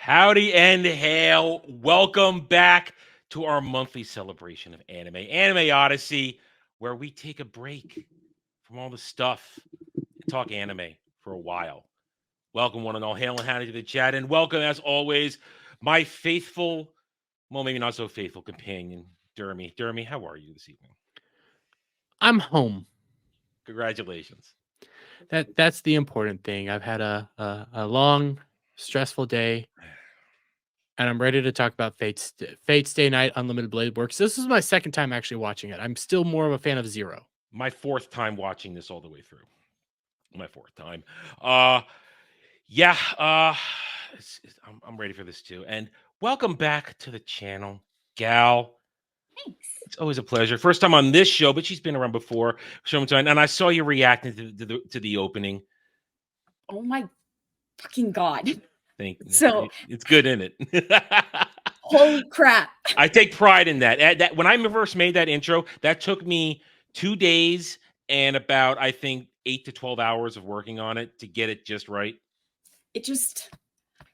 Howdy and hail. Welcome back to our monthly celebration of Anime Odyssey, where we take a break from all the stuff and talk anime for a while. Welcome, one and all. Hail and howdy to the chat. And welcome, as always, my faithful, well, maybe not so faithful companion, Dermy. Dermy, how are you this evening? I'm home. Congratulations. That's the important thing. I've had a long, stressful day, and I'm ready to talk about Fate Stay Night Unlimited Blade Works. This is my second time actually watching it. I'm still more of a fan of Zero. My fourth time watching this all the way through. My fourth time. I'm ready for this too. And welcome back to the channel, Gal. Thanks. It's always a pleasure. First time on this show, but she's been around before. And I saw you reacting to the opening. Oh my fucking god! Thank you. So It's good, isn't it? Holy crap! I take pride in that. That when I first made that intro, that took me 2 days and about, I think, 8 to 12 hours of working on it to get it just right. It just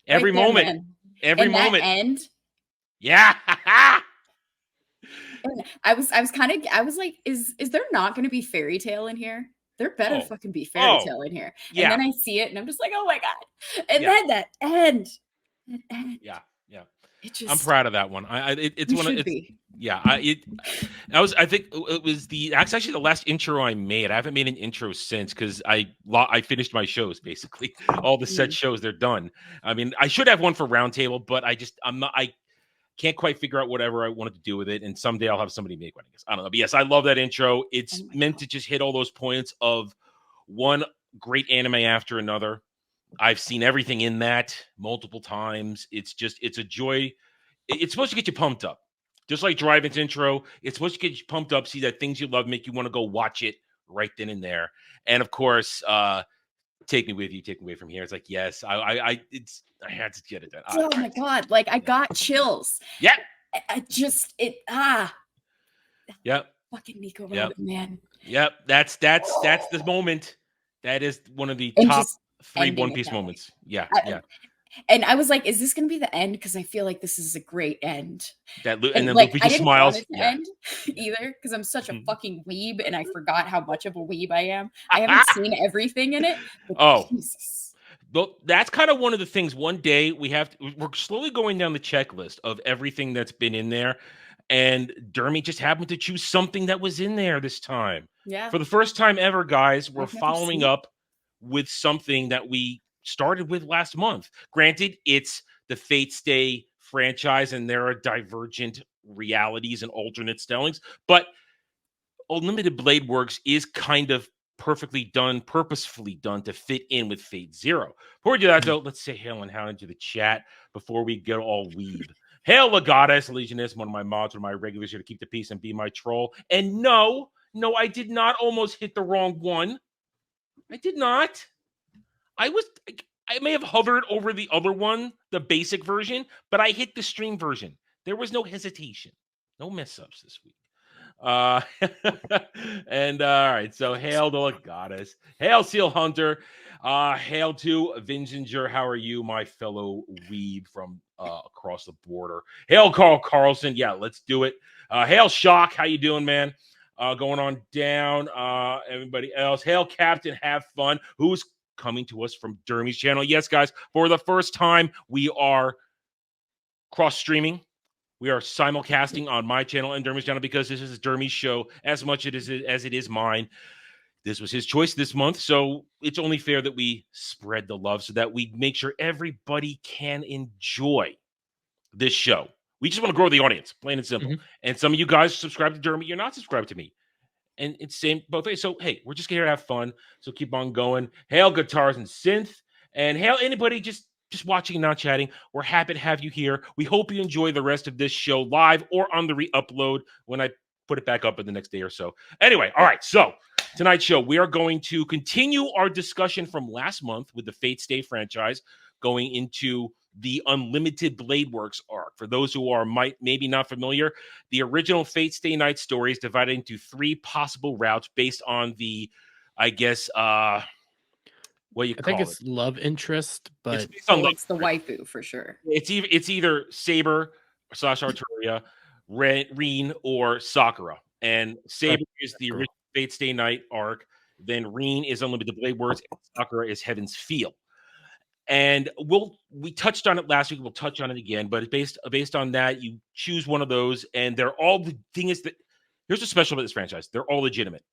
every right there, moment, man. every and moment. That end. Yeah. And I was like, is there not going to be fairy tale in here? There better fucking be fairy tale in here. Yeah. And then I see it, and I'm just like, oh my god! And then that end. Yeah. It just, I'm proud of that one. It's one of it's. Be. Yeah, I think it was that's actually the last intro I made. I haven't made an intro since because I finished my shows basically. All the set shows, they're done. I mean, I should have one for Roundtable, but I can't quite figure out whatever I wanted to do with it. And someday I'll have somebody make one, I guess. I don't know. But yes, I love that intro. It's meant to just hit all those points of one great anime after another. I've seen everything in that multiple times. It's a joy. It's supposed to get you pumped up. Just like Drive-In's intro, it's supposed to get you pumped up, see that things you love make you want to go watch it right then and there. And of course, take me with you, take me away from here. It's like, yes, I had to get it done. Oh my god, like I got chills. Yeah. Yep. Fucking Nico Robin, man. Yep. That's the moment. That is one of the top 3 One Piece moments. Yeah. And I was like, is this going to be the end? Because I feel like this is a great end. And then Luffy just smiles. I didn't want it to end either, because I'm such a fucking weeb, and I forgot how much of a weeb I am. I haven't seen everything in it. Jesus. Well, that's kind of one of the things. One day we're slowly going down the checklist of everything that's been in there. And Dermy just happened to choose something that was in there this time. Yeah. For the first time ever, guys, we're following up with something that we started with last month. Granted, it's the Fate Stay franchise, and there are divergent realities and alternate stellings, but Unlimited Blade Works is kind of purposefully done to fit in with Fate Zero. Before we do that, though, let's say hail and how into the chat before we get all weeb. Hail the goddess, Legionist, one of my mods, one of my regulars here to keep the peace and be my troll. And no, I did not almost hit the wrong one. I did not. I may have hovered over the other one, the basic version, but I hit the stream version. There was no hesitation, no mess ups this week. And all right, so hail the goddess, hail Seal Hunter, hail to Vinzinger. How are you, my fellow weeb from across the border? Hail Carl Carlson. Yeah, let's do it. Hail Shock. How you doing, man? Going on down. Everybody else. Hail Captain. Have fun. Who's coming to us from Dermy's channel? Yes, guys, for the first time, we are cross-streaming. We are simulcasting on my channel and Dermy's channel because this is Dermy's show as much as it is mine. This was his choice this month, so it's only fair that we spread the love so that we make sure everybody can enjoy this show. We just want to grow the audience, plain and simple. And some of you guys subscribe to Dermy, you're not subscribed to me. And it's same both ways. So, hey, we're just here to have fun. So keep on going. Hail Guitars and Synth. And hail anybody just watching and not chatting. We're happy to have you here. We hope you enjoy the rest of this show live or on the re-upload when I put it back up in the next day or so. Anyway, all right. So tonight's show, we are going to continue our discussion from last month with the Fate Stay franchise, going into the Unlimited Blade Works arc. For those who are maybe not familiar, the original Fate Stay Night story is divided into 3 possible routes based on the, I guess, what you I think call it's it. love interest, but It's based on So love. it's the waifu for sure. It's either Saber / Arturia, Reen, or Sakura. And Saber is the girl. original Fate Stay Night arc. Then Reen is Unlimited Blade Works, and Sakura is Heaven's Feel. And we touched on it last week. We'll touch on it again, but based on that, you choose one of those, and they're all the thing is that here's what's special about this franchise: they're all legitimate.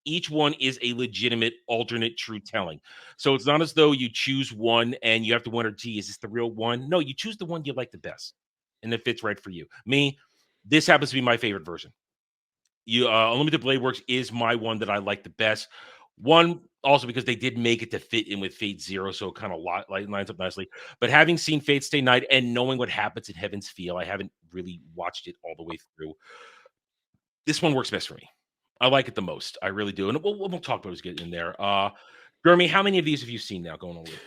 Each one is a legitimate alternate true telling. So it's not as though you choose one and you have to wonder, gee, is this the real one? No, you choose the one you like the best, and it fits right for you. Me, this happens to be my favorite version. Unlimited Blade Works is my one that I like the best. One, also because they did make it to fit in with Fate Zero, so it kind of lines up nicely. But having seen Fate Stay Night and knowing what happens in Heaven's Feel, I haven't really watched it all the way through. This one works best for me. I like it the most. I really do. And we'll talk about it as we get in there. Jeremy, how many of these have you seen now going on with?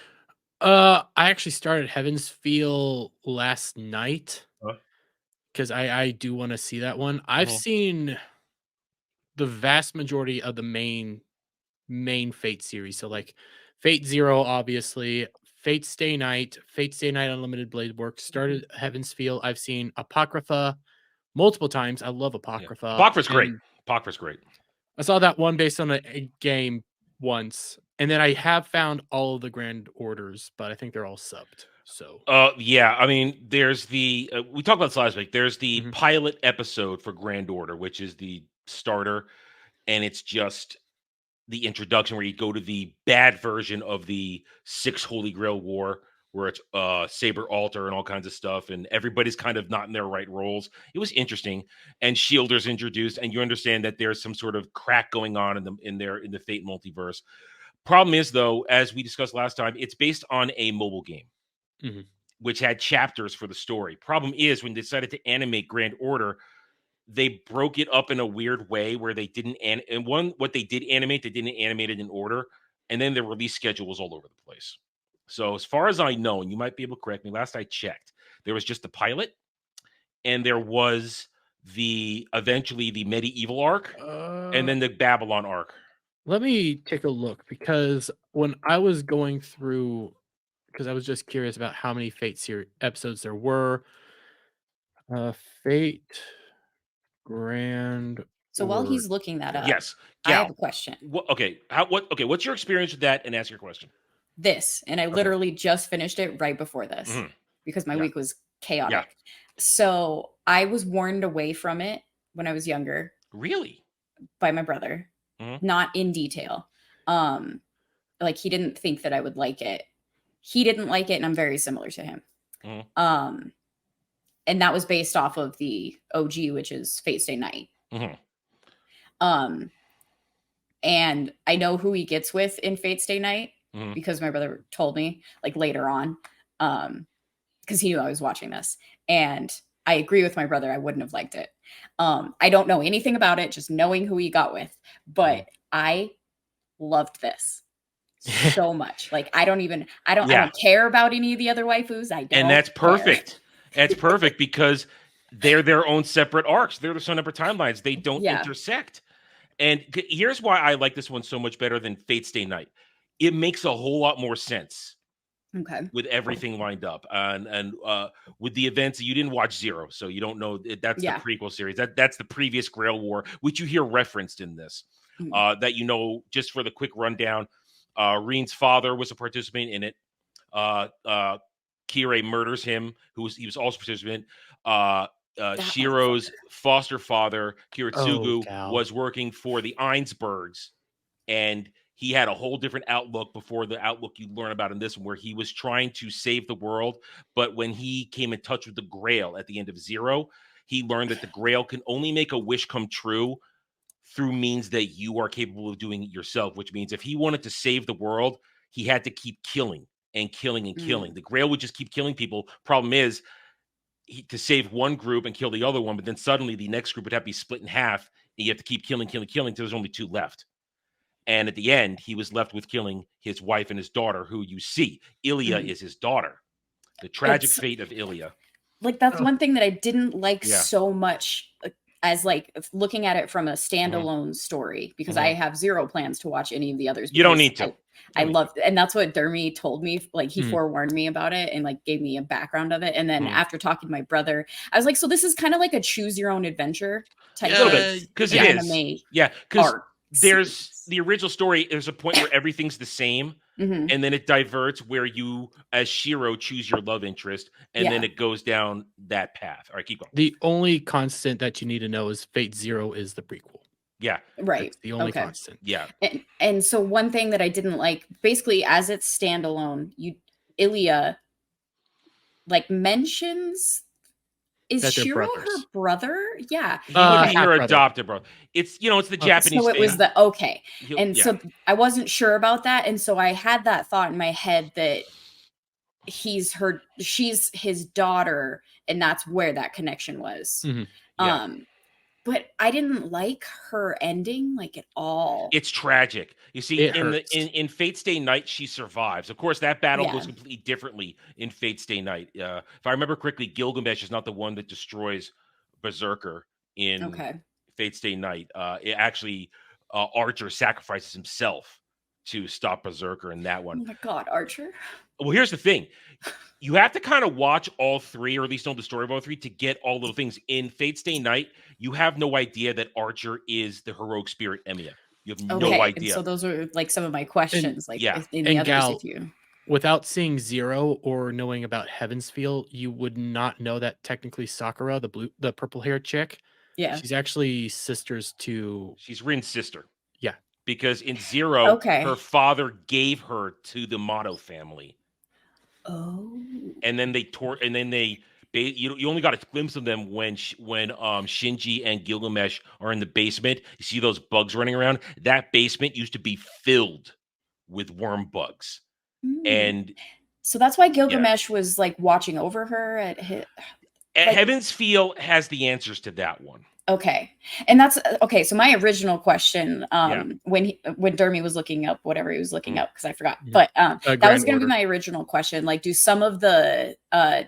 I actually started Heaven's Feel last night because I do want to see that one. I've seen the vast majority of the main Fate series. So like Fate Zero, obviously, Fate Stay Night Unlimited Blade Works, started Heaven's Feel. I've seen Apocrypha multiple times. I love Apocrypha. Apocrypha's great. Apocrypha's great. I saw that one based on a game once, and then I have found all of the Grand Orders, but I think they're all subbed. So, yeah, I mean, there's the we talked about this last week. There's the pilot episode for Grand Order, which is the starter, and it's just the introduction where you go to the bad version of the 6 Holy Grail War, where it's Saber Altar and all kinds of stuff, and everybody's kind of not in their right roles. It was interesting, and Shielder's introduced, and you understand that there's some sort of crack going on in the Fate multiverse. Problem is, though, as we discussed last time, it's based on a mobile game, which had chapters for the story. Problem is, when they decided to animate Grand Order, they broke it up in a weird way where they didn't what they did animate, they didn't animate it in order, and then the release schedule was all over the place. So as far as I know, and you might be able to correct me, last I checked, there was just the pilot, and there was eventually the medieval arc, and then the Babylon arc. Let me take a look, because when I was going through, because I was just curious about how many Fate series episodes there were. Fate Grand. So while he's looking that up, yes, I have a question. What's your experience with that? And ask your question. And I literally just finished it right before this because my week was chaotic. Yeah. So I was warned away from it when I was younger. Really? By my brother. Not in detail. Like he didn't think that I would like it. He didn't like it, and I'm very similar to him. And that was based off of the OG, which is Fate Stay Night. And I know who he gets with in Fate Stay Night because my brother told me like later on, because he knew I was watching this. And I agree with my brother. I wouldn't have liked it. I don't know anything about it, just knowing who he got with. But I loved this so much. Like I don't care about any of the other waifus. I don't. And that's perfect. That's perfect because they're their own separate arcs. They're their separate timelines. They don't intersect. And here's why I like this one so much better than Fate Stay Night. It makes a whole lot more sense. Okay. With everything lined up, and with the events, you didn't watch Zero, so you don't know that's the prequel series. That's the previous Grail War, which you hear referenced in this. That just for the quick rundown, Reen's father was a participant in it. Kirei murders him, he was also a participant. Shiro's foster father, Kiritsugu, was working for the Einsbergs, and he had a whole different outlook before the outlook you learn about in this one, where he was trying to save the world. But when he came in touch with the Grail at the end of Zero, he learned that the Grail can only make a wish come true through means that you are capable of doing it yourself, which means if he wanted to save the world, he had to keep killing and killing and killing. The Grail would just keep killing people. Problem is, to save one group and kill the other one, but then suddenly the next group would have to be split in half, and you have to keep killing till there's only 2 left. And at the end, he was left with killing his wife and his daughter, who you see. Ilya is his daughter. The tragic fate of Ilya. Like, that's one thing that I didn't like so much. as like looking at it from a standalone story, because I have zero plans to watch any of the others. You don't need to. I love, and that's what Dermy told me. Like he forewarned me about it and like gave me a background of it. And then after talking to my brother, I was like, so this is kind of like a choose your own adventure type. A little bit, because it is. Yeah, because there's the original story. There's a point where everything's the same, and then it diverts where you, as Shiro, choose your love interest, and then it goes down that path. All right, keep going. The only constant that you need to know is Fate Zero is the prequel. Yeah, right. That's the only constant. Yeah, and so one thing that I didn't like, basically, as it's standalone, Ilya like mentions. Is Shiro her brother? Yeah. He would be her adopted brother. It's, it's the Japanese so it thing. was so I wasn't sure about that. And so I had that thought in my head that she's his daughter, and that's where that connection was. But I didn't like her ending like at all. It's tragic. You see, in Fate Stay Night, she survives. Of course, that battle goes completely differently in Fate Stay Night. If I remember correctly, Gilgamesh is not the one that destroys Berserker in Fate Stay Night. Archer sacrifices himself to stop Berserker in that one. Oh my God, Archer. Well, here's the thing. You have to kind of watch all three, or at least know the story of all three, to get all the things. In Fate Stay Night, you have no idea that Archer is the heroic spirit Emiya. You have no idea. And so those are like some of my questions. In the others, Gal, without seeing Zero or knowing about Heaven's Feel, you would not know that technically Sakura, the purple haired chick, she's actually sisters to. She's Rin's sister. Yeah, because in Zero, her father gave her to the Mato family. Oh, and then you only got a glimpse of them when Shinji and Gilgamesh are in the basement. You see those bugs running around. That basement used to be filled with worm bugs, and so that's why Gilgamesh was like watching over her at Heaven's Feel has the answers to that one. Okay. And that's okay. So my original question, when Dermy was looking up whatever he was looking up, because I forgot, but that was going to be my original question. Like, do some of the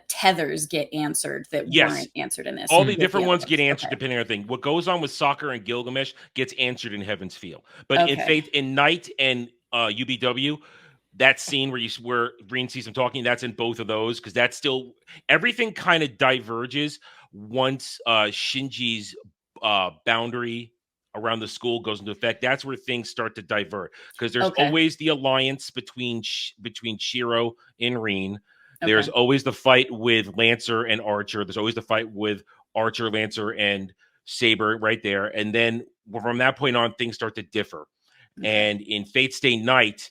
tethers get answered that weren't answered in this? All the different ones get answered depending on the thing. What goes on with Sakura and Gilgamesh gets answered in Heaven's Feel. But in Night and UBW, that scene where Rin sees him talking, that's in both of those, because that's still everything kind of diverges once Shinji's boundary around the school goes into effect. That's where things start to divert, because there's always the alliance between Shiro and Rin. There's always the fight with Lancer and Archer. There's always the fight with Archer, Lancer, and Saber right there. And then from that point on, things start to differ. And in Fate Stay Night,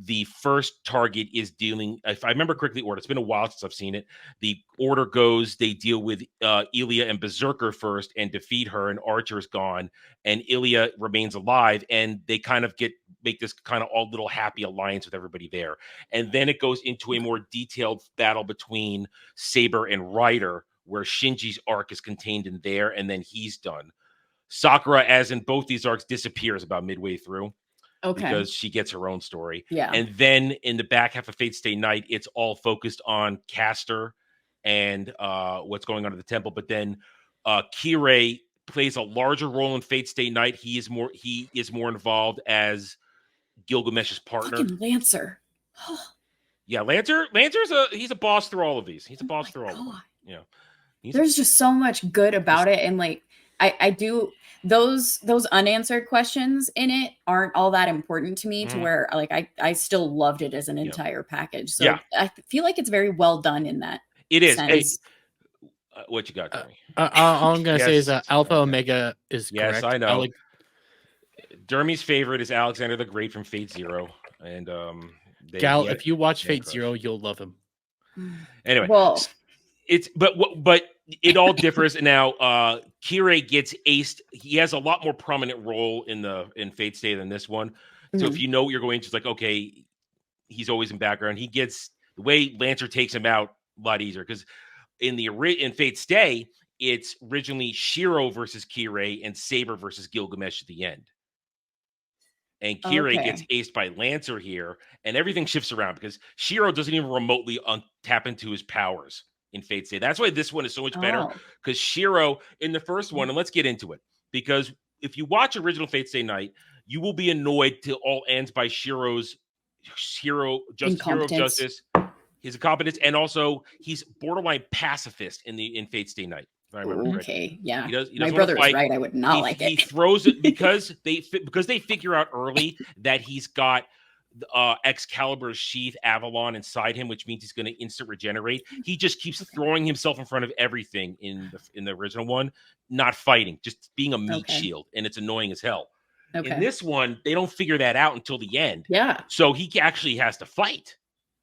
the first target is dealing, if I remember correctly, Order. It's been a while since I've seen it. The order goes, they deal with Ilya and Berserker first and defeat her, and Archer's gone, and Ilya remains alive, and they kind of make this kind of all little happy alliance with everybody there. And then it goes into a more detailed battle between Saber and Ryder, where Shinji's arc is contained in there, and then he's done. Sakura, as in both these arcs, disappears about midway through. Because she gets her own story. Yeah. And then in the back half of Fate Stay Night, it's all focused on Castor and what's going on at the temple. But then Kirei plays a larger role in Fate Stay Night. He is more involved as Gilgamesh's partner. Fucking Lancer. Yeah, Lancer's he's a boss through all of these. He's a boss through all of them. Yeah. There's just so much good about it. And like I do those unanswered questions in it aren't all that important to me to where like I still loved it as an entire package. So I feel like it's very well done in that. It is. Sense. Hey, what you got, Dermy? All I'm gonna say is Alpha Omega is correct. Yes, I know. Dermy's favorite is Alexander the Great from Fate Zero, and Gal, if you watch Fate Zero, you'll love him. Anyway, well, but it all differs now. Kirei gets aced. He has a lot more prominent role in Fate Stay than this one. So if you know what you're going to, it's like, okay, he's always in background. He gets the way Lancer takes him out a lot easier, because in Fate Stay, it's originally Shiro versus Kirei and Saber versus Gilgamesh at the end. And Kirei gets aced by Lancer here, and everything shifts around because Shiro doesn't even remotely tap into his powers in Fate Stay. That's why this one is so much better, Oh, because Shiro in the first one, and let's get into it, because if you watch original Fate Stay Night, you will be annoyed till all ends by Shiro's hero of incompetence. justice, his incompetence, and also he's borderline pacifist in Fate Stay Night. If I remember correctly. Okay, yeah. He My doesn't brother wanna was fight. right. I would not like He it. throws it because they figure out early that he's got Excalibur's sheath Avalon inside him, which means he's going to instant regenerate. He just keeps throwing himself in front of everything in the original one, not fighting, just being a meat shield, and it's annoying as hell. Okay. In this one, they don't figure that out until the end. Yeah. So he actually has to fight,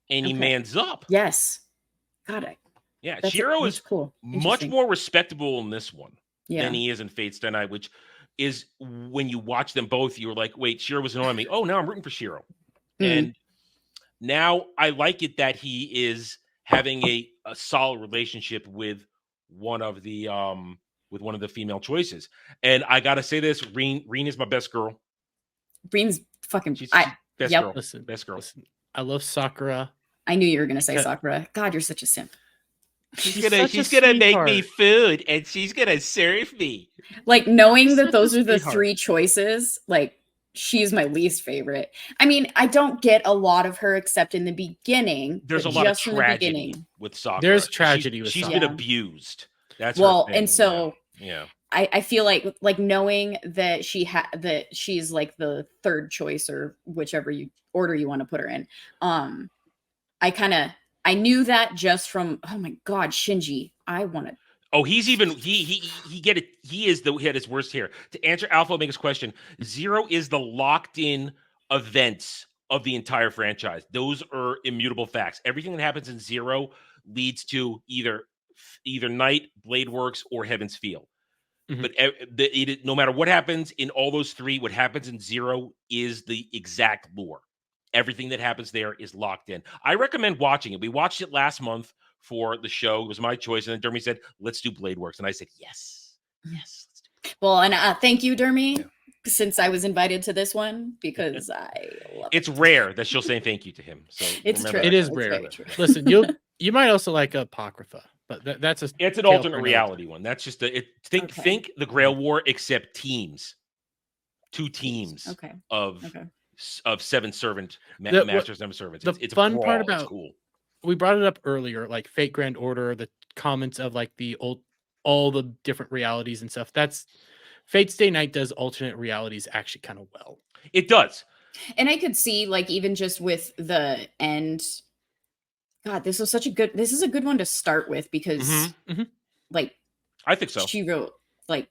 and he mans up. Yes. Got it. Yeah, That's Shiro is cool. much more respectable in this one Yeah. than he is in Fate Stay Night, which is when you watch them both, you're like, wait, Shiro was annoying me. Oh, now I'm rooting for Shiro. And now I like it that he is having a solid relationship with one of the female choices. And I gotta say this, Reen is my best girl. Reen's fucking She's best girl. Listen, best girl. Listen, I love Sakura. I knew you were gonna say Sakura. God, you're such a simp. She's gonna make me food and she's gonna serve me. Like, knowing She's that such those a are the sweetheart. 3 choices, like, she's my least favorite. I mean, I don't get a lot of her except in the beginning. There's a but lot of just in the tragedy beginning. with Sakura. There's tragedy with she's Sakura. been abused. That's her thing. and so yeah. I feel like knowing that she's like the 3rd choice or whichever order you want to put her in. I knew that just from, oh my God, Shinji. I want to. Oh, he's even he get it. He had his worst here. To answer Alpha Omega's question, 0 is the locked in events of the entire franchise. Those are immutable facts. Everything that happens in 0 leads to either Night, Blade Works, or Heaven's Feel. Mhm. But no matter what happens in all those 3, what happens in 0 is the exact lore. Everything that happens there is locked in. I recommend watching it. We watched it last month for the show. It was my choice. And then Dermy said, let's do Blade Works. And I said, yes. Let's do it. Well, and thank you, Dermy, since I was invited to this one, because I love It's rare that she'll say thank you to him. So It's remember true. that. It is It's rare. very true. Listen, you might also like Apocrypha, but that's It's tale an for alternate another reality time. one. That's just Okay. think the Grail War, except teams. 2 teams Okay. of 7 servant The- masters, 7 servants. the It's a fun brawl. part It's about- cool. We brought it up earlier, like Fate Grand Order, the comments of like all the different realities and stuff. That's Fate Stay Night does alternate realities actually kind of well. It does. And I could see, like, even just with the end. God, this is a good one to start with, because like, I think so. she wrote, like,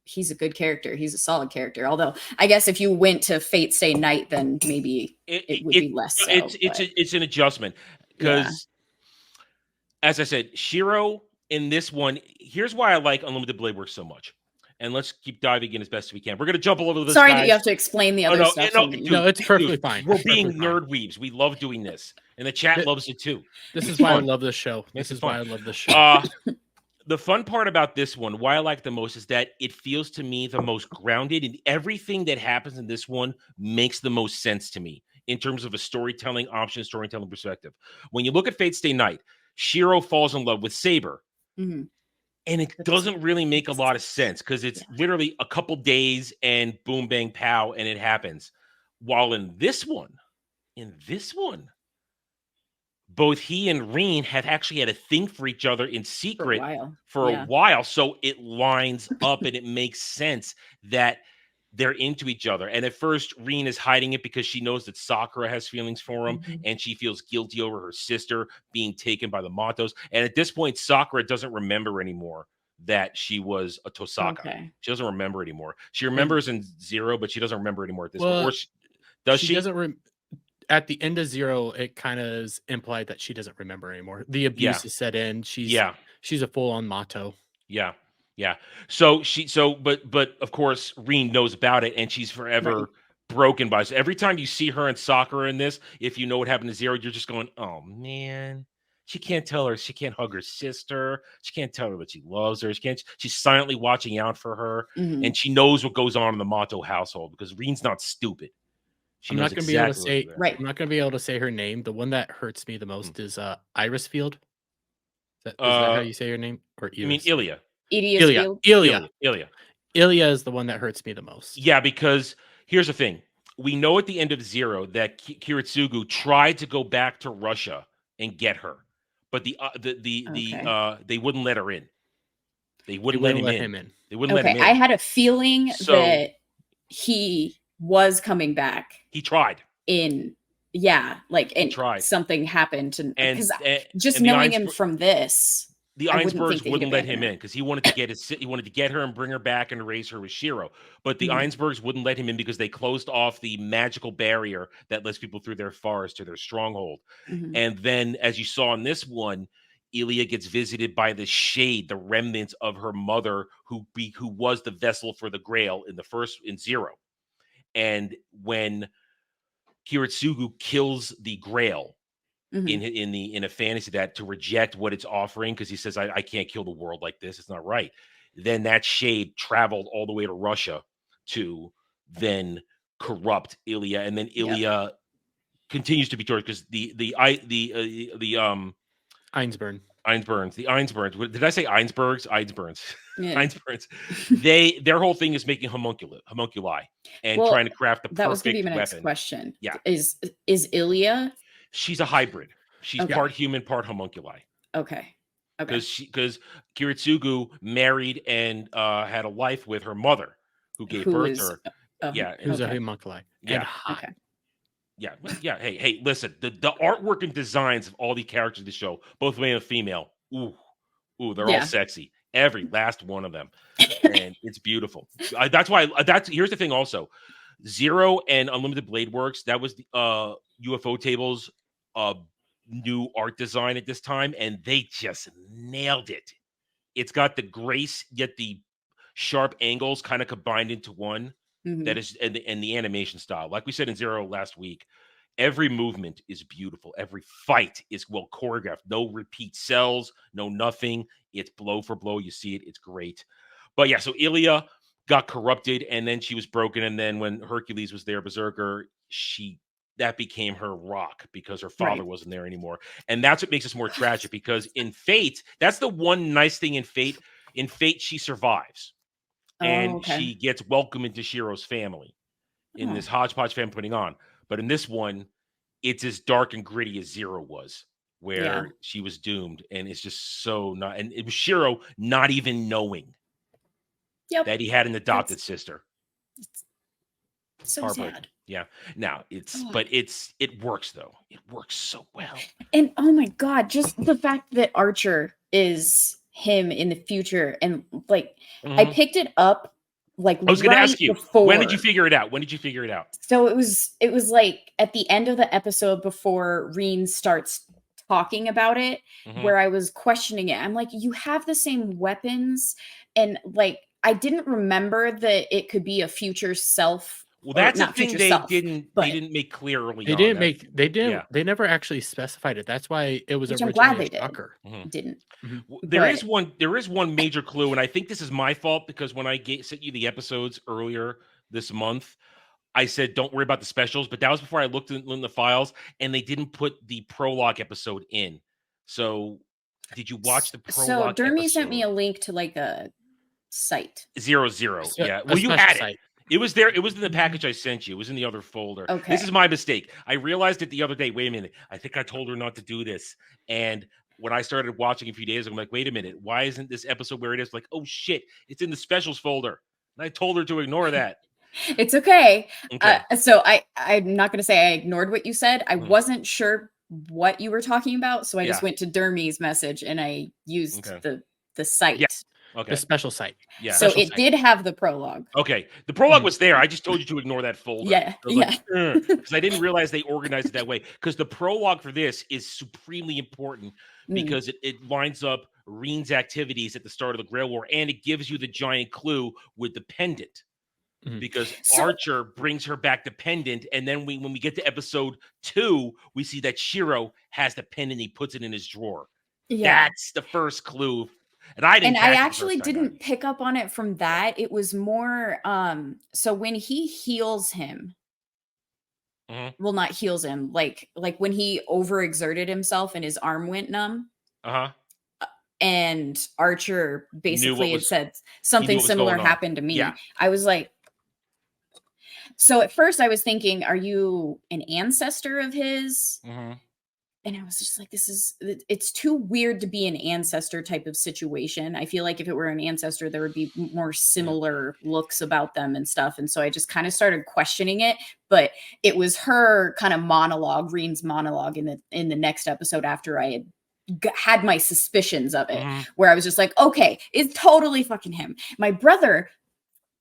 he's a good character. He's a solid character. Although I guess if you went to Fate Stay Night, then maybe it would be less so. It's an adjustment, because as I said, Shiro in this one, here's why I like Unlimited Blade Works so much. And let's keep diving in as best as we can. We're going to jump all over this. Sorry guys. that you have to explain the other stuff. No, it's perfectly fine. We're It's being perfectly fine. nerd weebs. We love doing this. And the chat loves it too. This It's is why I fun. love this show. Makes This it is why I fun. love this show. The fun part about this one, why I like the most, is that it feels to me the most grounded, and everything that happens in this one makes the most sense to me in terms of a storytelling option, storytelling perspective. When you look at Fate Stay Night, Shiro falls in love with Saber. Mhm. And it doesn't really make a lot of sense, because it's literally a couple days and boom, bang, pow, and it happens. While in this one, both he and Reen have actually had a thing for each other in secret for a while. So it lines up and it makes sense that they're into each other. And at first, Reen is hiding it because she knows that Sakura has feelings for him, and she feels guilty over her sister being taken by the Matos. And at this point, Sakura doesn't remember anymore that she was a Tosaka. Okay. She doesn't remember anymore. She remembers in 0, but she doesn't remember anymore at this Well, point. Or does she? Doesn't at the end of 0, it kind of is implied that she doesn't remember anymore. The abuse is set in. She's a full-on Mato. Yeah. So but of course, Reen knows about it, and she's forever broken by it. So every time you see her and Sakura in this, if you know what happened to 0, you're just going, oh man, she can't tell her, she can't hug her sister, she can't tell her that she loves her, she's silently watching out for her, and she knows what goes on in the Mato household, because Reen's not stupid. I'm not going to be able to say I'm not going to be able to say her name. The one that hurts me the most is Iris Field. Is that how you say your name? Or I mean, Ilya. Ilya is the one that hurts me the most. Yeah, because here's the thing. We know at the end of Zero that Kiritsugu tried to go back to Russia and get her, but they wouldn't let her in. They wouldn't let him in. They wouldn't let him in. I had a feeling that he was coming back. He tried. Something happened, because just knowing him from this, the Einsbergs wouldn't let him in because he wanted to get her and bring her back and raise her with Shiro. But the Einsbergs wouldn't let him in because they closed off the magical barrier that lets people through their forest to their stronghold. And then, as you saw in this one, Ilya gets visited by the shade, the remnants of her mother, who was the vessel for the Grail in Zero. And when Kiritsugu kills the Grail in a fantasy that to reject what it's offering, because he says, I can't kill the world like this, it's not right. Then that shade traveled all the way to Russia to then corrupt Ilya, and then Ilya continues to be tortured because the Einsbergs. Did I say Einsbergs? Yeah. Einsbergs. Their whole thing is making homunculi and trying to craft the perfect weapon. That was going to be my next question. Yeah. Is Ilya? She's a hybrid. She's part human, part homunculi. Okay. Because Kiritsugu married and had a life with her mother, who gave birth to her. Who's a homunculi. Yeah. Okay. Yeah. Yeah. Hey, listen, the artwork and designs of all the characters of the show, both male and female, they're all sexy. Every last one of them. And it's beautiful. Here's the thing also. Zero and Unlimited Blade Works, that was the UFO Tables new art design at this time, and they just nailed it. It's got the grace, yet the sharp angles kind of combined into one. That is, and the animation style, like we said in Zero last week, every movement is beautiful. Every fight is well choreographed. No repeat cells, no nothing. It's blow for blow. You see it. It's great. But yeah, so Ilya got corrupted, and then she was broken. And then when Hercules was there, Berserker, that became her rock because her father wasn't there anymore. And that's what makes this more tragic, because in Fate, that's the one nice thing in Fate. In Fate, she survives. And she gets welcomed into Shiro's family in this hodgepodge family putting on. But in this one, it's as dark and gritty as Zero was, where she was doomed. And it's just so not. And it was Shiro not even knowing that he had an adopted sister. It's so sad. Yeah. Now but it works though. It works so well. And oh my God, just the fact that Archer is him in the future, and like I picked it up like I was going to ask you, when did you figure it out? So it was like at the end of the episode before Reen starts talking about it, where I was questioning it. I'm like, you have the same weapons, and like I didn't remember that it could be a future self. Well, that's the thing they didn't make clear early on. They never actually specified it. That's why it was originally I'm glad they a shocker. Didn't. There is one major clue, and I think this is my fault, because when I sent you the episodes earlier this month, I said don't worry about the specials, but that was before I looked in the files, and they didn't put the prologue episode in. So did you watch the prologue? So Dermy sent me a link to like a site. 00. Yeah. Well, you had it. It was there. It was in the package I sent you. It was in the other folder. Okay. This is my mistake. I realized it the other day. Wait a minute. I think I told her not to do this. And when I started watching a few days ago, I'm like, wait a minute. Why isn't this episode where it is? Like, oh shit, it's in the specials folder. And I told her to ignore that. It's okay. So I'm not going to say I ignored what you said. I wasn't sure what you were talking about. So I just went to Dermy's message and I used the site. Yeah. Okay. The special site. Yeah. So it did have the prologue. Okay. The prologue was there. I just told you to ignore that folder. Yeah. Because I didn't realize they organized it that way. Because the prologue for this is supremely important because it lines up Reen's activities at the start of the Grail War, and it gives you the giant clue with the pendant. Because Archer brings her back the pendant, and then when we get to episode 2, we see that Shiro has the pendant. He puts it in his drawer. Yeah. That's the first clue. And I actually didn't pick up on it from that. It was more so when he heals him, well, not heals him, like when he overexerted himself and his arm went numb. and Archer basically had said he something knew what was similar going on. happened to me. Yeah. I was like, so at first I was thinking, are you an ancestor of his? Mhm. And I was just like, it's too weird to be an ancestor type of situation. I feel like if it were an ancestor, there would be more similar looks about them and stuff. And so I just kind of started questioning it. But it was her kind of monologue, Reen's monologue in the next episode after I had my suspicions of it, where I was just like, okay, it's totally fucking him. My brother,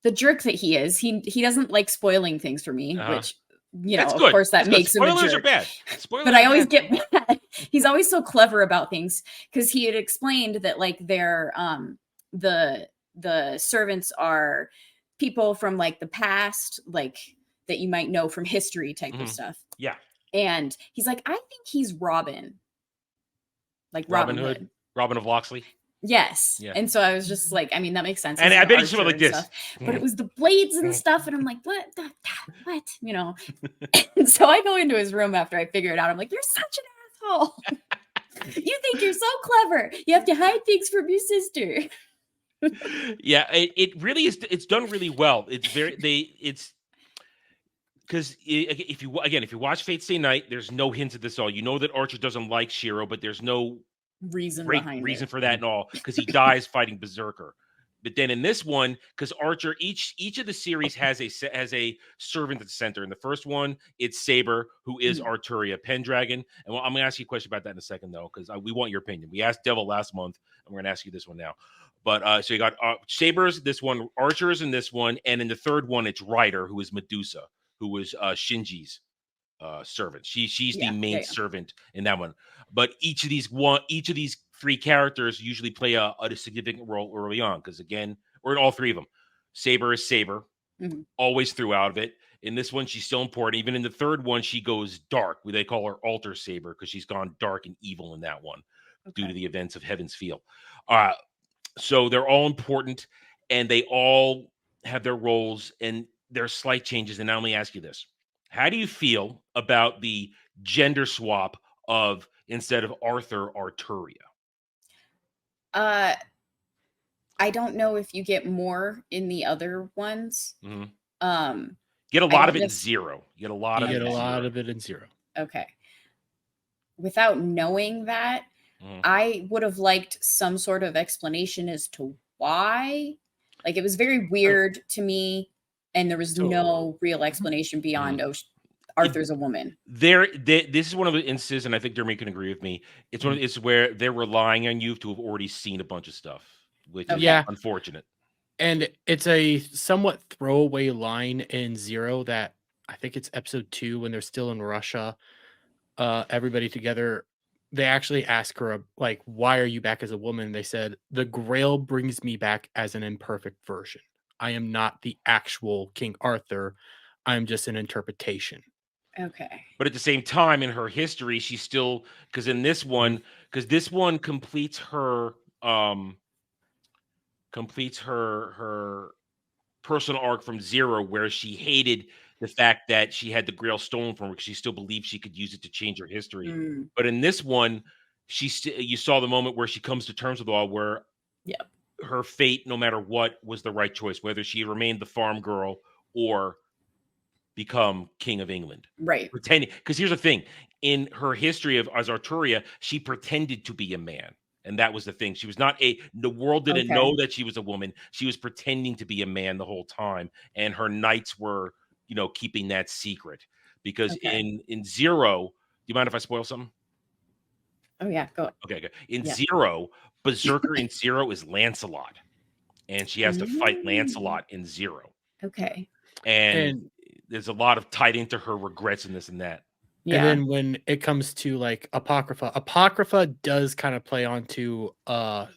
the jerk that he is, he doesn't like spoiling things for me, which, you know, That's of good. course that That's good. makes him a Spoilers jerk. are bad. Spoilers But I are always bad. get mad. He's always so clever about things, because he had explained that like their the servants are people from like the past, like that you might know from history type of stuff. Yeah. And he's like, I think he's Robin. Like Robin Hood. Robin of Locksley. Yes. Yeah. And so I was just like, I mean, that makes sense. And He's I an bet he's something archer like this. and stuff. But it was the blades and stuff. And I'm like, what? You know? And so I go into his room after I figure it out. I'm like, you're such an asshole. You think you're so clever. You have to hide things from your sister. Yeah, it really is. It's done really well. It's because if you watch Fate Stay Night, there's no hint of this at all. You know that Archer doesn't like Shiro, but there's no reason great behind reason it. for that and all, because he dies fighting Berserker. But then in this one, because Archer, each of the series has a servant at the center. In the first one, it's Saber, who is Arturia Pendragon. And I'm going to ask you a question about that in a second, though, because we want your opinion. We asked Devil last month, and we're going to ask you this one now. But so you got Saber's this one, Archer's in this one, and in the third one, it's Ryder, who is Medusa, who was Shinji's servant. She's the main servant in that one. But each of these three characters usually play a significant role early on, because again, or in all three of them, Saber is Saber, always throughout it. In this one, she's still important. Even in the third one, she goes dark. They call her Alter Saber, because she's gone dark and evil in that one due to the events of Heaven's Feel. So they're all important, and they all have their roles and their slight changes. And now let me ask you this. How do you feel about the gender swap of, instead of Arthur, Arturia? I don't know if you get more in the other ones. Get a lot of it in Zero. You get a lot of it in Zero. Okay. Without knowing that, I would have liked some sort of explanation as to why. Like, it was very weird to me, and there was no real explanation beyond Arthur's a woman. This is one of the instances, and I think Dermot can agree with me. It's one of it's where they're relying on you to have already seen a bunch of stuff, which is unfortunate. And it's a somewhat throwaway line in Zero that I think it's episode 2 when they're still in Russia. Everybody together, they actually ask her, like, why are you back as a woman? They said, the Grail brings me back as an imperfect version. I am not the actual King Arthur. I'm just an interpretation. Okay. But at the same time, in her history, she's still, because in this one, because this one completes her personal arc from Zero, where she hated the fact that she had the Grail stolen from her, because she still believed she could use it to change her history. But in this one, you saw the moment where she comes to terms with all, where her fate, no matter what, was the right choice, whether she remained the farm girl or become King of England. Right. Pretending, because here's the thing, in her history as Arturia, she pretended to be a man. And that was the thing. She was not the world didn't know that she was a woman. She was pretending to be a man the whole time. And her knights were, keeping that secret. Because in Zero, do you mind if I spoil something? Oh, yeah, go. Okay, good. In Zero, Berserker in Zero is Lancelot. And she has to fight Lancelot in Zero. Okay. And there's a lot of tied into her regrets in this and that. Yeah. And then when it comes to like Apocrypha does kind of play onto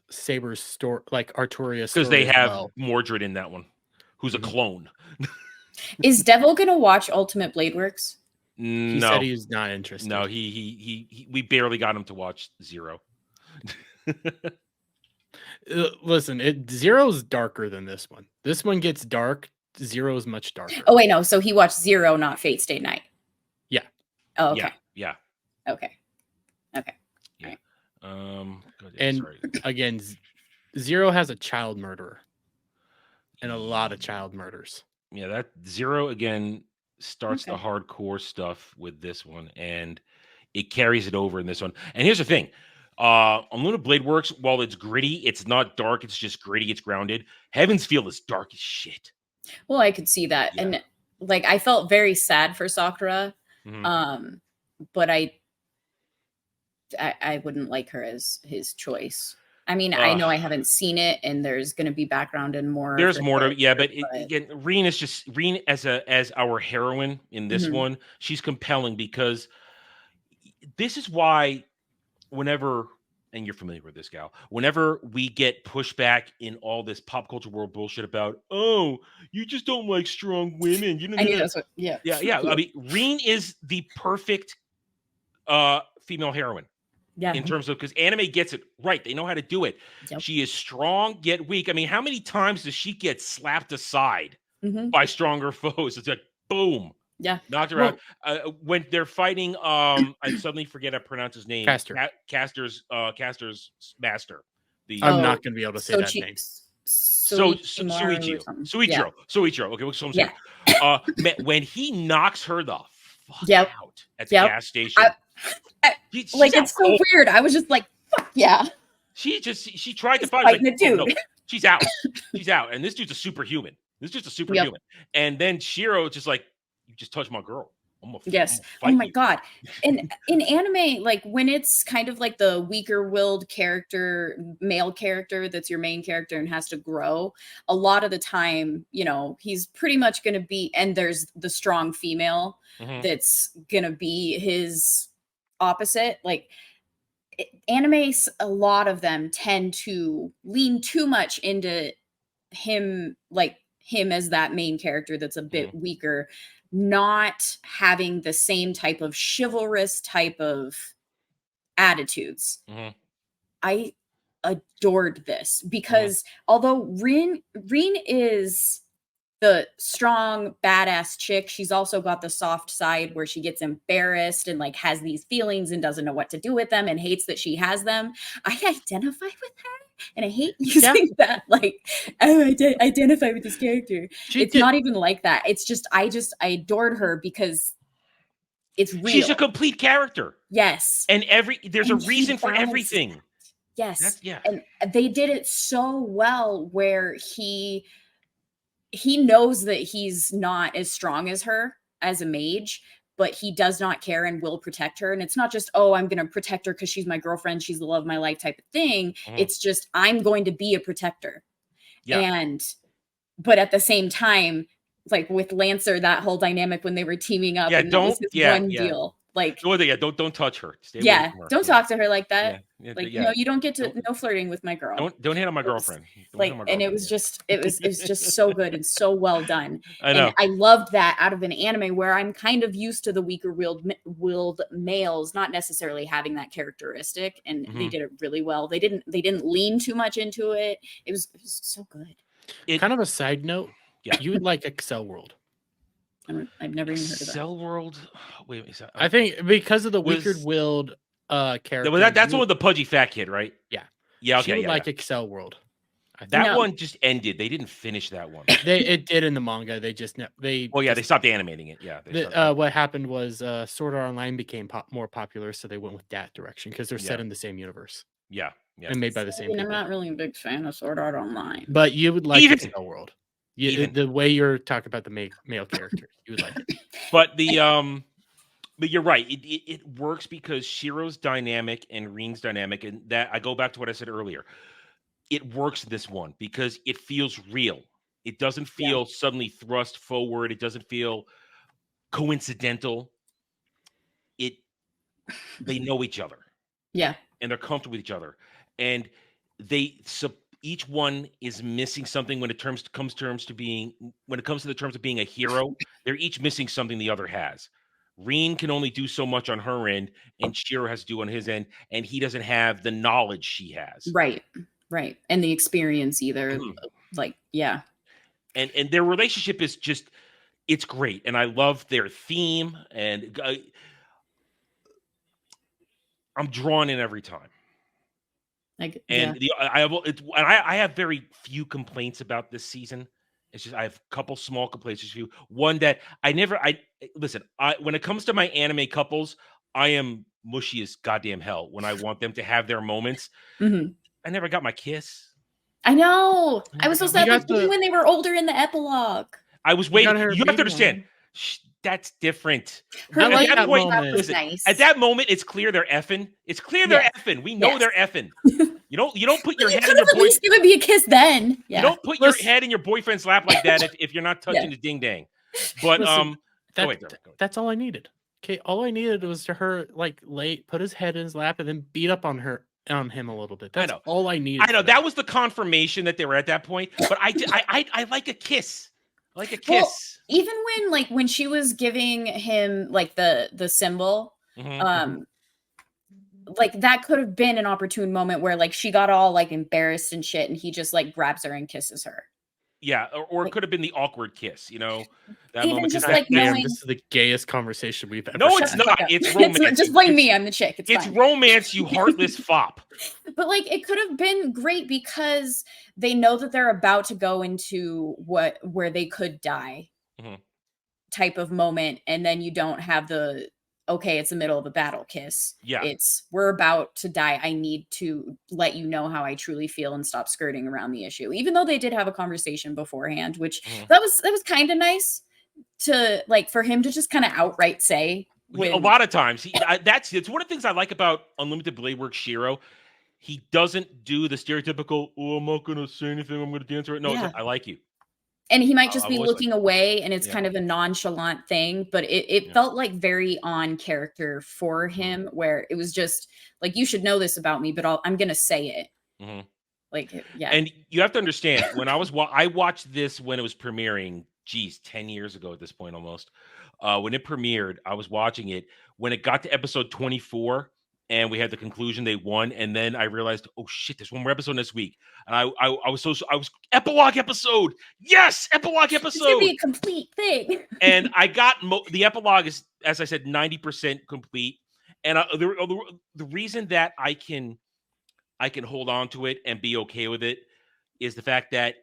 Saber's story, like Arturia's story. Because they have Mordred in that one, who's a clone. Is Devil gonna watch Ultimate Blade Works? He said he's not interested. No, we barely got him to watch Zero. Listen, Zero's darker than this one. This one gets dark. Zero is much darker. Oh wait, no. So he watched Zero, not Fate Stay Night. Yeah. Oh, okay. Yeah. Okay. Yeah. Right. And sorry. again, Zero has a child murderer and a lot of child murders. Yeah, that Zero again starts the Okay. hardcore stuff with this one, and it carries it over in this one. And here's the thing. Unlimited Blade Works, while it's gritty, it's not dark, it's just gritty, it's grounded. Heaven's Feel is dark as shit. Well, I could see that. Yeah. And like I felt very sad for Sakura. Mhm. But I wouldn't like her as his choice. I mean, I know I haven't seen it, and there's going to be background and more. There's more to it, but but again, Reen as our heroine in this Mhm. one, she's compelling because this is why whenever, and you're familiar with this gal, whenever we get pushback in all this pop culture world bullshit about, oh, you just don't like strong women. You know, I knew that's what. Yeah. yeah. I mean, Reen is the perfect female heroine. Yeah. In terms of, because anime gets it right. They know how to do it. Yep. She is strong yet weak. I mean, how many times does she get slapped aside Mhm. by stronger foes? It's like, boom. Yeah. Knocked her out. When they're fighting, I suddenly forget how to pronounce his name. Caster. Caster's master. I'm not going to be able to say that name. Suichiro. Okay, what's what I'm saying? When he knocks her the fuck out at the gas station. It's so weird. I was just like, fuck yeah. She tried to fight. Like, dude. no, she's out. She's out. And this dude's a superhuman. And then Shiro just like, you just touched my girl. Yes. Oh my God. And in anime, like when it's kind of like the weaker willed character, male character that's your main character and has to grow, a lot of the time, you know, he's pretty much going to be, and there's the strong female that's going to be his opposite. Like animes, a lot of them tend to lean too much into him, like him as that main character that's a bit weaker, not having the same type of chivalrous type of attitudes. I adored this because although Rin is the strong badass chick, she's also got the soft side where she gets embarrassed and like has these feelings and doesn't know what to do with them and hates that she has them. I identify with her, and I hate using that like, oh, I identify with this character. It's not even like that. It's just I adored her because it's real. She's a complete character. Yes. And there's a reason for everything. Yes. And they did it so well where he knows that he's not as strong as her as a mage, but he does not care and will protect her. And it's not just, oh, I'm going to protect her because she's my girlfriend, she's the love of my life type of thing. It's just, I'm going to be a protector. But at the same time, like with Lancer, that whole dynamic when they were teaming up, and don't deal. Like, don't touch her. Stay away from her. Don't talk to her like that. No, you don't get to no flirting with my girl. Don't hit on my girlfriend. And it was just so good and so well done. I know. And I loved that out of an anime where I'm kind of used to the weaker willed males not necessarily having that characteristic, and they did it really well. They didn't lean too much into it. It was so good. Kind of a side note. Yeah, you would like Excel World. I've never even heard of that. Excel World. Wait, I think because of the weaker-willed character. Well, that's the one with the pudgy fat kid, right? Yeah. Yeah. Okay. She would like Excel World. That one just ended. They didn't finish that one. It did in the manga. They stopped animating it. Yeah. What happened was Sword Art Online became more popular, so they went with that direction because they're set in the same universe. Yeah. And made by the same people. I'm not really a big fan of Sword Art Online. But you would like Excel World. The way you're talking about the male characters, you would like it. But but you're right. It works because Shiro's dynamic and Reen's dynamic, and that I go back to what I said earlier. It works this one because it feels real. It doesn't feel suddenly thrust forward. It doesn't feel coincidental. They know each other. Yeah. And they're comfortable with each other. And each one is missing something when it comes to the terms of being a hero. They're each missing something the other has. Reen can only do so much on her end, and Shiro has to do on his end, and he doesn't have the knowledge she has. Right. And the experience either. And their relationship is just, it's great. And I love their theme, and I'm drawn in every time. Like, And I have very few complaints about this season. It's just I have a couple small complaints. Just few. One that listen. When it comes to my anime couples, I am mushy as goddamn hell when I want them to have their moments. Mhm. I never got my kiss. I know. I was so sad. got Even when they were older in the epilogue. I was waiting. her You have to baby understand. on. That's different. Her I like baby that slap moment. was Listen, nice. at that moment, it's clear they're effing. It's clear they're effing. We know they're effing. You don't put your you head could in your have at least given me a kiss then. Yeah. You don't put your head in your boyfriend's lap like that if you're not touching the ding dang. But Listen, go ahead. That's all I needed. Okay, all I needed was to her like put his head in his lap and then beat up on him a little bit. That's all I needed. I know that was the confirmation that they were at that point. But I like a kiss. I like a kiss. Well, even when she was giving him like the symbol, like that could have been an opportune moment where like she got all like embarrassed and shit, and he just like grabs her and kisses her. Yeah, or it could have been the awkward kiss, that even moment. just like knowing this is the gayest conversation we've ever. No, it's not. It's romance. Just blame me. I'm the chick. It's fine. Romance, you heartless fop. But like it could have been great because they know that they're about to go into where they could die type of moment, and then you don't have the it's the middle of a battle kiss. Yeah, it's we're about to die. I need to let you know how I truly feel and stop skirting around the issue. Even though they did have a conversation beforehand, which that was kind of nice to like for him to just kind of outright say. A lot of times, it's one of the things I like about Unlimited Blade Works Shiro. He doesn't do the stereotypical, I'm not going to say anything, I'm going to dance right. No, I like you. And he might just be looking away, and it's kind of a nonchalant thing, but it felt like very on character for him, where it was just like, you should know this about me, but I'm going to say it. Like, yeah. And you have to understand, when I watched this when it was premiering, 10 years ago at this point almost. When it premiered, I was watching it. When it got to episode 24, and we had the conclusion they won, and then I realized, oh shit, there's one more episode this week, and I was epilogue episode. Yes, epilogue episode. It's gonna be a complete thing. And I got the epilogue is, as I said, 90% complete. And the reason that I can hold on to it and be okay with it is the fact that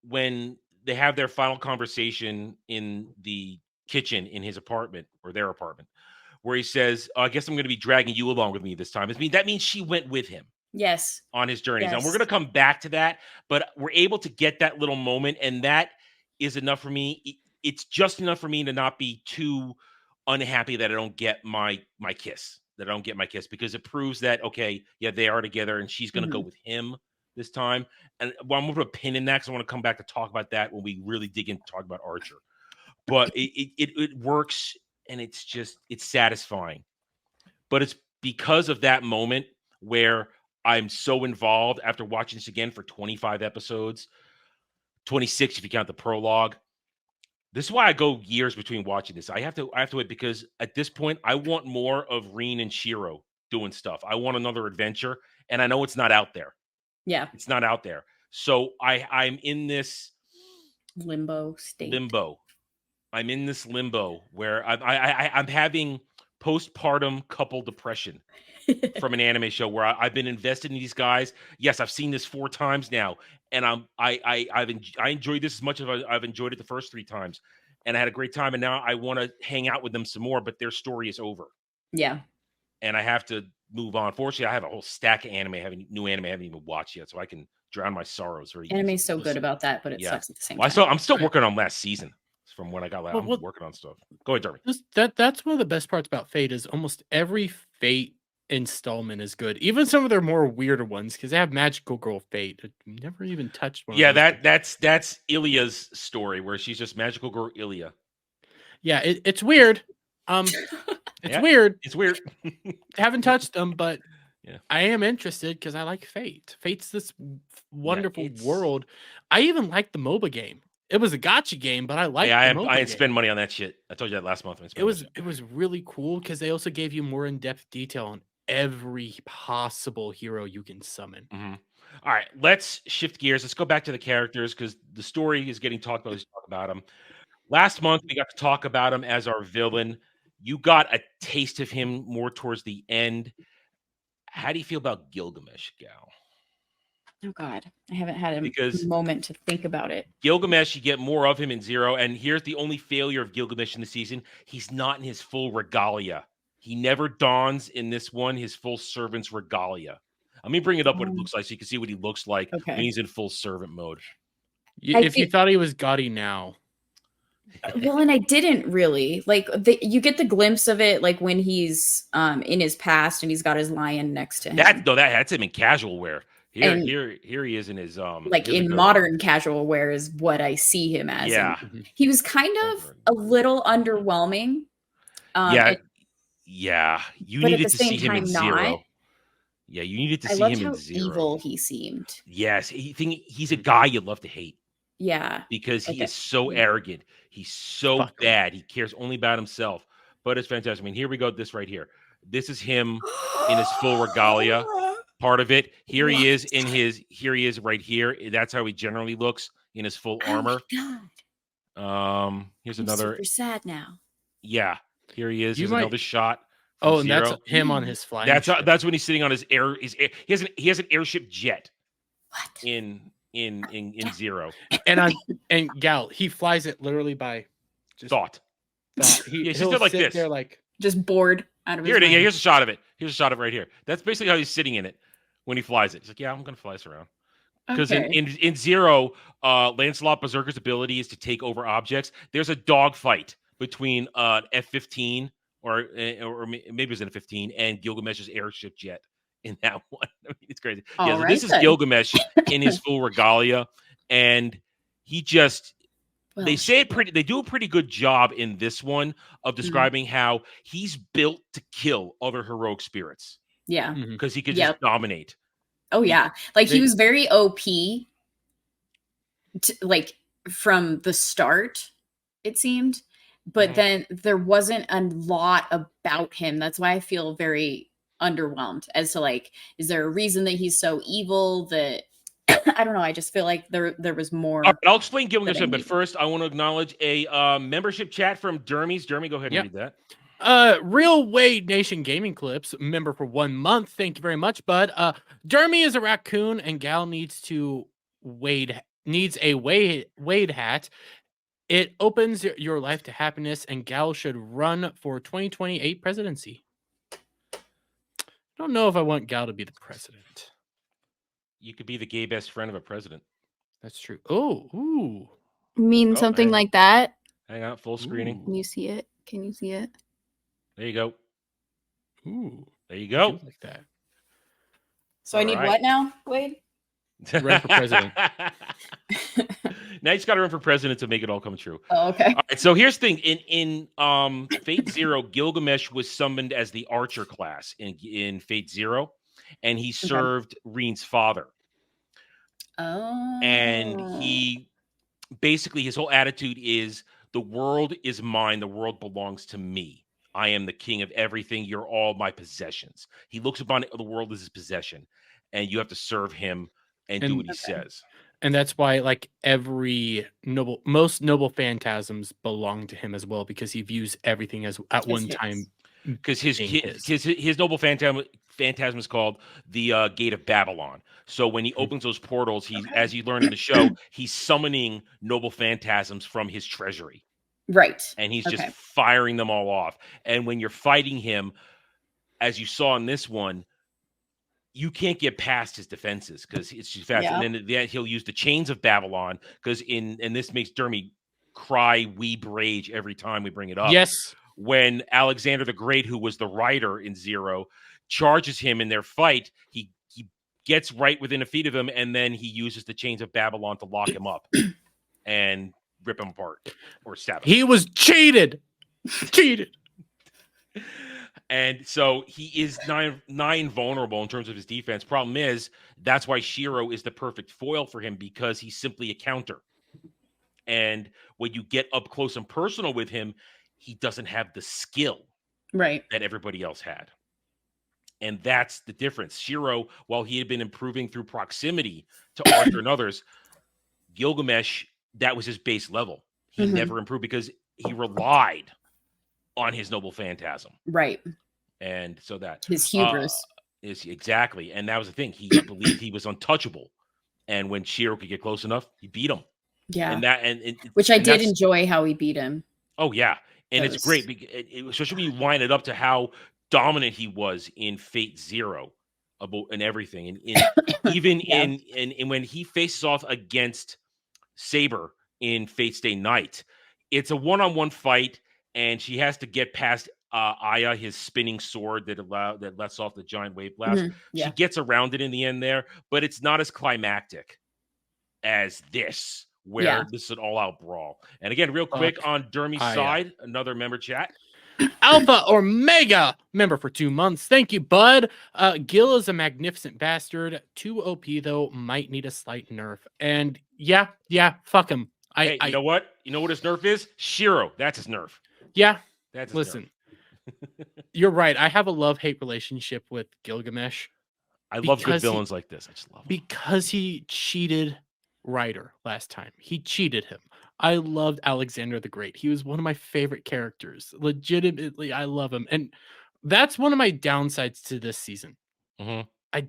when they have their final conversation in the kitchen in his apartment or their apartment, where he says, I guess I'm going to be dragging you along with me this time. That means she went with him. Yes. On his journeys. And we're going to come back to that, but we're able to get that little moment. And that is enough for me. It's just enough for me to not be too unhappy that I don't get my kiss, because it proves that, okay, yeah, they are together and she's going to go with him this time. And I'm going to put a pin in that because I want to come back to talk about that when we really dig into talk about Archer. But it works. And it's satisfying. But it's because of that moment where I'm so involved after watching this again for 25 episodes, 26 if you count the prologue. This is why I go years between watching this. I have to wait, because at this point I want more of Rin and Shiro doing stuff. I want another adventure, and I know it's not out there. Yeah. It's not out there. So I'm in this limbo state. I'm in this limbo where I'm having postpartum couple depression from an anime show where I've been invested in these guys. Yes, I've seen this 4 times now, and I enjoyed this as much as I've enjoyed it the first 3 times, and I had a great time. And now I want to hang out with them some more, but their story is over. Yeah, and I have to move on. Fortunately, I have a whole stack of new anime I haven't even watched yet, so I can drown my sorrows very easily. Anime's so good about that, but it sucks at the same time. I'm still working on last season. From when I got I'm working on stuff. Go ahead, Darby. That's one of the best parts about Fate is almost every Fate installment is good. Even some of their more weirder ones, because they have Magical Girl Fate. Never even touched one. Yeah, that's Ilya's story where she's just Magical Girl Ilya. Yeah, it's weird. It's weird. It's weird. Haven't touched them, but I am interested because I like Fate. Fate's this wonderful world. I even like the MOBA game. It was a gacha game, but I liked I didn't spend money on that shit. I told you that last month. It was really cool because they also gave you more in-depth detail on every possible hero you can summon. Mm-hmm. All right, let's shift gears. Let's go back to the characters because the story is getting talked about. Let's talk about him. Last month, we got to talk about him as our villain. You got a taste of him more towards the end. How do you feel about Gilgamesh, Gal? Oh God, I haven't had a Because moment to think about it. Gilgamesh, you get more of him in Zero, and here's the only failure of Gilgamesh in the season. He's not in his full regalia. He never dons in this one his full servant's regalia. Let me bring it up what it looks like so you can see what he looks like when he's in full servant mode. If you thought he was gaudy now. Well, and I didn't really like you get the glimpse of it like when he's in his past and he's got his lion next to him. That's him in casual wear. Here he is in his like in modern casual wear is what I see him as. Yeah, he was kind of a little underwhelming. You needed to see him in Zero. Yeah, you needed to see him in Zero. Evil he seemed. Yes, he's a guy you'd love to hate. Yeah, because he is so arrogant. He's so bad. He cares only about himself. But it's fantastic. I mean, here we go. This right here. This is him in his full regalia. Part of it. Here he is in his. Here he is right here. That's how he generally looks in his full armor. God. Here's I'm another. Super sad now. Yeah. Here he is. Here's another shot. Oh, and that's him on his flying. That's when he's sitting on his air. He has an airship jet. What in Zero. And Gal, he flies it literally by just thought. He's just like this. There like just bored out of his mind. Here's a shot of it. Here's a shot of it right here. That's basically how he's sitting in it when he flies it. He's like, yeah, I'm gonna fly this around. Because in Zero, Lancelot Berserker's ability is to take over objects. There's a dogfight between F-15 or maybe it was an F-15 and Gilgamesh's airship jet. In that one, I mean, it's crazy. So this is Gilgamesh in his full regalia, and he just they do a pretty good job in this one of describing how he's built to kill other heroic spirits. Yeah, because he could just dominate. Oh yeah, like he was very OP, like from the start, it seemed, but then there wasn't a lot about him. That's why I feel very underwhelmed as to like, is there a reason that he's so evil that I don't know. I just feel like there was more. I'll explain Gilgamesh, but first I want to acknowledge a membership chat from Dermies. Dermy, go ahead and read that. Real Wade Nation Gaming Clips member for 1 month. Thank you very much, bud. Dermy is a raccoon, and Gal needs a Wade hat. It opens your life to happiness, and Gal should run for 2028 presidency. I don't know if I want Gal to be the president. You could be the gay best friend of a president. That's true. Oh, ooh. Something like that. Hang on, full screening. Can you see it? Can you see it? There you go. Ooh. There you go. Like that. So I need what now, Wade? Run for president. Now you just got to run for president to make it all come true. Oh, okay. All right, so here's the thing. In Fate Zero, Gilgamesh was summoned as the archer class in Fate Zero, and he served Reen's father. Oh. And he basically, his whole attitude is, the world is mine. The world belongs to me. I am the king of everything. You're all my possessions. He looks upon the world as his possession, and you have to serve him and do what he says. And that's why, like, most noble phantasms belong to him as well, because he views everything as at one time. Because his noble phantasm is called the Gate of Babylon. So when he opens those portals, as you learn in the show, he's summoning noble phantasms from his treasury. Right. And he's just firing them all off. And when you're fighting him, as you saw in this one, you can't get past his defenses because it's too fast. Yeah. And then he'll use the chains of Babylon and this makes Dermy cry, weep, rage every time we bring it up. Yes. When Alexander the Great, who was the writer in Zero, charges him in their fight, he gets right within a feet of him, and then he uses the chains of Babylon to lock him up and rip him apart or stab him. He was cheated. And so he is nine vulnerable in terms of his defense. Problem is, that's why Shiro is the perfect foil for him, because he's simply a counter. And when you get up close and personal with him, he doesn't have the skill that everybody else had. And that's the difference. Shiro, while he had been improving through proximity to Arthur and others, Gilgamesh, that was his base level. He never improved because he relied on his noble phantasm. Right. And so that his hubris is exactly. And that was the thing. He believed he was untouchable And when Shiro could get close enough, he beat him. Yeah. And which I did enjoy how he beat him. Oh yeah. And it's great because especially when you line it up to how dominant he was in Fate Zero and everything. And even in when he faces off against Saber in Fate Stay Night, it's a one-on-one fight, and she has to get past Aya, his spinning sword that lets off the giant wave blast. She gets around it in the end there, but it's not as climactic as this, where this is an all-out brawl. And again, real quick on Dermy's side, another member chat. Alpha Omega member for 2 months. Thank you, bud. Gil is a magnificent bastard. Too OP though, might need a slight nerf. And yeah, fuck him. You know what? You know what his nerf is? Shiro. That's his nerf. Yeah. That's his listen. You're right. I have a love-hate relationship with Gilgamesh. I love good villains like this. I just love him. Because he cheated Ryder last time. He cheated him. I loved Alexander the Great. He was one of my favorite characters. Legitimately, I love him. And that's one of my downsides to this season. I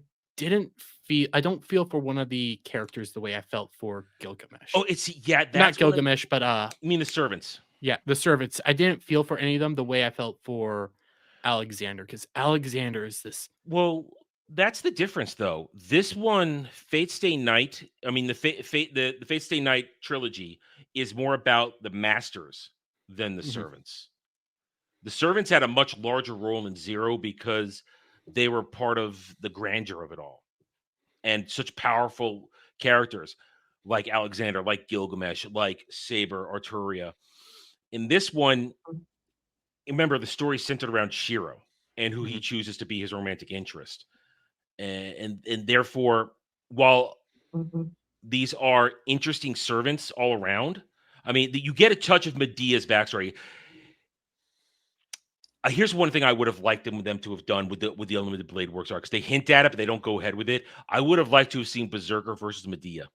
don't feel for one of the characters the way I felt for Gilgamesh. Oh, that's not Gilgamesh, but you mean the servants. Yeah, the servants. I didn't feel for any of them the way I felt for Alexander, because Alexander is this. Well, that's the difference, though. This one, Fate Stay Night. I mean, the Fate Stay Night trilogy is more about the masters than the servants. The servants had a much larger role in Zero because they were part of the grandeur of it all, and such powerful characters like Alexander, like Gilgamesh, like Saber, Arturia. In this one, remember the story centered around Shiro and who he chooses to be his romantic interest. And therefore, while these are interesting servants all around, I mean, you get a touch of Medea's backstory. Here's one thing I would have liked them to have done with the Unlimited Blade Works arc, because they hint at it, but they don't go ahead with it. I would have liked to have seen Berserker versus Medea,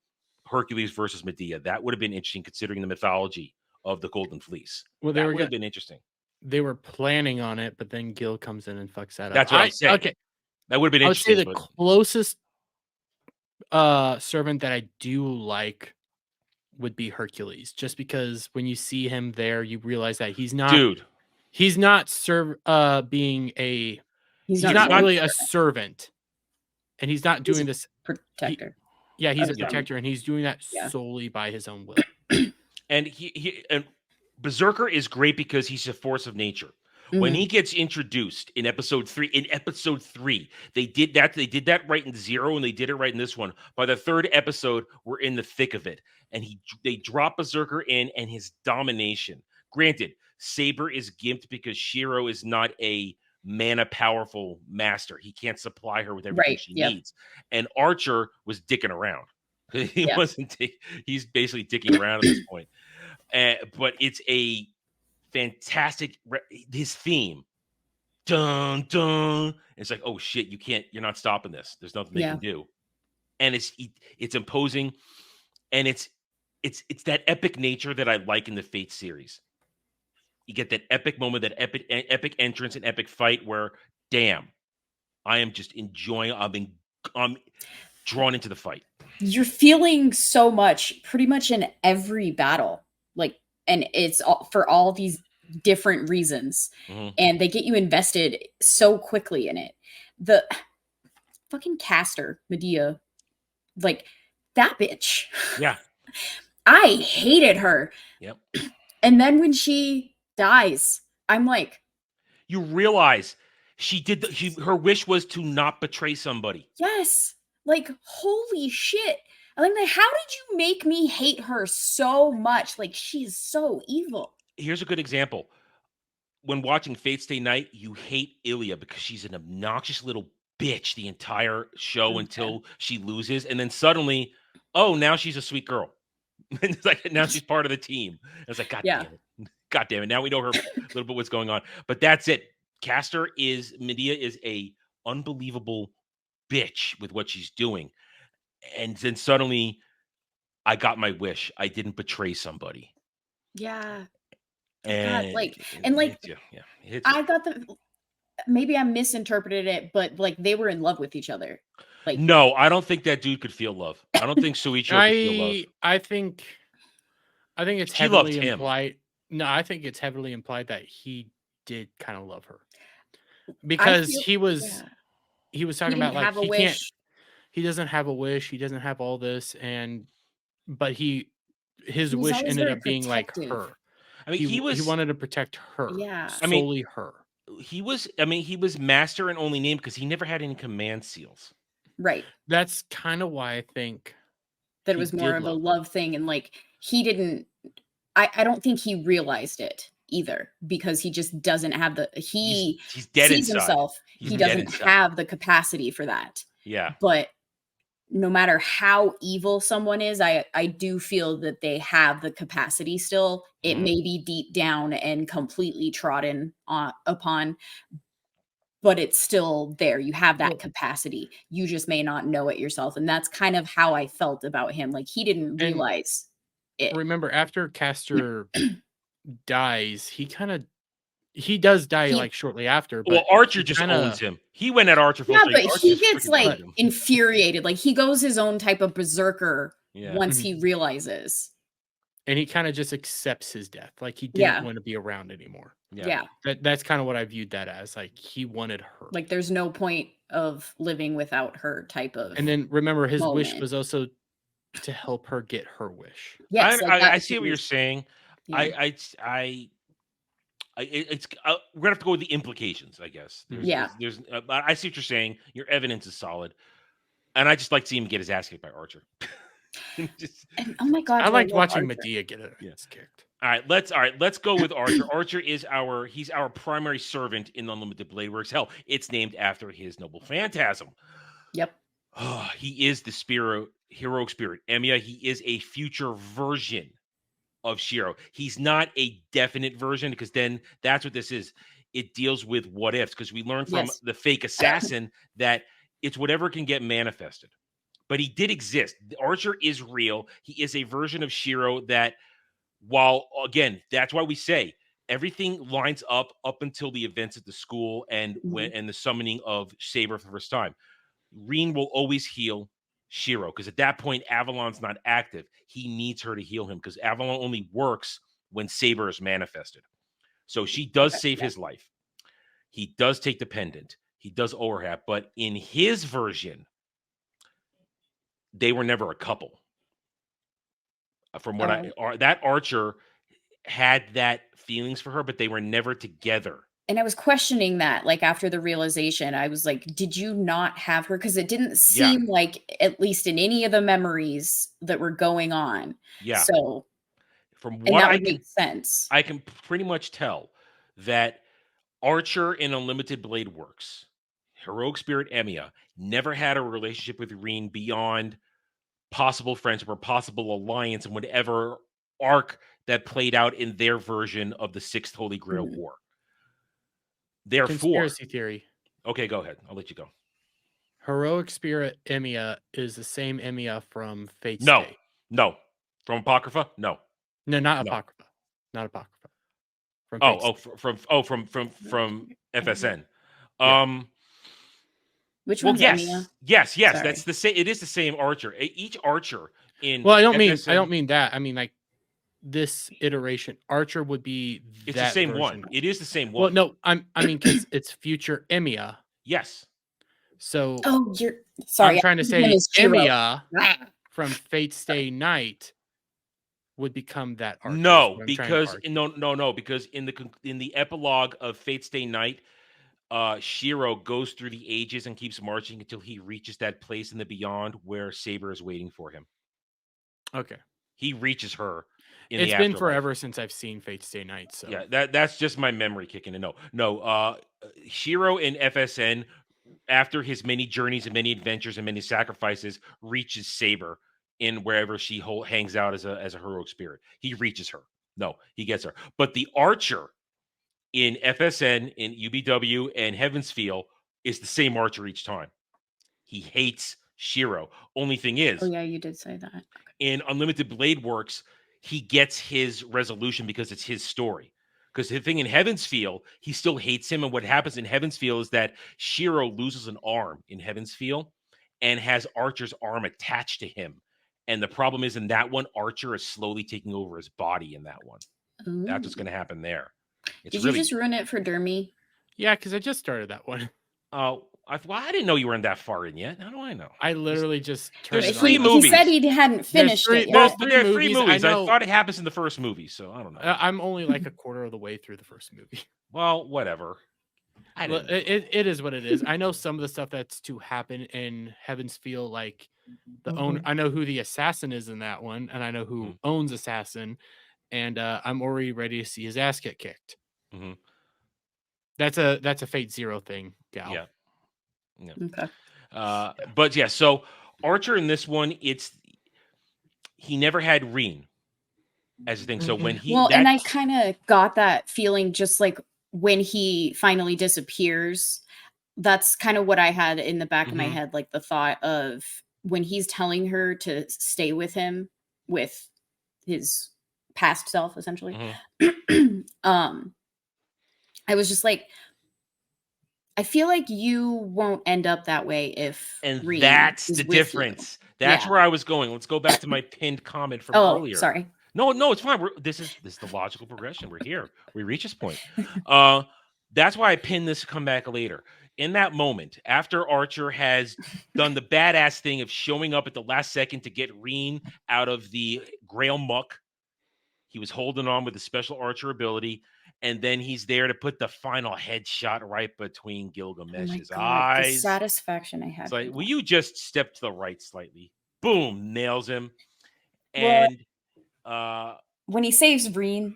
Hercules versus Medea. That would have been interesting, considering the mythology of the Golden Fleece. Well, that would have been interesting. They were planning on it, but then Gil comes in and fucks that up. That's what I'm saying. Okay, that would have been interesting. I would say the closest servant that I do like would be Hercules, just because when you see him there, you realize that he's not. Dude. He's not being a. He's not really a servant, and he's not doing this protector. He's a protector, and he's doing that solely by his own will. And and Berserker is great because he's a force of nature. When he gets introduced in episode 3, they did that. They did that right in Zero, and they did it right in this one. By the third episode, we're in the thick of it, and they drop Berserker in and his domination. Granted, Saber is gimped because Shiro is not a mana powerful master. He can't supply her with everything she needs. And Archer was dicking around. He's basically dicking around at this point. But it's a fantastic his theme. Dun dun. It's like, oh shit, you're not stopping this. There's nothing they can do. And it's imposing, and it's that epic nature that I like in the Fate series. You get that epic moment, that epic entrance and epic fight where, damn, I am just enjoying. I'm drawn into the fight. You're feeling so much, pretty much in every battle, and it's for all these different reasons, and they get you invested so quickly in it. The fucking caster Medea, that bitch. Yeah, I hated her. Yep. And then when she dies, I'm like, you realize her wish was to not betray somebody. Yes. Holy shit. I'm like, how did you make me hate her so much? She's so evil. Here's a good example. When watching Fate Stay Night, you hate Ilya because she's an obnoxious little bitch the entire show until she loses. And then suddenly, oh, now she's a sweet girl. It's like, now she's part of the team. It's like, damn it. God damn it. Now we know her a little bit what's going on. But that's it. Medea is a unbelievable bitch with what she's doing. And then suddenly I got my wish. I didn't betray somebody. Yeah. And God, I got maybe I misinterpreted it, but like they were in love with each other. Like No, I don't think that dude could feel love. I don't think Soichiro could feel love. I think it's She loved heavily him. implied. No, I think it's heavily implied that he did kind of love her because he was talking about like he can't. He doesn't have a wish. He doesn't have all this, but his wish ended up being like her. I mean, he wanted to protect her. Yeah. Solely her. He was master and only name because he never had any command seals. Right. That's kind of why I think that it was more of a love thing, and like he didn't. I don't think he realized it either because he just doesn't have the he's dead sees inside. Himself. He doesn't have the capacity for that. Yeah. But no matter how evil someone is, I do feel that they have the capacity still. It may be deep down and completely trodden upon, but it's still there. You have that capacity. You just may not know it yourself. And that's kind of how I felt about him. Like he didn't realize it. Remember, after Castor dies, he does die like shortly after. But well, Archer just owns him. He went at Archer. Yeah, but he gets like infuriated. Like he goes his own type of berserker once he realizes. And he kind of just accepts his death. Like he didn't want to be around anymore. Yeah. That's kind of what I viewed that as. Like he wanted her. Like there's no point of living without her type of. And then remember his wish was also to help her get her wish. Yes, I see what you're saying. Yeah. It's we're gonna have to go with the implications, I guess. There's I see what you're saying. Your evidence is solid, and I just like seeing him get his ass kicked by Archer. And, oh my god! I liked watching Medea get it kicked. All right, let's go with Archer. Archer is our primary servant in Unlimited Blade Works. Hell, it's named after his noble phantasm. Yep. Oh, he is the heroic spirit. Emiya, he is a future version of Shiro. He's not a definite version because then that's what this is. It deals with what ifs because we learned from the fake assassin that it's whatever can get manifested. But he did exist. Archer is real. He is a version of Shiro that, while again, that's why we say everything lines up until the events at the school and and the summoning of Saber for the first time. Rin will always heal Shiro because at that point Avalon's not active. He needs her to heal him because Avalon only works when Saber is manifested. So she does save his life. He does take the pendant. He does owe her hat, but in his version, they were never a couple. From what that Archer had that feelings for her, but they were never together. And I was questioning that, like after the realization, I was like, did you not have her? Because it didn't seem like, at least in any of the memories that were going on. Yeah. So from what that would make sense. I can pretty much tell that Archer in Unlimited Blade Works, heroic spirit Emiya, never had a relationship with Rin beyond possible friendship or possible alliance and whatever arc that played out in their version of the Sixth Holy Grail War. Therefore, conspiracy theory. Okay, go ahead. I'll let you go. Heroic spirit Emiya is the same Emiya from Fate's Day. No. From Apocrypha? No. No, not Apocrypha. Not Apocrypha. From FSN. Which one's Emiya? Yes. Sorry. That's the same. It is the same Archer. Each Archer in. Well, I don't mean that. I mean like this iteration. Archer would be. It's the same one. It is the same one. Well, no, I mean because it's future Emiya. Yes. So. Oh, you're sorry. I'm trying to say Emiya from Fate's Stay Night would become that Archer. No, because because in the epilogue of Fate's Stay Night. Shiro goes through the ages and keeps marching until he reaches that place in the beyond where Saber is waiting for him. Okay. He reaches her. It's been forever since I've seen Fate's Stay Night. So yeah, that's just my memory kicking in. No. Shiro in FSN, after his many journeys and many adventures and many sacrifices, reaches Saber in wherever she hangs out as a heroic spirit. He reaches her. No, he gets her. But the Archer in FSN, in UBW, and Heaven's Feel is the same Archer each time. He hates Shiro. Only thing is... Oh, yeah, you did say that. In Unlimited Blade Works, he gets his resolution because it's his story. Because the thing in Heaven's Feel, he still hates him. And what happens in Heaven's Feel is that Shiro loses an arm in Heaven's Feel and has Archer's arm attached to him. And the problem is in that one, Archer is slowly taking over his body in that one. Ooh. That's what's going to happen there. It's Did you just ruin it for Dermy? Yeah, because I just started that one. Oh, I didn't know you weren't that far in yet. How do I know? I literally just turned There's it three on. movies. He said he hadn't finished three- it yet. there's Well, but there are 3 movies. movies. I I know. thought it happens in the first movie, so I don't know. I'm only like a quarter of the way through the first movie. Well, whatever. I Well, didn't. it is what it is. I know some of the stuff that's to happen in Heaven's Feel, like the owner. I know who the assassin is in that one, and I know who owns Assassin, and I'm already ready to see his ass get kicked. Mhm. That's a Fate Zero thing, gal. Yeah. Okay. But yeah, so Archer in this one, he never had Reen as a thing. So when he and I kind of got that feeling just like when he finally disappears. That's kind of what I had in the back of my head, like the thought of when he's telling her to stay with him with his past self, essentially. I was just like, I feel like you won't end up that way if Reen that's is the with difference. you. That's where I was going. Let's go back to my pinned comment from earlier. Sorry. No, it's fine. This is the logical progression. We're here. We reach this point. That's why I pinned this comeback later. In that moment, after Archer has done the badass thing of showing up at the last second to get Reen out of the Grail muck, he was holding on with the special Archer ability, and then he's there to put the final headshot right between Gilgamesh's eyes. The satisfaction I had. It's like, will you just step to the right slightly? Boom, nails him. And when he saves Reen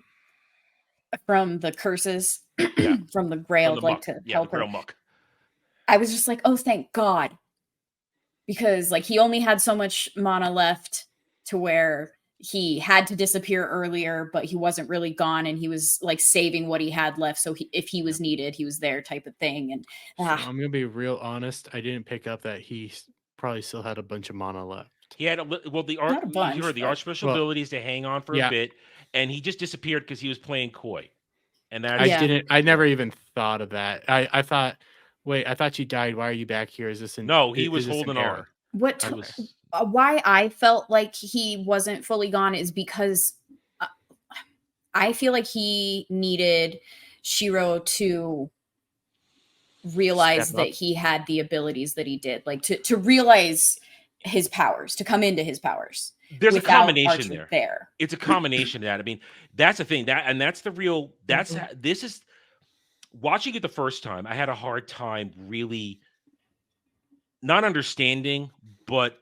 from the curses, from the Grail, to help her, muck. I was just like, oh, thank God. Because like he only had so much mana left to where he had to disappear earlier, but he wasn't really gone, and he was like saving what he had left. So if he was needed, he was there, type of thing. And so I'm gonna be real honest. I didn't pick up that he probably still had a bunch of mana left. He had the archbishop abilities to hang on for a bit, and he just disappeared because he was playing coy. And that I never even thought of that. I thought, wait, I thought you died. Why are you back here? Is this No, he was holding on. Why I felt like he wasn't fully gone is because I feel like he needed Shiro to realize that he had the abilities that he did, like to realize his powers, to come into his powers. There's a combination there. It's a combination of that. I mean, that's the thing. That's the real. This is watching it the first time. I had a hard time really not understanding, but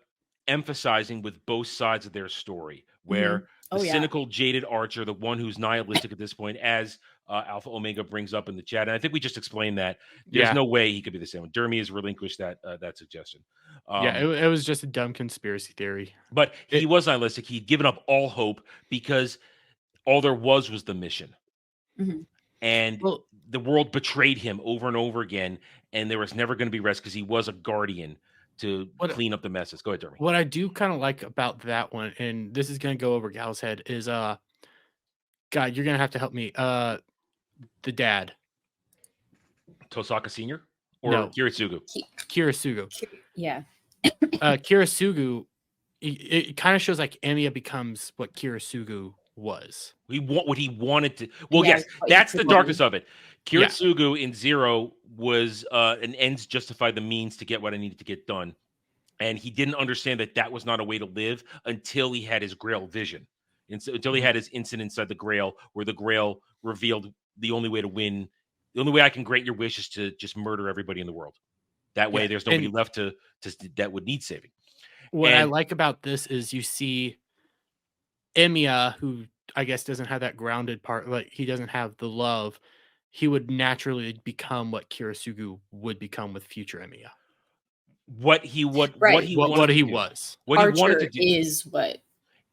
emphasizing with both sides of their story, where the cynical, jaded Archer, the one who's nihilistic at this point, as Alpha Omega brings up in the chat, and I think we just explained that there's no way he could be the same one. Dermy has relinquished that suggestion. It was just a dumb conspiracy theory. But he was nihilistic. He'd given up all hope because all there was the mission. And the world betrayed him over and over again, and there was never going to be rest because he was a guardian to clean up the messes. Go ahead, Dermy. What I do kind of like about that one, and this is going to go over Gal's head, is God, you're going to have to help me. The dad. Tosaka Sr.? Or Kiritsugu? Kiritsugu. Yeah. Kiritsugu, it kind of shows like Emiya becomes what Kiritsugu was. What he wanted to. Well, yes, that's the darkness of it. Kiritsugu in Zero was an ends justify the means to get what I needed to get done. And he didn't understand that was not a way to live until he had his Grail vision. Until he had his incident inside the Grail, where the Grail revealed the only way to win, the only way I can grant your wish is to just murder everybody in the world. That way there's nobody left to that would need saving. What I like about this is you see Emiya, who I guess doesn't have that grounded part, like he doesn't have the love, he would naturally become what Kiritsugu would become with future Emiya. What he was. Archer is what?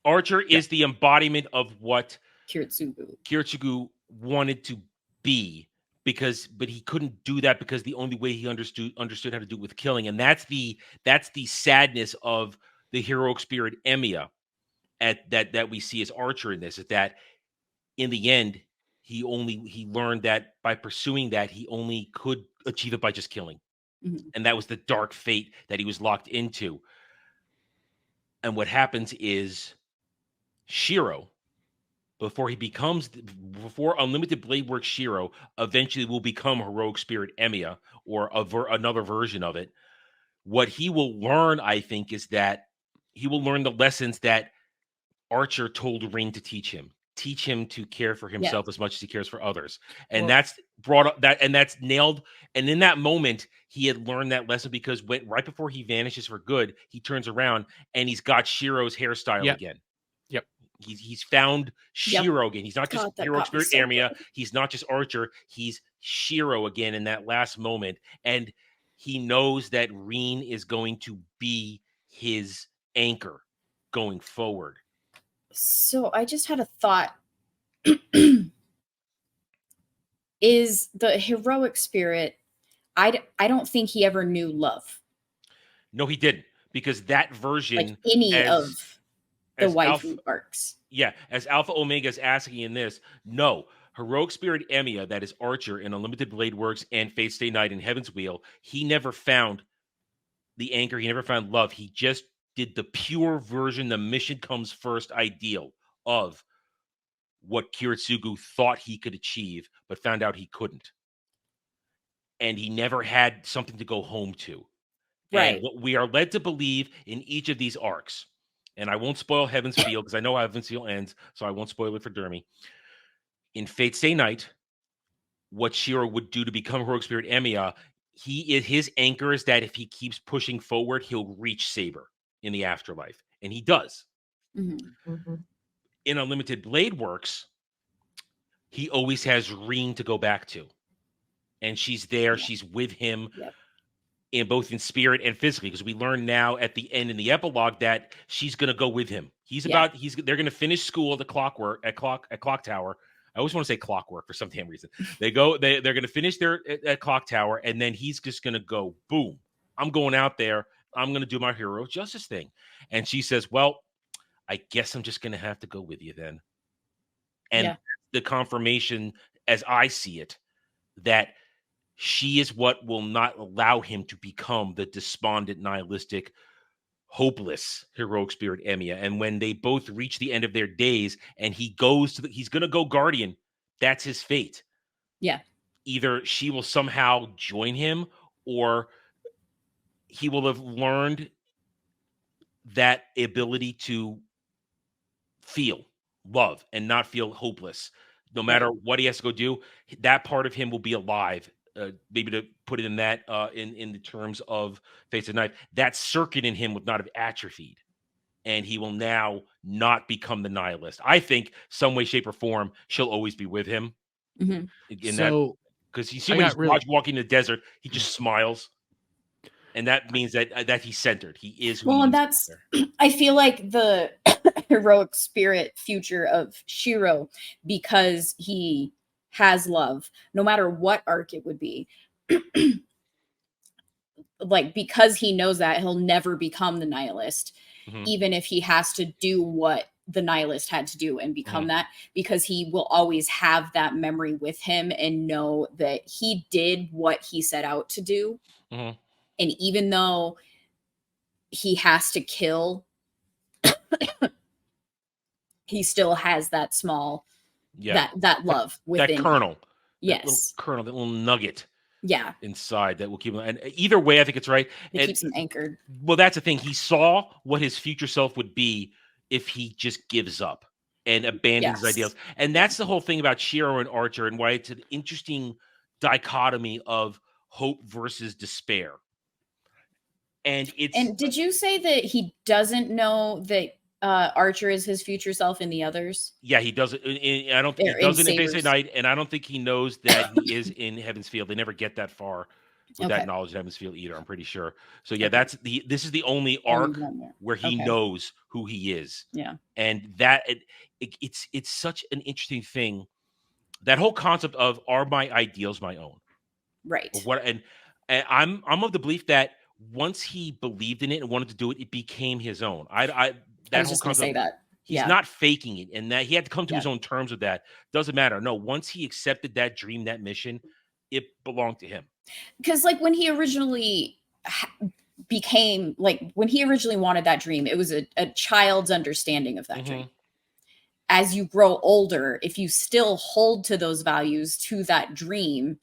Archer is the embodiment of what Kiritsugu wanted to be, but he couldn't do that because the only way he understood how to do it with killing, and that's the sadness of the heroic spirit Emiya that we see as Archer in this, is that in the end he learned that by pursuing that, he only could achieve it by just killing. And that was the dark fate that he was locked into. And what happens is Shiro, before Unlimited Blade Works Shiro eventually will become Heroic Spirit Emiya, or another version of it. What he will learn, I think, is that he will learn the lessons that Archer told Rin to teach him. Teach him to care for himself as much as he cares for others. And that's brought up that's nailed. And in that moment, he had learned that lesson, because right before he vanishes for good, he turns around and he's got Shiro's hairstyle again. Yep. He's found Shiro again. He's not just Heroic Spirit Emiya. He's not just Archer. He's Shiro again in that last moment. And he knows that Rin is going to be his anchor going forward. So I just had a thought. Is the heroic spirit, I don't think he ever knew love. No, he didn't, because that version, like any of the waifu arcs. Yeah, as Alpha Omega is asking in this, no. Heroic Spirit Emiya, that is Archer in Unlimited Blade Works and Fate Stay Night in Heaven's Wheel, he never found the anchor. He never found love. He just did the pure version, the mission comes first ideal of what Kiritsugu thought he could achieve, but found out he couldn't. And he never had something to go home to. Right. And what we are led to believe in each of these arcs, and I won't spoil Heaven's Field because I know how Heaven's Field ends, so I won't spoil it for Dermy. In Fate Stay Night, what Shiro would do to become Heroic Spirit Emiya, his anchor is that if he keeps pushing forward, he'll reach Saber in the afterlife. And he does. In Unlimited Blade Works, he always has Rin to go back to. And she's there. She's with him in both in spirit and physically, because we learn now at the end in the epilogue that she's going to go with him. They're going to finish school at the Clock Tower. I always want to say Clockwork for some damn reason. They're going to finish their at Clock Tower, and then he's just going to go, boom, I'm going out there. I'm going to do my hero justice thing. And she says, well, I guess I'm just going to have to go with you then. And the confirmation, as I see it, that she is what will not allow him to become the despondent, nihilistic, hopeless Heroic Spirit Emiya. And when they both reach the end of their days and he goes to he's going to go Guardian, that's his fate. Yeah. Either she will somehow join him, or he will have learned that ability to feel love and not feel hopeless. No matter what he has to go do, that part of him will be alive. Maybe to put it in that in the terms of Fates of Night, that circuit in him would not have atrophied, and he will now not become the nihilist. I think some way, shape, or form, she'll always be with him. In that, because you see when he's walking in the desert, he just smiles, and that means that he's centered. He is. Who and that's. I feel like the heroic spirit future of Shiro, because he has love, no matter what arc it would be. Like, because he knows that he'll never become the nihilist, even if he has to do what the nihilist had to do and become that, because he will always have that memory with him and know that he did what he set out to do. And even though he has to kill, he still has that small that love within that kernel. Yes. That little kernel, that little nugget. Yeah. Inside that will keep him. And either way, I think it's right. It keeps him anchored. Well, that's the thing. He saw what his future self would be if he just gives up and abandons his ideals. And that's the whole thing about Shiro and Archer, and why it's an interesting dichotomy of hope versus despair. And did you say that he doesn't know that Archer is his future self in the others? Yeah, he doesn't. I don't think he doesn't in Fate Stay Night, and I don't think he knows that he is in Heaven's Field. They never get that far with that knowledge of Heaven's Field either, I'm pretty sure. So yeah, this is the only arc where he knows who he is. Yeah. And that it's such an interesting thing. That whole concept of, are my ideals my own? Right. And I'm of the belief that once he believed in it and wanted to do it, it became his own. I was just going to say that. He's Yeah. not faking it, and that he had to come to his Yeah. own terms with that. Doesn't matter. No, once he accepted that dream, that mission, it belonged to him. Because like when he originally became like when he originally wanted that dream, it was a child's understanding of that dream. As you grow older, if you still hold to those values, to that dream,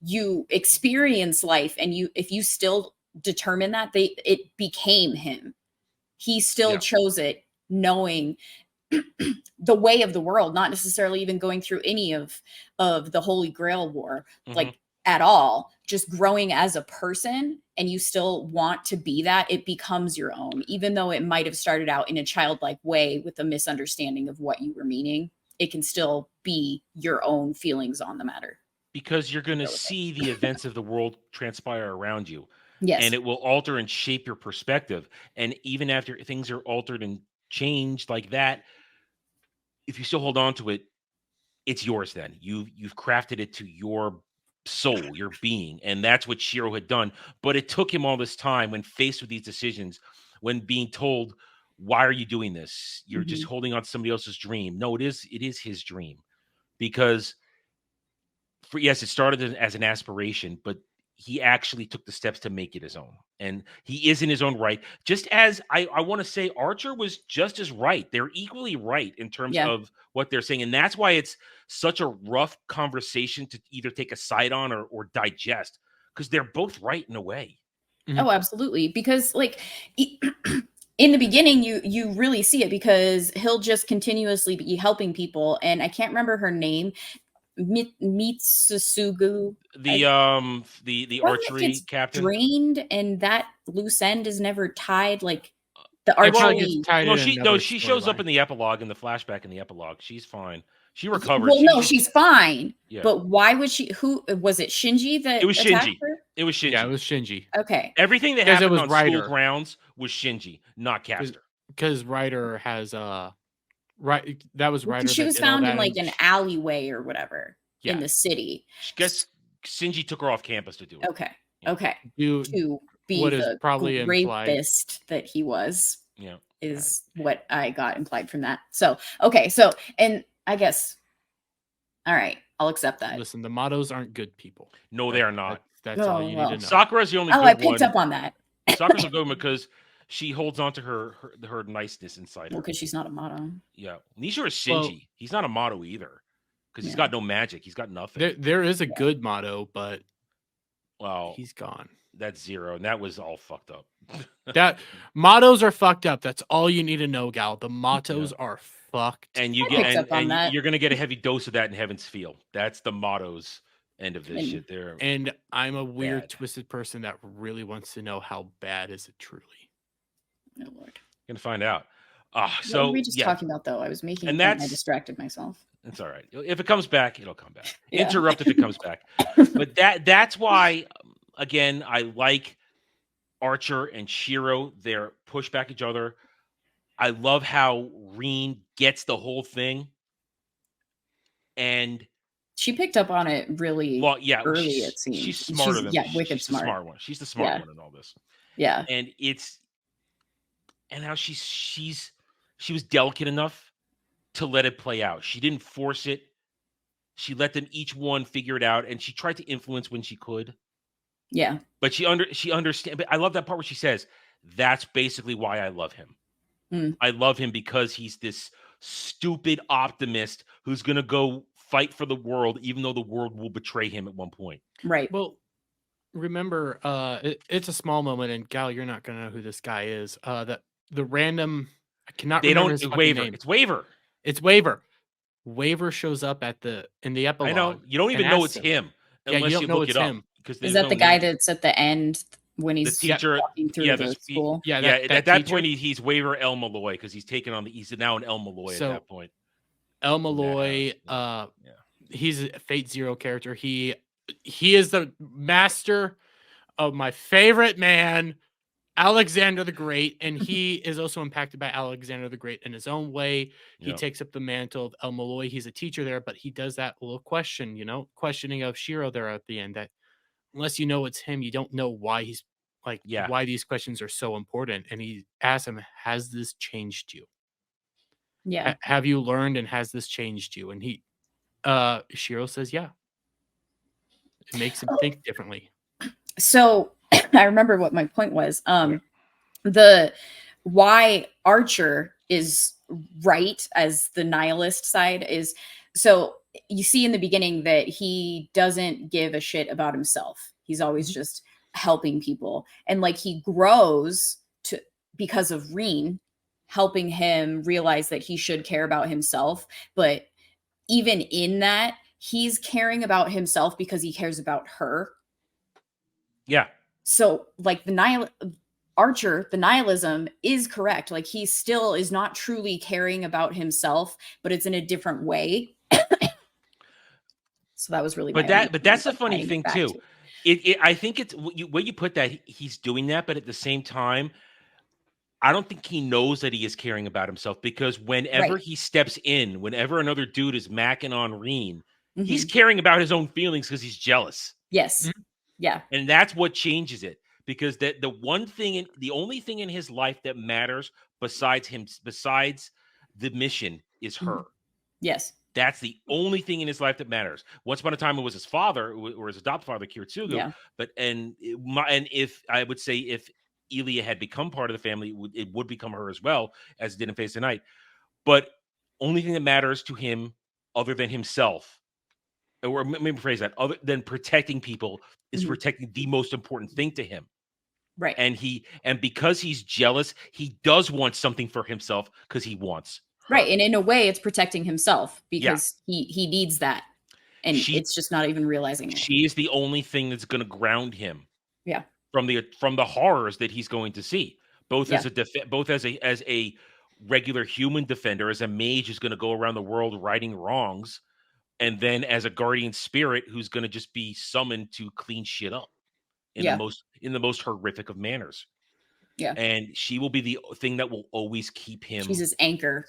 you experience life, and if you still determine that, it became him. He still chose it, knowing the way of the world, not necessarily even going through any of the Holy Grail war, like at all, just growing as a person, and you still want to be that, it becomes your own, even though it might have started out in a childlike way with a misunderstanding of what you were meaning. It can still be your own feelings on the matter. Because you're going to see the events of the world transpire around you. Yes. And it will alter and shape your perspective. And even after things are altered and changed like that, if you still hold on to it, it's yours then. You've crafted it to your soul, your being. And that's what Shiro had done. But it took him all this time when faced with these decisions, when being told, why are you doing this? You're just holding on to somebody else's dream. No, it is his dream. Because yes, it started as an aspiration, but he actually took the steps to make it his own. And he is in his own right. Just as I want to say, Archer was just as right. They're equally right in terms of what they're saying. And that's why it's such a rough conversation to either take a side on or digest, because they're both right in a way. Oh, absolutely. Because like in the beginning, you really see it, because he'll just continuously be helping people. And I can't remember her name. Mitsusugu, the archery captain, drained, and that loose end is never tied. Like the archery, she shows up in the epilogue, in the flashback, in the epilogue. She's fine. She recovered. Well, she's fine. Yeah. But why would she? Who was it? Shinji that it was attacked Shinji. her? It was Shinji. Yeah, it was Shinji. Okay. Everything that happened on school grounds was Shinji, not Caster. Because Ryder has right. That was Ryder. She was found in like an alleyway or whatever in the city. I guess Shinji took her off campus to do it. Okay. Okay. To be what the is probably rapist that he was. Yeah. Is what I got implied from that. So okay. So and I guess. All right, I'll accept that. Listen, the Matos aren't good people. No, they are not. That's all you need to know. Sakura's the only good one. I picked up on that. Sakura's a good one because she holds on to her niceness inside her. Well, because she's not a Mato. Yeah. Neither is Shinji. He's not a Mato either. Because he's got no magic. He's got nothing. There is a good Mato, but he's gone. That's zero. And that was all fucked up. That Matos are fucked up. That's all you need to know, Gal. The Matos are fucked. And you get and you're gonna get a heavy dose of that in Heaven's Feel. That's the Matos end of this shit there. And I'm a weird, twisted person that really wants to know how bad is it truly. Oh Lord. Gonna find out. So what were we just talking about though? I was making and I distracted myself. It's all right. If it comes back, it'll come back. Interrupt if it comes back. But that's why again I like Archer and Shiro. They're push back each other. I love how Reen gets the whole thing. And she picked up on it really early, it seems. She's smarter than wicked she's smart. The smart one. She's the smart one in all this. Yeah. And how she was delicate enough to let it play out. She didn't force it. She let them each one figure it out, and she tried to influence when she could. Yeah. But she understands. But I love that part where she says, "That's basically why I love him. I love him because he's this stupid optimist who's going to go fight for the world, even though the world will betray him at one point." Right. Well, remember, it's a small moment, and Gal, you're not going to know who this guy is. That the random, I cannot remember his fucking name. It's Waver. It's Waver. Waver shows up in the epilogue. I know. You don't even know it's him unless you look it up. Is that the guy that's at the end when he's the teacher walking through the school? At that point he's Waver El Malloy because he's taken on he's now an El Malloy at that point. El Malloy, he's a Fate Zero character. He is the master of my favorite man, Alexander the Great, and he is also impacted by Alexander the Great in his own way. He takes up the mantle of El Malloy. He's a teacher there, but he does that little questioning of Shiro there at the end, that unless you know it's him, you don't know why he's why these questions are so important. And he asks him, has this changed you? Yeah. Have you learned, and has this changed you? And Shiro says, yeah. It makes him think differently. So I remember what my point was. Why Archer is right as the nihilist side is, so you see in the beginning that he doesn't give a shit about himself. He's always just helping people. And like he grows because of Reen helping him realize that he should care about himself. But even in that, he's caring about himself because he cares about her. Yeah. So like Archer, the nihilism is correct. Like he still is not truly caring about himself, but it's in a different way. So that was really, but that's the funny thing too. I think it's where you put that he's doing that, but at the same time, I don't think he knows that he is caring about himself, because whenever he steps in, whenever another dude is macking on Reen, he's caring about his own feelings because he's jealous. Yes. Yeah. And that's what changes it, because the only thing in his life that matters besides the mission is her. Yes. That's the only thing in his life that matters. Once upon a time, it was his father, or his adopted father, Kiritsugu. Yeah. But if I would say if Elia had become part of the family, it would become her as well, as it did in Face the Night. But only thing that matters to him, other than himself, or maybe phrase that, other than protecting people, is protecting the most important thing to him. Right. And because he's jealous, he does want something for himself because he wants her. Right. And in a way, it's protecting himself because he needs that. And it's just not even realizing it. She is the only thing that's going to ground him. Yeah. From the horrors that he's going to see, both as a regular human defender, as a mage who's going to go around the world righting wrongs, and then as a guardian spirit who's going to just be summoned to clean shit up in the most horrific of manners. Yeah. And she will be the thing that will always keep him. She's his anchor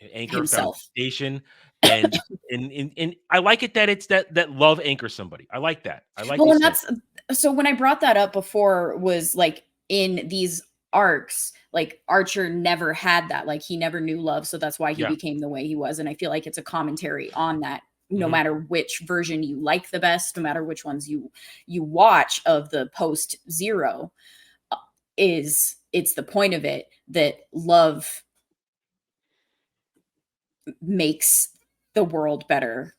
himself. Foundation. And I like it that it's that love anchors somebody. I like that. I like. Well, and that's so when I brought that up before, was like in these arcs, like Archer never had that. Like he never knew love, so that's why he became the way he was. And I feel like it's a commentary on that. No matter which version you like the best, no matter which ones you watch of the post Zero, it's the point of it that love makes the world better.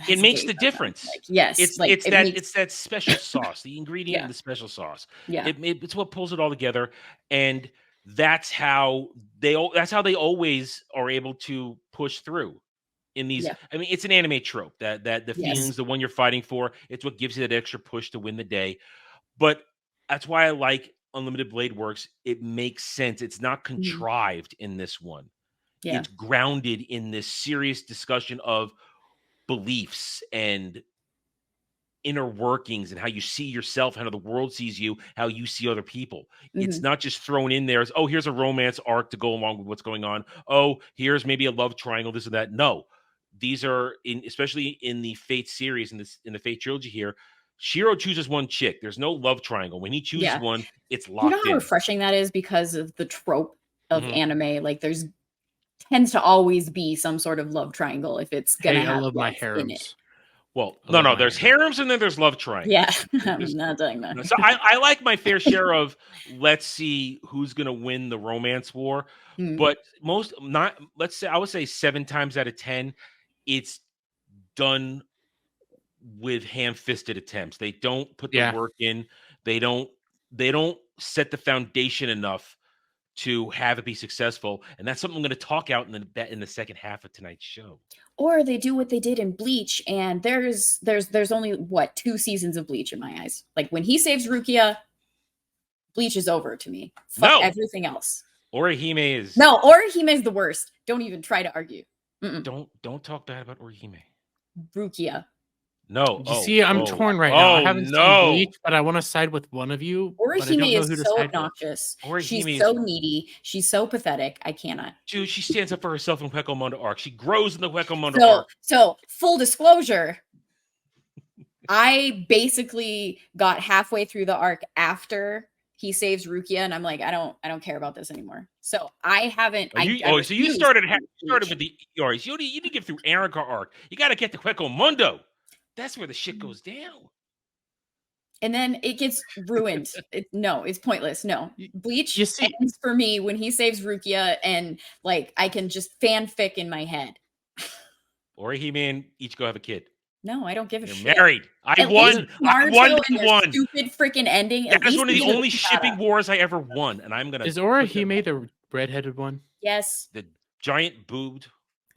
It makes the difference. Like, yes, it's that special sauce, the ingredient in the special sauce. Yeah, it's what pulls it all together, and that's how they always are able to push through in these. I mean, it's an anime trope that the feelings, the one you're fighting for, it's what gives you that extra push to win the day. But that's why I like Unlimited Blade Works. It makes sense. It's not contrived in this one. Yeah. It's grounded in this serious discussion of beliefs and inner workings and how you see yourself, how the world sees you, how you see other people. It's not just thrown in there as, oh, here's a romance arc to go along with what's going on. Oh, here's maybe a love triangle, this and that. No, these are especially in the Fate series, in the Fate trilogy here, Shiro chooses one chick. There's no love triangle. When he chooses one, it's locked in. You know how refreshing that is because of the trope of anime. Like there's tends to always be some sort of love triangle if it's gonna have I love my in harems. it. Well, no, there's harems and then there's love triangles. Yeah, I'm not doing that. So I like my fair share of let's see who's gonna win the romance war. But I would say 7 times out of 10, it's done with ham-fisted attempts. They don't put the work in. They don't set the foundation enough to have it be successful, and that's something I'm going to talk out in the second half of tonight's show. Or they do what they did in Bleach, and there's only 2 seasons of Bleach in my eyes. Like when he saves Rukia, Bleach is over to me. Fuck everything else. Orihime is Orihime's the worst. Don't even try to argue. Don't talk bad about Orihime. Rukia. No. You see, I'm torn right now. I haven't seen Bleach, but I want to side with one of you. Orihime is so obnoxious. She's so needy. She's so pathetic. I cannot. Dude, she stands up for herself in Hueco Mundo arc. She grows in the Hueco Mundo arc. So, full disclosure, I basically got halfway through the arc after he saves Rukia, and I'm like, I don't care about this anymore. So I haven't. So you started with the Ioris. You didn't get through Erica arc. You got to get to Queco Mundo. That's where the shit goes down. And then it gets ruined. It's pointless. No, Bleach You see- ends for me when he saves Rukia, and like I can just fanfic in my head. Orihime and Ichigo have a kid. No, I don't give a They're shit. married. I won. I won that one. Stupid freaking ending. That is one of the only shipping wars I ever won, and I'm gonna. Is Orihime the redheaded one? Yes. The giant boobed.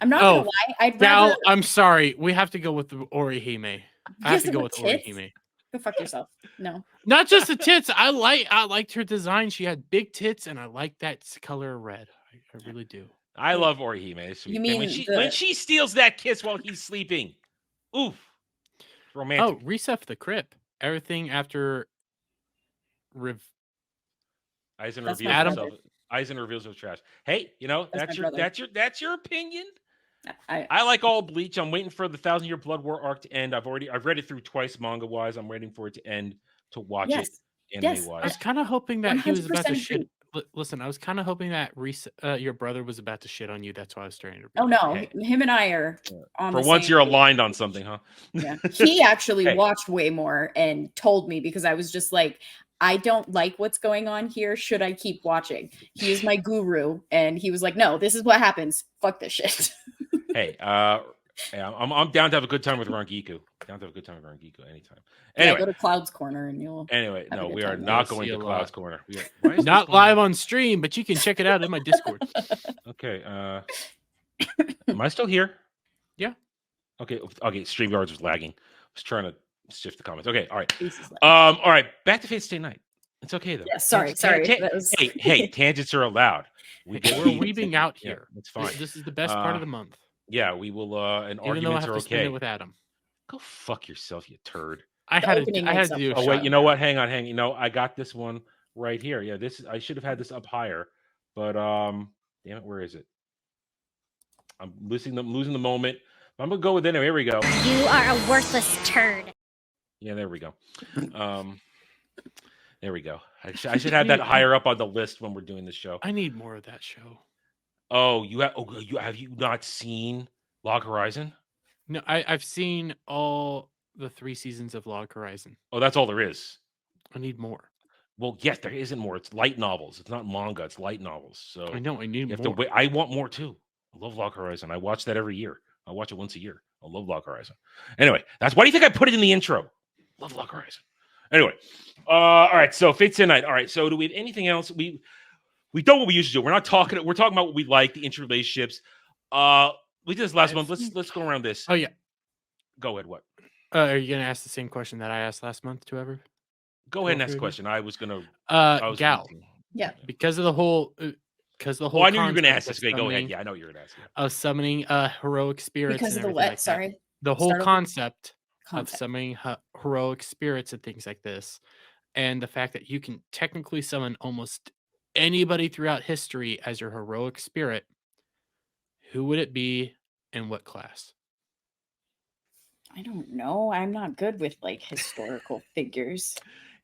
I'm not gonna lie. I'd Gal, rather. I'm sorry. We have to go with the Orihime. I have to go with tits? Orihime. Go fuck yourself. No. Not just the tits. I liked her design. She had big tits, and I like that color of red. I really do. I love Orihime. You mean when she steals that kiss while he's sleeping? Oof. Romantic. Oh, Reset the Crypt. Everything after Aizen That's reveals my himself. Aizen reveals his trash. Hey, That's that's your opinion. I like all Bleach. I'm waiting for the 1,000-Year Blood War arc to end. I've read it through twice manga wise. I'm waiting for it to end to watch it anime Yes. wise. I was kind of hoping that he was about to 100% shit. agree. Listen, I was kind of hoping that your brother was about to shit on you. That's why I was trying to. Oh no, Hey. him and I are on For the once, same you're page. aligned on something, huh? Yeah. He actually Hey. watched way more and told me because I was just like, I don't like what's going on here. Should I keep watching? He is my guru, and he was like, no, this is what happens. Fuck this shit. Hey, I'm down to have a good time with Rangiku. Down to have a good time with Rangiku anytime. Anyway, go to Cloud's Corner and you'll. Anyway, have a no, good we are time. not You'll going see to a Cloud's lot. Corner. Why is this Not going live on? on stream, but you can check it out in my Discord. Okay. Am I still here? Yeah. Okay. StreamYards was lagging. I was trying to shift the comments. Okay. All right. Jesus. All right. Back to Fate Stay Night. It's okay though. Yeah, sorry. That was... Hey, tangents are allowed. We're weebing out Yeah, here. it's fine. This is the best part of the month. Yeah, we will. And Even though I arguments have are to spend okay. it with Adam. Go fuck yourself, you turd. I had to do a Oh shot. wait, you know what? Hang on. I got this one right here. Yeah, I should have had this up higher, but damn it, where is it? I'm losing the moment. I'm gonna go with it. Here we go. You are a worthless turd. Yeah, there we go. There we go. I should have that higher up on the list when we're doing this show. I need more of that show. Oh, have you not seen Log Horizon? No, I've seen all the 3 seasons of Log Horizon. Oh, that's all there is. I need more. Well, yes, there isn't more. It's light novels. It's not manga. It's light novels. So I know. I need you have more. to wait. I want more too. I love Log Horizon. I watch that every year. I watch it once a year. I love Log Horizon. Anyway, why do you think I put it in the intro? Love Log Horizon. Anyway, all right. So Fate Stay Night. All right. So do we have anything else? We done what we usually do. We're talking about what we like, the interrelationships. We did this last month. Let's go around this. Oh yeah. Go ahead. What? Are you gonna ask the same question that I asked last month to ever? Go ahead and ask the question. I was gonna. Gal. Yeah. Because of the whole. Oh, I knew you were gonna ask this. Okay, go ahead. Yeah, I know you're gonna ask. Of summoning heroic spirits. Because of and the what? like Sorry. that. The whole concept of Concept. summoning heroic spirits and things like this, and the fact that you can technically summon almost anybody throughout history as your heroic spirit. Who would it be, and what class? I don't know. I'm not good with like historical figures.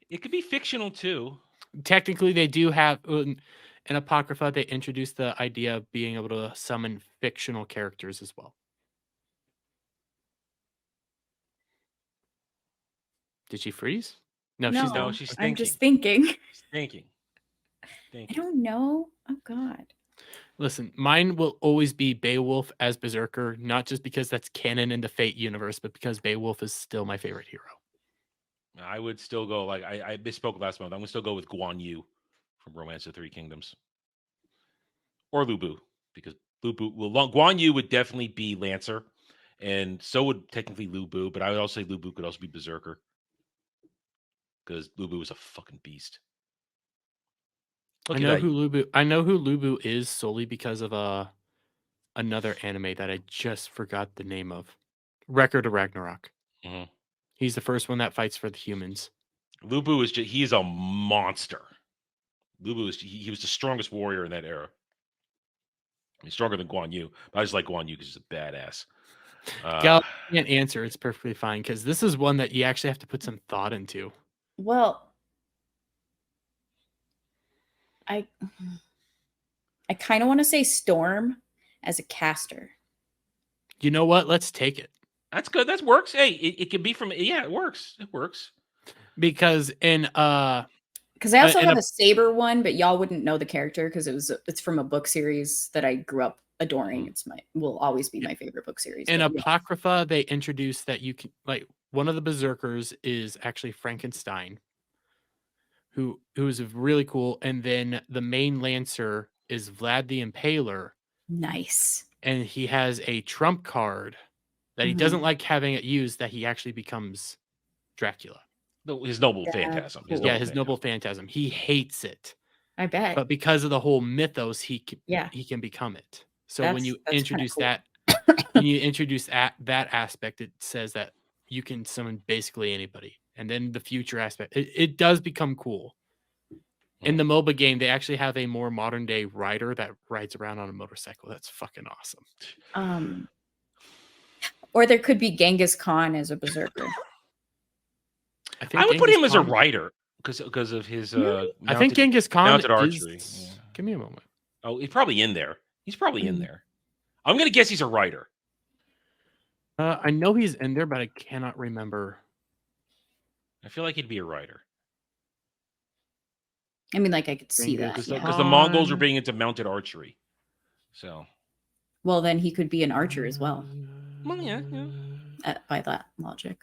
It could be fictional too. Technically, they do have in Apocrypha. They introduced the idea of being able to summon fictional characters as well. Did she freeze? No, she's No, done. she's I'm thinking. just thinking. She's thinking. I don't know. Oh God. Listen, mine will always be Beowulf as Berserker, not just because that's canon in the Fate universe, but because Beowulf is still my favorite hero. I would still go like I misspoke last month. I'm gonna still go with Guan Yu from Romance of the Three Kingdoms, or Lu Bu, because Lu Bu. Well, Guan Yu would definitely be Lancer, and so would technically Lu Bu. But I would also say Lu Bu could also be Berserker, because Lu Bu is a fucking beast. I know who Lu Bu is solely because of another anime that I just forgot the name of. Record of Ragnarok. Mhm. He's the first one that fights for the humans. Lu Bu is he's a monster. Lu Bu he was the strongest warrior in that era. He's stronger than Guan Yu, but I just like Guan Yu because he's a badass. Gal can't answer. It's perfectly fine because this is one that you actually have to put some thought into. Well, I kind of want to say Storm as a caster. You know what? Let's take it. That's good. That works. Hey, it can be from it works. It works. Because in because I also have a Saber one, but y'all wouldn't know the character because it's from a book series that I grew up adoring. It's will always be my favorite book series. In Apocrypha, they introduced that you can one of the berserkers is actually Frankenstein, who is really cool, and then the main lancer is Vlad the Impaler. Nice. And he has a trump card that he doesn't like having it used, that he actually becomes Dracula. His noble phantasm. Cool. His noble phantasm. He hates it. I bet. But because of the whole mythos, he can become it. So when you introduce that, when you introduce that aspect, it says that you can summon basically anybody. And then the future aspect, it does become cool. In the MOBA game, they actually have a more modern day rider that rides around on a motorcycle. That's fucking awesome. Or there could be Genghis Khan as a berserker. I would put him as a rider because of his. I think Genghis Khan mounted archery. Give me a moment. Oh, he's probably in there. He's probably in there. I'm gonna guess he's a rider. I know he's in there, but I cannot remember. I feel like he'd be a rider. I mean, like I could see that because the Mongols are being into mounted archery. So. Well, then he could be an archer as well. Well, yeah. By that logic.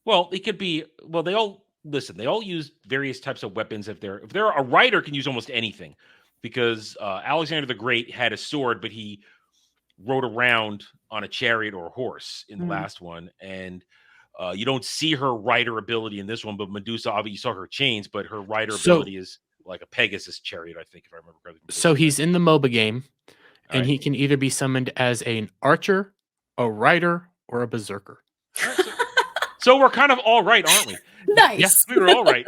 Well, it could be. Well, they all use various types of weapons. If they're a rider, can use almost anything, because Alexander the Great had a sword, but he rode around on a chariot or a horse in the last one, and you don't see her rider ability in this one. But Medusa, obviously, you saw her chains, but her rider ability is like a Pegasus chariot, I think, if I remember correctly. So he's in the MOBA game, and he can either be summoned as an archer, a rider, or a berserker. So we're kind of all right, aren't we? Nice. Yes, we were all right.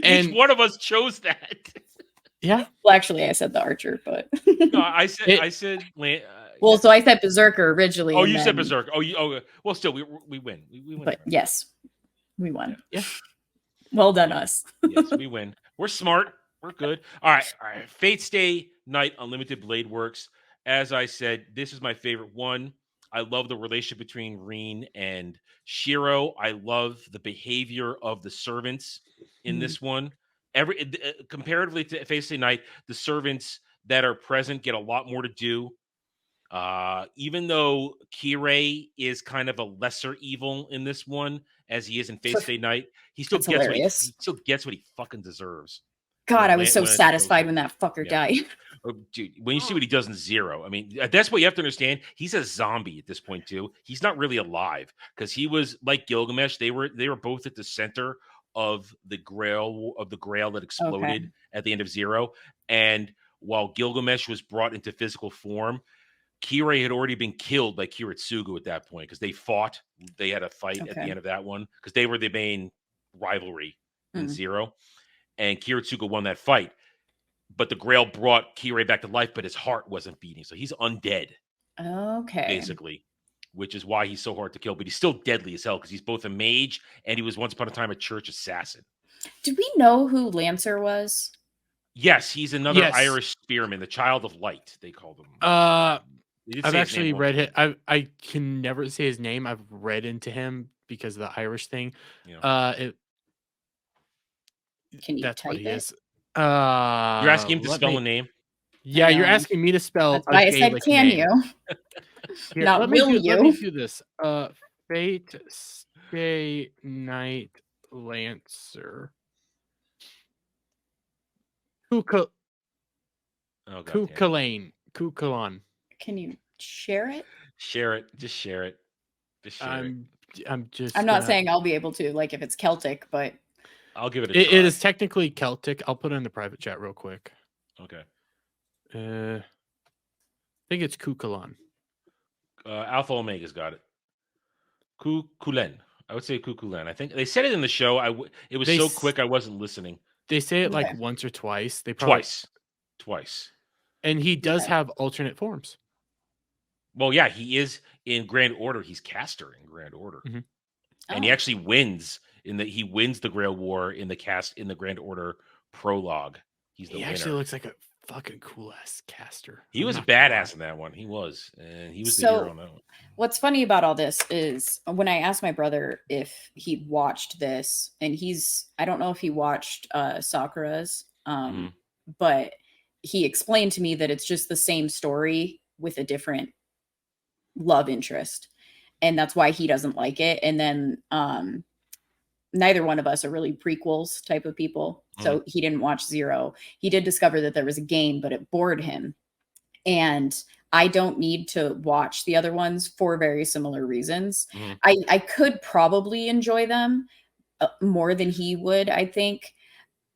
And each one of us chose that. Yeah. Well, actually, I said the archer, but no, I said. Well, so I said berserker originally. Oh, you said berserker. Well, still, we win. We win. But yes, we won. Yeah. Well done, us. Yes, we win. We're smart. We're good. All right. Fate Stay Night Unlimited Blade Works. As I said, this is my favorite one. I love the relationship between Reen and Shiro. I love the behavior of the servants in this one. Comparatively to Fate Stay Night, the servants that are present get a lot more to do. Even though Kirei is kind of a lesser evil in this one, as he is in Fate Stay Night, he still gets what he fucking deserves. God, I was so satisfied when that fucker died. Oh, dude, when you see what he does in Zero, I mean, that's what you have to understand. He's a zombie at this point too. He's not really alive because he was like Gilgamesh. They were both at the center of the grail that exploded at the end of Zero. And while Gilgamesh was brought into physical form, Kirei had already been killed by Kiritsugu at that point because they fought. They had a fight at the end of that one because they were the main rivalry in Zero. And Kiritsugu won that fight. But the Grail brought Kirei back to life, but his heart wasn't beating. So he's undead. Okay. Basically. Which is why he's so hard to kill. But he's still deadly as hell because he's both a mage and he was once upon a time a church assassin. Did we know who Lancer was? Yes, he's another Irish spearman, the Child of Light, they called him. I've actually read it. I can never say his name. I've read into him because of the Irish thing. Yeah. Can you that's type what he it? is. You're asking him to spell a name? Yeah, you're asking me to spell. That's why I said, "Can you?" Here, Not will you? Let me do this. Fate Stay Night Lancer. Kukalan. Can you share it? Share it. Just share it. Just share it. I'm not saying I'll be able to, like, if it's Celtic, but I'll give it a try. It is technically Celtic. I'll put it in the private chat real quick. Okay. I think it's Kukalan. Alpha Omega's got it. Kukulen. I would say Kukulen. I think they said it in the show. It was so quick I wasn't listening. They say it like once or twice. They probably twice. And he does have alternate forms. Well, yeah, he is in Grand Order. He's caster in Grand Order, and he actually wins he wins the Grail War in the Grand Order prologue. He's the He winner. actually looks like a fucking cool ass caster. He was a not gonna badass lie. in that one. He was, and he was the So- hero on that one. What's funny about all this is when I asked my brother if he'd watched this, and I don't know if he watched Sakura's, but he explained to me that it's just the same story with a different love interest. And that's why he doesn't like it. And then neither one of us are really prequels type of people. So he didn't watch Zero. He did discover that there was a game, but it bored him. And I don't need to watch the other ones for very similar reasons. I could probably enjoy them more than he would, I think.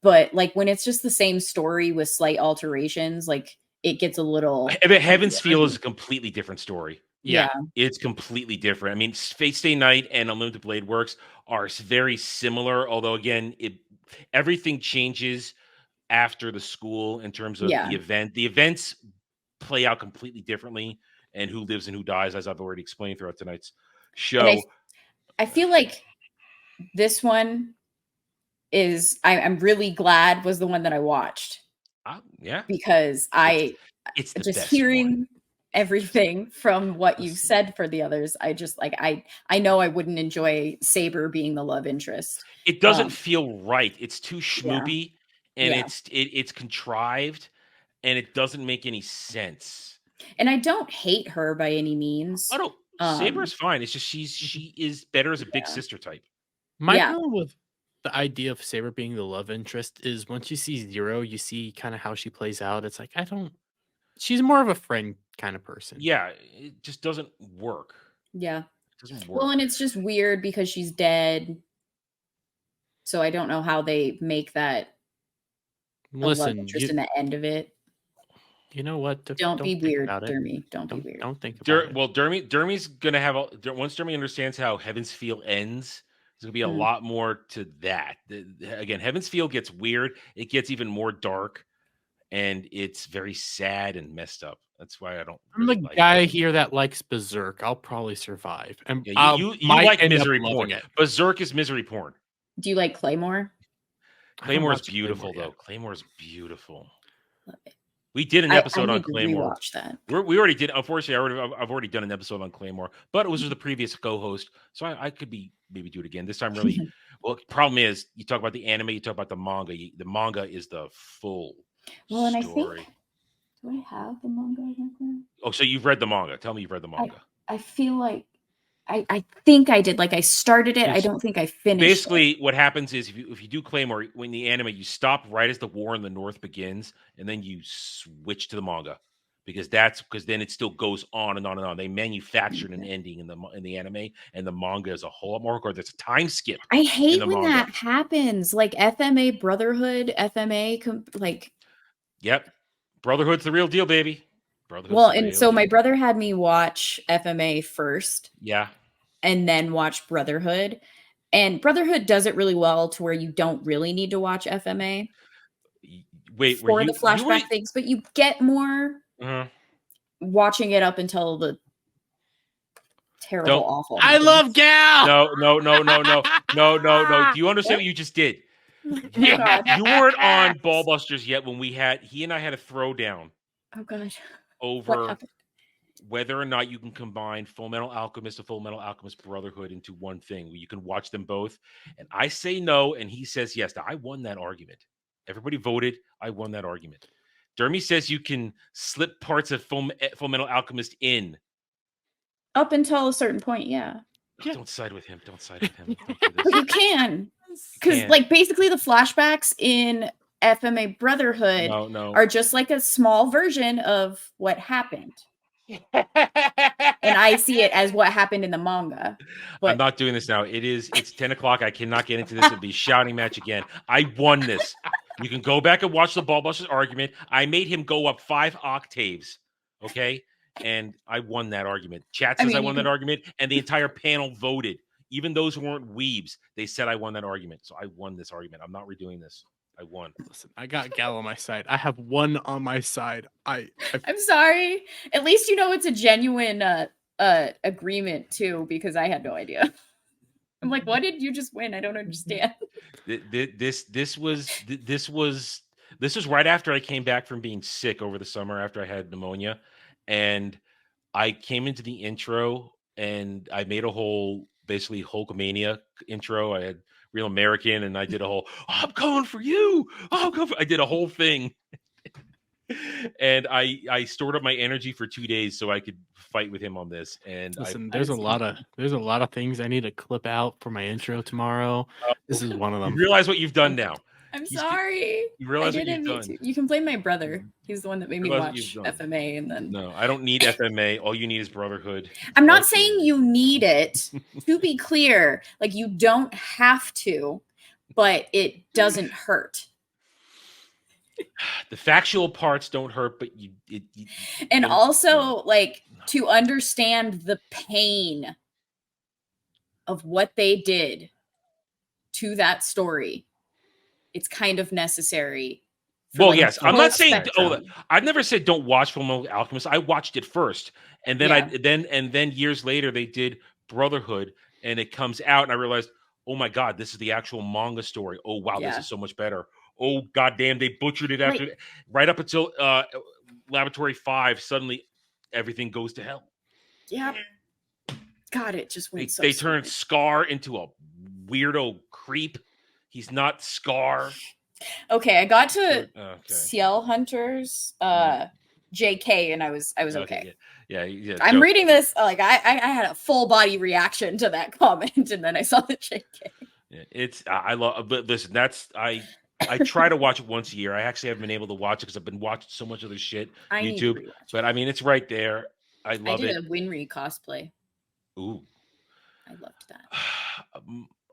But like when it's just the same story with slight alterations, like it gets a little. Heaven's Feel is a completely different story. Yeah. It's completely different. I mean, Fate Stay Night and Unlimited Blade Works are very similar, although again, everything changes after the school in terms of the event. The events play out completely differently, and who lives and who dies, as I've already explained throughout tonight's show. I feel like this one is I'm really glad was the one that I watched. Yeah, because it's the just best hearing one. everything from what you've said for the others. I just like I know I wouldn't enjoy Saber being the love interest. It doesn't feel right. It's too schmoopy, and it's contrived, and it doesn't make any sense. And I don't hate her by any means. I don't. Saber's fine. It's just she is better as a big sister type. My problem with the idea of Saber being the love interest is once you see Zero, you see kind of how she plays out. It's like she's more of a friend kind of person. Yeah, it just doesn't work. Yeah. It doesn't work. Well, and it's just weird because she's dead. So I don't know how they make that love interest in the end of it. You know what? Don't be weird, Dermy. Don't be weird. Don't think about it. Well, Dermy's gonna have once Dermy understands how Heaven's Feel ends, there's gonna be a lot more to that. Again, Heaven's Feel gets weird. It gets even more dark, and it's very sad and messed up. That's why I don't. I'm the guy here that likes Berserk. I'll probably survive. And you like misery porn. Berserk is misery porn. Do you like Claymore? Claymore's beautiful, though. Claymore's beautiful. Love it. We did an episode on Claymore. Rewatch that. We already did. Unfortunately, I've already done an episode on Claymore, but it was with the previous co-host, so I could maybe do it again. This time, really. Well, problem is, you talk about the anime, you talk about the manga. The manga is the full and story. Do I have the manga? Oh, so you've read the manga? Tell me you've read the manga. I feel like I think I did. Like I started it. I don't think I finished. Basically, what happens is if you do Claymore, when the anime, you stop right as the war in the North begins, and then you switch to the manga because then it still goes on and on and on. They manufactured an ending in the anime, and the manga is a whole lot more hardcore. There's a time skip. I hate when that happens. Like FMA Brotherhood, FMA like. Yep, Brotherhood's the real deal, baby. My brother had me watch FMA first. Yeah. And then watch Brotherhood. And Brotherhood does it really well to where you don't really need to watch FMA. Wait, for the flashback things, but you get more watching it up until the terrible, awful. I love Gal. No. Do you understand what you just did? You weren't on Ballbusters yet when he and I had a throwdown. Oh gosh. Over whether or not you can combine Full Metal Alchemist and Full Metal Alchemist Brotherhood into one thing where you can watch them both. And I say no, and he says yes. Now, I won that argument. Everybody voted. I won that argument. Dermy says you can slip parts of Full Metal Alchemist in. Up until a certain point, yeah. Oh, don't side with him. Don't side with him. You can. Because, like, basically the flashbacks in FMA Brotherhood are just like a small version of what happened. And I see it as what happened in the manga. But I'm not doing this now. It's 10 o'clock. I cannot get into this. It'll be a shouting match again. I won this. You can go back and watch the Ballbusters argument. I made him go up 5 octaves. Okay? And I won that argument. Chat says I won that argument, and the entire panel voted. Even those who weren't weebs, they said I won that argument. So I won this argument. I'm not redoing this. I won. Listen, I got Gal on my side. I have one on my side. I'm sorry. At least you know it's a genuine agreement too, because I had no idea. I'm like, what did you just win? I don't understand. This was This was right after I came back from being sick over the summer after I had pneumonia, and I came into the intro and I made a whole basically Hulkamania intro. I had Real American, and I did a whole I'm coming for you. I did a whole thing. And I stored up my energy for 2 days so I could fight with him on this. And Listen, there's a lot of things I need to clip out for my intro tomorrow. This is one of you them. realize what you've done now. I'm sorry. You I realize what didn't you've mean done. to. You can blame my brother. He's the one that made me Realize what you've watch done. FMA, and then No, I don't need FMA. All you need is Brotherhood. I'm not Right saying there. you need it. To be clear, like you don't have to, but it doesn't hurt. The factual parts don't hurt, but And don't- also, like, to understand the pain of what they did to that story, it's kind of necessary. for, Well, like, yes, I'm full not saying. spectrum. I've never said don't watch Fullmetal Alchemist. I watched it first, and then Yeah. then years later they did Brotherhood, and it comes out, and I realized, oh my god, this is the actual manga story. Oh wow, this Yeah. is so much better. Oh goddamn, they butchered it after right up until Laboratory 5. Suddenly, everything goes to hell. Yeah. God, it just went so They turned stupid. Scar into a weirdo creep. He's not Scar. Okay, I got to Okay. Ciel Hunters, JK, and I was okay. Yeah. I'm Joe. reading this like I had a full body reaction to that comment, and then I saw the JK. Yeah, it's I love, but listen, I try to watch it once a year. I actually haven't been able to watch it because I've been watching so much other shit I need to YouTube. rewatch But it. I mean, it's right there. I I love did it. a Winry cosplay. Ooh, I loved that.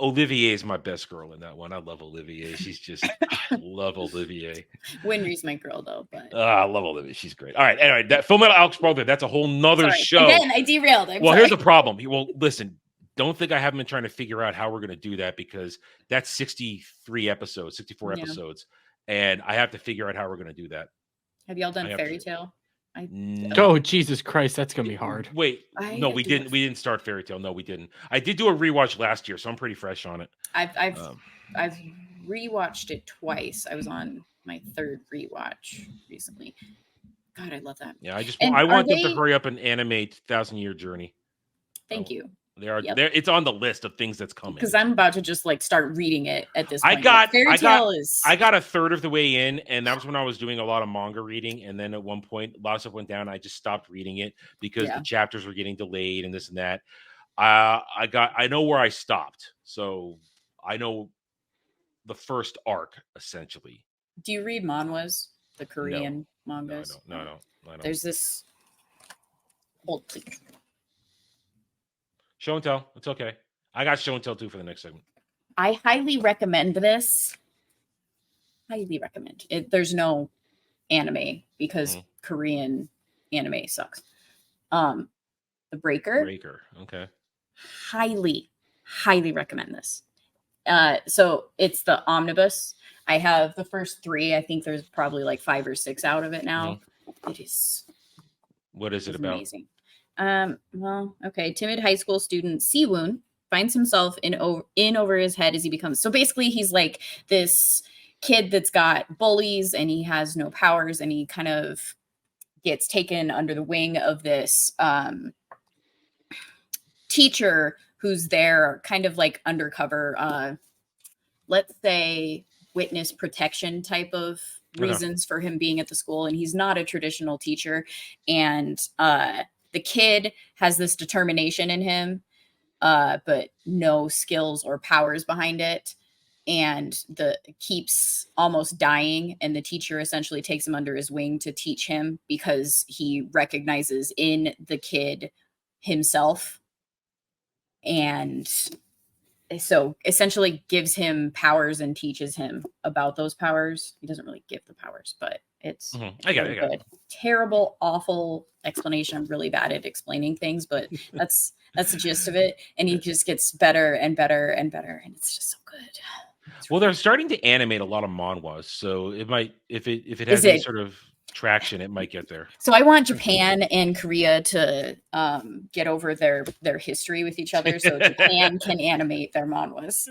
Olivier is my best girl in that one. I love Olivier. She's just I love Olivier. Winry's my girl though, but I love Olivier. She's great. All right, anyway, that Fullmetal Alchemist Brother, that's a whole nother sorry. show. Again, I derailed. I'm Well, sorry. here's the problem. Well, listen, don't think I haven't been trying to figure out how we're going to do that, because that's 63 episodes, 64 Yeah. episodes, and I have to figure out how we're going to do that. Have y'all done I have Fairy to- Tale? No. Oh, Jesus Christ, that's gonna be hard. Wait, I no, have we to didn't. watch- We didn't start Fairy Tale. No, we didn't. I did do a rewatch last year, so I'm pretty fresh on it. I've Um, rewatched it twice. I was on my third rewatch recently. God, I love that. Yeah, And I are want them to they- hurry up and animate 1,000-Year Journey. Thank you. They are Yep. there. It's on the list of things that's coming. Because I'm about to just like start reading it at this I point. got- Fairy I Tale is I got a third of the way in, and that was when I was doing a lot of manga reading. And then at one point, a lot of stuff went down. I just stopped reading it because Yeah. the chapters were getting delayed and this and that. I know where I stopped, so I know the first arc essentially. Do you read manhwas? The Korean No, I mangas? don't. No, I don't. There's this hold please. Show and tell. It's okay. I got show and tell too for the next segment. I highly recommend this. Highly recommend it. There's no anime because Mhm. Korean anime sucks. The Breaker. Breaker. Okay. Highly recommend this. So it's the omnibus. I have the first 3. I think there's probably like 5 or 6 out of it now. It is What is it It's about? amazing. Well, okay. Timid high school student Siwoon finds himself in over his head as he becomes. So basically, he's like this kid that's got bullies and he has no powers, and he kind of gets taken under the wing of this teacher who's there, kind of like undercover. Let's say witness protection type of reasons for him being at the school, and he's not a traditional teacher, and the kid has this determination in him, but no skills or powers behind it, and keeps almost dying, and the teacher essentially takes him under his wing to teach him because he recognizes in the kid himself, and so essentially gives him powers and teaches him about those powers. He doesn't really give the powers, but it's I got it. good. Terrible, awful explanation. I'm really bad at explaining things, but that's the gist of it. And he just gets better and better and better, and it's just so good. Well, they're starting to animate a lot of manhwas, so it might if it Is has any it sort of traction, it might get there. So I want Japan and Korea to get over their history with each other, so Japan can animate their manhwas.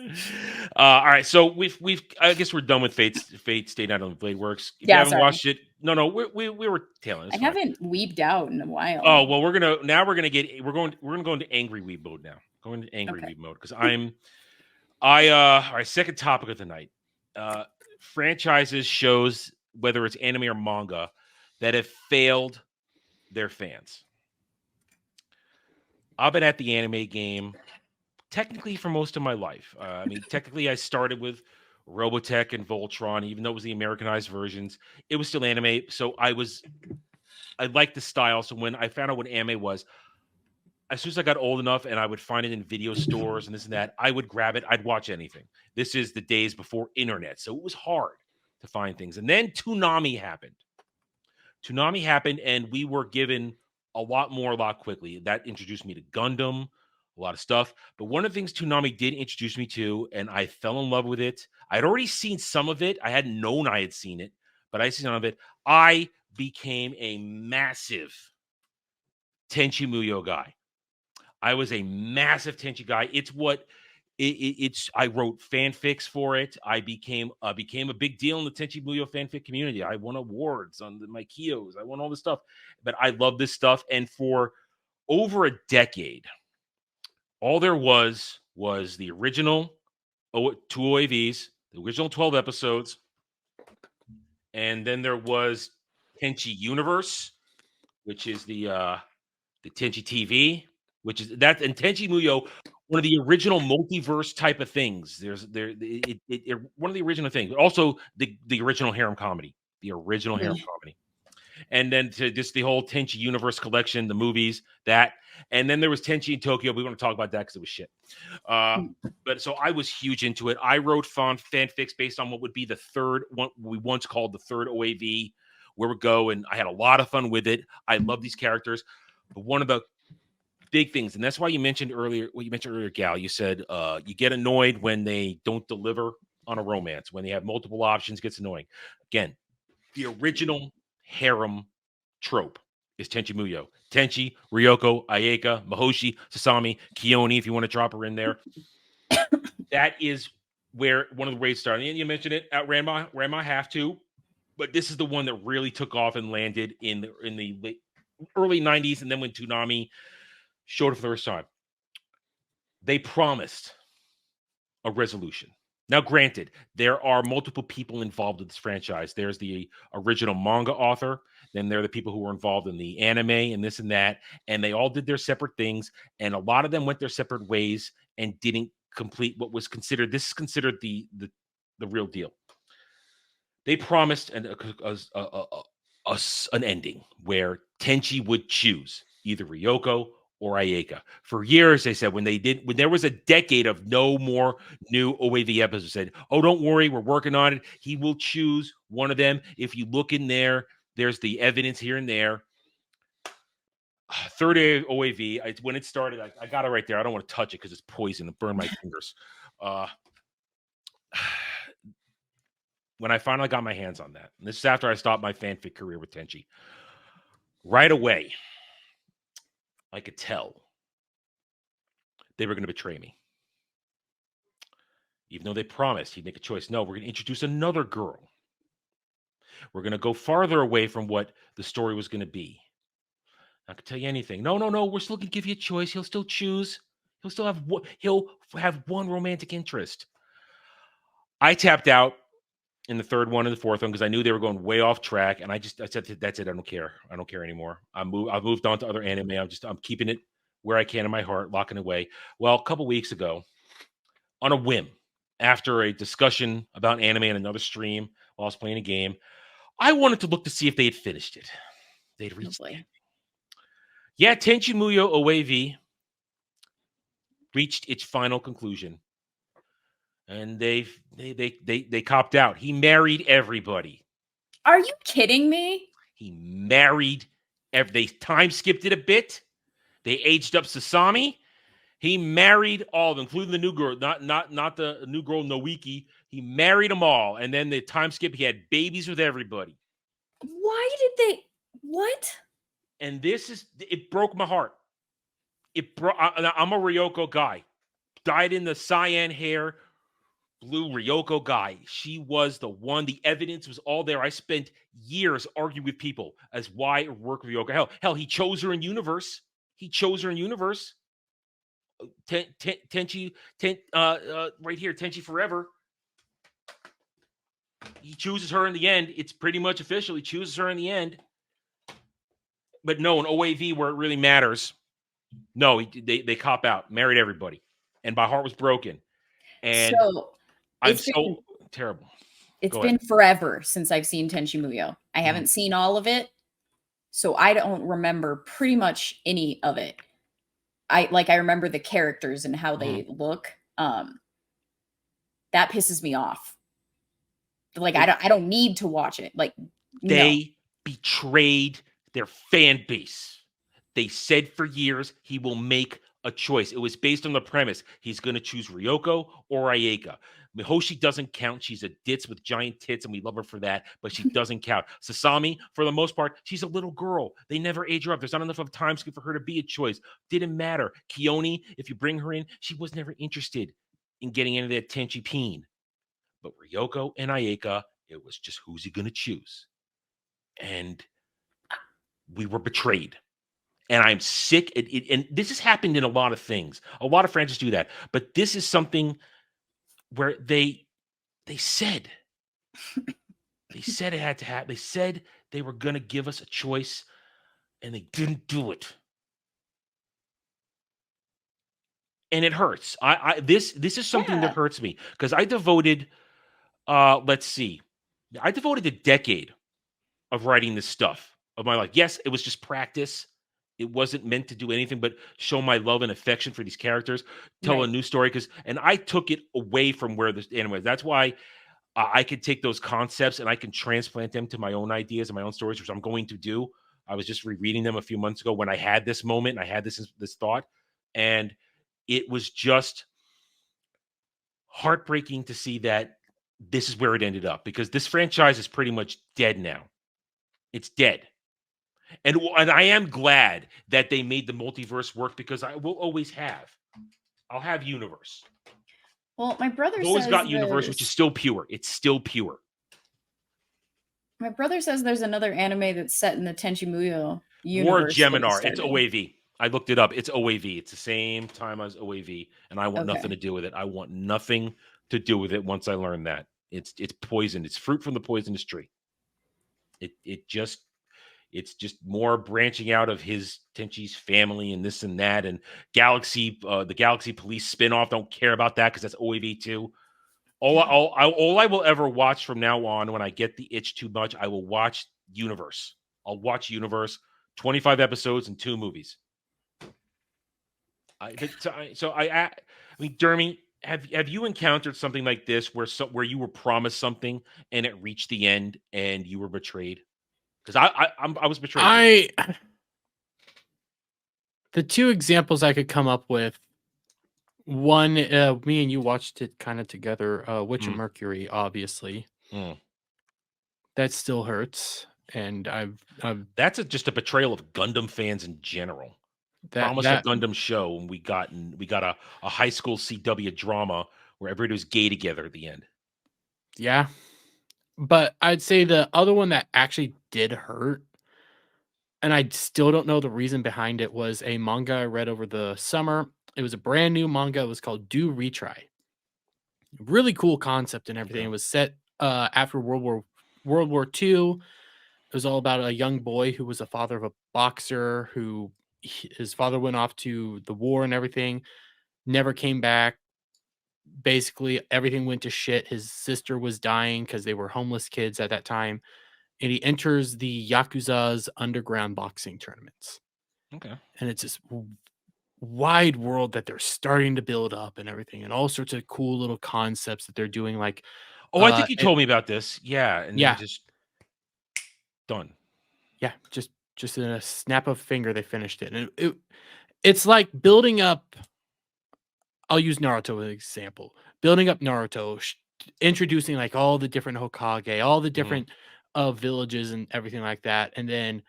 All right, so we've I guess we're done with Fate Stay Night on the Blade Works. If you haven't watched it, no, we were tailing. I haven't weebed out in a while. Oh well, we're gonna go into angry weeb mode now. Going into angry weeb mode because all right, second topic of the night. Franchises, shows, whether it's anime or manga, that have failed their fans. I've been at the anime game technically for most of my life. I mean, technically I started with Robotech and Voltron, even though it was the Americanized versions, it was still anime. So I liked the style. So when I found out what anime was, as soon as I got old enough and I would find it in video stores and this and that, I would grab it. I'd watch anything. This is the days before internet. So it was hard to find things. And then Toonami happened. And we were given a lot quickly. That introduced me to Gundam, a lot of stuff. But one of the things Toonami did introduce me to, and I fell in love with it. I'd already seen some of it. I hadn't known I had seen it, but I seen some of it. I became a massive Tenchi Muyo guy. I was a massive Tenchi guy. It's what it's. I wrote fanfics for it. I became a big deal in the Tenchi Muyo fanfic community. I won awards on my Kios. I won all this stuff. But I love this stuff. And for over a decade, all there was the original 2 OAVs, the original 12 episodes, and then there was Tenchi Universe, which is the Tenchi TV. Which is that, and Tenchi Muyo, one of the original multiverse type of things. One of the original things, but also the original harem comedy, and then to just the whole Tenchi Universe collection, the movies, that, and then there was Tenchi in Tokyo. We want to talk about that because it was shit. But so I was huge into it. I wrote fanfics based on what would be the third one we once called the third OAV, where we go, and I had a lot of fun with it. I love these characters, but one of the big things, and that's why you mentioned earlier, Gal, you said you get annoyed when they don't deliver on a romance, when they have multiple options, gets annoying. Again, the original harem trope is Tenchi Muyo. Tenchi, Ryoko, Ayeka, Mahoshi, Sasami, Kioni, if you want to drop her in there. That is where one of the ways started. And you mentioned it at Ranma have to, but this is the one that really took off and landed in the early 90s, and then when Toonami showed it for the first time. They promised a resolution. Now, granted, there are multiple people involved in this franchise. There's the original manga author. Then there are the people who were involved in the anime and this and that. And they all did their separate things. And a lot of them went their separate ways and didn't complete what was considered. This is considered the real deal. They promised an ending where Tenchi would choose either Ryoko or Ayeka. For years, they said when there was a decade of no more new OAV episodes, said, "Oh, don't worry, we're working on it. He will choose one of them. If you look in there, there's the evidence here and there." Third OAV, when it started, I got it right there. I don't want to touch it because it's poison and burn my fingers. When I finally got my hands on that, and this is after I stopped my fanfic career with Tenchi, right away, I could tell they were going to betray me. Even though they promised he'd make a choice. No, we're going to introduce another girl. We're going to go farther away from what the story was going to be. I could tell you anything. No. We're still going to give you a choice. He'll still choose. He'll have one romantic interest. I tapped out in the third one and the fourth one because I knew they were going way off track, and I said, "That's it. I don't care. I don't care anymore. I've moved on to other anime. I'm keeping it where I can in my heart, locking it away." Well, a couple weeks ago, on a whim, after a discussion about anime in another stream while I was playing a game, I wanted to look to see if they had finished it. They'd reached it. Yeah, Tenchi Muyo OAV reached its final conclusion. And they copped out. He married everybody. Are you kidding me? He married they time skipped it a bit. They aged up Sasami. He married all of them, including the new girl, not the new girl Noiki. He married them all. And then the time skip, he had babies with everybody. Why did they? What? And it broke my heart. I'm a Ryoko guy. Dyed in the cyan hair, blue Ryoko guy. She was the one. The evidence was all there. I spent years arguing with people as why it worked with Ryoko. Hell, he chose her in universe. Tenchi, right here, Tenchi Forever. He chooses her in the end. It's pretty much official. He chooses her in the end. But no, in OAV where it really matters, no, they cop out, married everybody, and my heart was broken. And so I'm so terrible. It's been forever since I've seen Tenchi Muyo. I haven't seen all of it, so I don't remember pretty much any of it. I remember the characters and how they look. That pisses me off. Like I don't need to watch it. Like they betrayed their fan base. They said for years he will make a choice. It was based on the premise he's going to choose Ryoko or Ayeka. Mihoshi doesn't count. She's a ditz with giant tits, and we love her for that, but she doesn't count. Sasami, for the most part, she's a little girl. They never age her up. There's not enough of a time skip for her to be a choice. Didn't matter. Kioni, if you bring her in, she was never interested in getting into that Tenchi Peen. But Ryoko and Ayeka, it was just who's he going to choose? And we were betrayed. And I'm sick. And this has happened in a lot of things. A lot of franchises do that. But this is something where they said it had to happen. They said they were going to give us a choice, and they didn't do it. And it hurts. This is something that hurts me because I devoted, let's see, I devoted a decade of writing this stuff of my life. Yes, it was just practice. It wasn't meant to do anything but show my love and affection for these characters, tell a new story. And I took it away from where this anyway. That's why I could take those concepts and I can transplant them to my own ideas and my own stories, which I'm going to do. I was just rereading them a few months ago when I had this moment and I had this thought, and it was just heartbreaking to see that this is where it ended up, because this franchise is pretty much dead now. It's dead. And I am glad that they made the multiverse work, because I will always have. I'll have universe. Well, my brother always says got universe, which is still pure. It's still pure. My brother says there's another anime that's set in the Tenchi Muyo universe. War Geminar. It's OAV. I looked it up. It's OAV. It's the same time as OAV, and I want nothing to do with it. I want nothing to do with it once I learn that. It's poison. It's fruit from the poisonous tree. It's just more branching out of his Tenchi's family and this and that, and the Galaxy Police spinoff. Don't care about that because that's OAV too. All I will ever watch from now on, when I get the itch too much, I will watch Universe. I'll watch Universe, 25 episodes and 2 movies. I mean, Dermy, have you encountered something like this where you were promised something and it reached the end and you were betrayed? Because I was betrayed. The 2 examples I could come up with, one, me and you watched it kind of together. Witch of Mercury, obviously. That still hurts, and that's just a betrayal of Gundam fans in general. Promised a Gundam show, and we got a high school CW drama where everybody was gay together at the end. Yeah. But I'd say the other one that actually did hurt, and I still don't know the reason behind it, was a manga I read over the summer. It was a brand new manga. It was called Do Retry. Really cool concept and everything. Okay. It was set after World War II. It was all about a young boy who was a father of a boxer who his father went off to the war and everything, never came back. Basically, everything went to shit. His sister was dying because they were homeless kids at that time. And he enters the Yakuza's underground boxing tournaments. Okay. And it's this wide world that they're starting to build up and everything, and all sorts of cool little concepts that they're doing. Like, I think you told me about this. Yeah. And yeah, just done. Yeah. Just in a snap of a finger, they finished it. And it's like building up. I'll use Naruto as an example. Building up Naruto, introducing like all the different Hokage, all the different of villages and everything like that. And then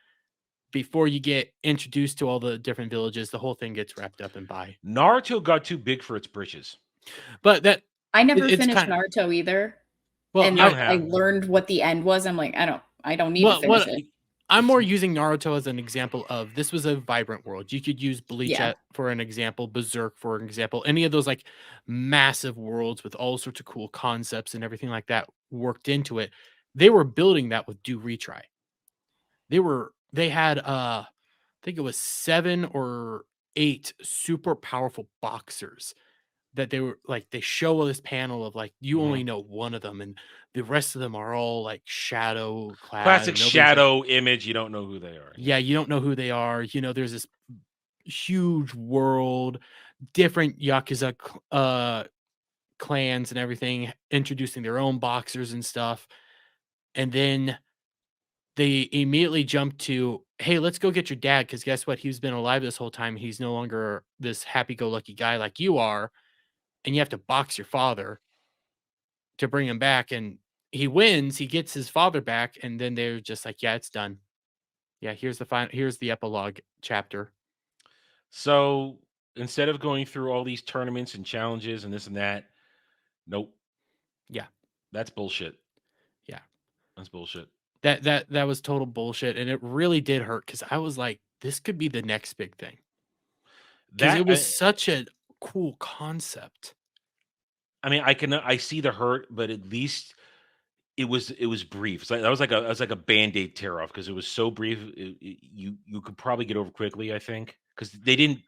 before you get introduced to all the different villages, the whole thing gets wrapped up in by. Naruto got too big for its britches. But that I never it's finished kind of Naruto either. well, And I then I have. learned what the end was. I'm like, I don't need to Well, finish what- it. I'm more using Naruto as an example of this was a vibrant world. You could use Bleach Yeah. for an example, Berserk for an example, any of those like massive worlds with all sorts of cool concepts and everything like that worked into it. They were building that with Do Retry. They had I think it was 7 or 8 super powerful boxers that they were like they show this panel of like you only know one of them and the rest of them are all like shadow clad. Classic and nobody's, shadow image. You don't know who they are. yeah, you don't know who they are. You know, there's this huge world, different Yakuza clans and everything, introducing their own boxers and stuff. And then they immediately jump to, hey, let's go get your dad, because guess what? He's been alive this whole time. He's no longer this happy-go-lucky guy like you are, and you have to box your father to bring him back. And he wins. He gets his father back, and then they're just like, yeah, it's done. Yeah, here's the epilogue chapter. So instead of going through all these tournaments and challenges and this and that, nope. Yeah. That's bullshit. Yeah. That's bullshit. That was total bullshit, and it really did hurt because I was like, this could be the next big thing. Because it was such a cool concept. I mean, I see the hurt, but at least it was brief. So that was like a Band-Aid tear off because it was so brief. You could probably get over quickly, I think, because they didn't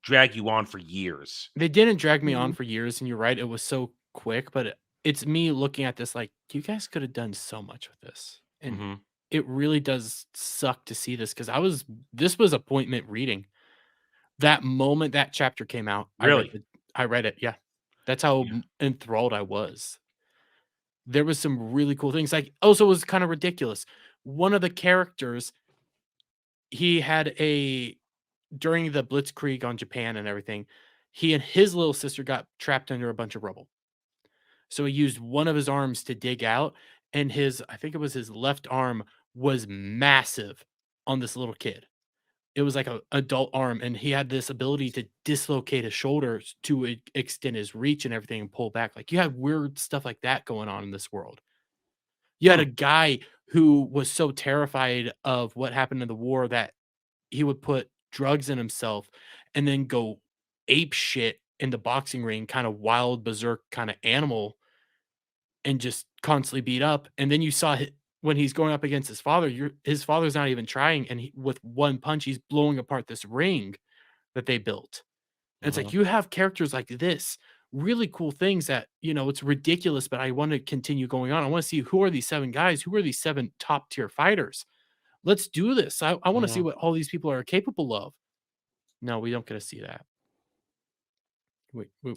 drag you on for years. They didn't drag me on for years, and you're right, it was so quick. But it's me looking at this like, you guys could have done so much with this, and it really does suck to see this because this was appointment reading. That moment that chapter came out, Really? I read it. Yeah, that's how enthralled I was. There was some really cool things. Like, also, it was kind of ridiculous. One of the characters, he had during the Blitzkrieg on Japan and everything, he and his little sister got trapped under a bunch of rubble. So he used one of his arms to dig out, and I think it was his left arm was massive on this little kid. It was like an adult arm, and he had this ability to dislocate his shoulders to extend his reach and everything and pull back. Like, you had weird stuff like that going on in this world. You had a guy who was so terrified of what happened in the war that he would put drugs in himself and then go ape shit in the boxing ring, kind of wild berserk kind of animal, and just constantly beat up. And then you saw when he's going up against his father, his father's not even trying, and with one punch, he's blowing apart this ring that they built. And it's like, you have characters like this, really cool things that, it's ridiculous, but I want to continue going on. I want to see who are these 7 guys? Who are these 7 top tier fighters? Let's do this. I want to see what all these people are capable of. No, we don't get to see that.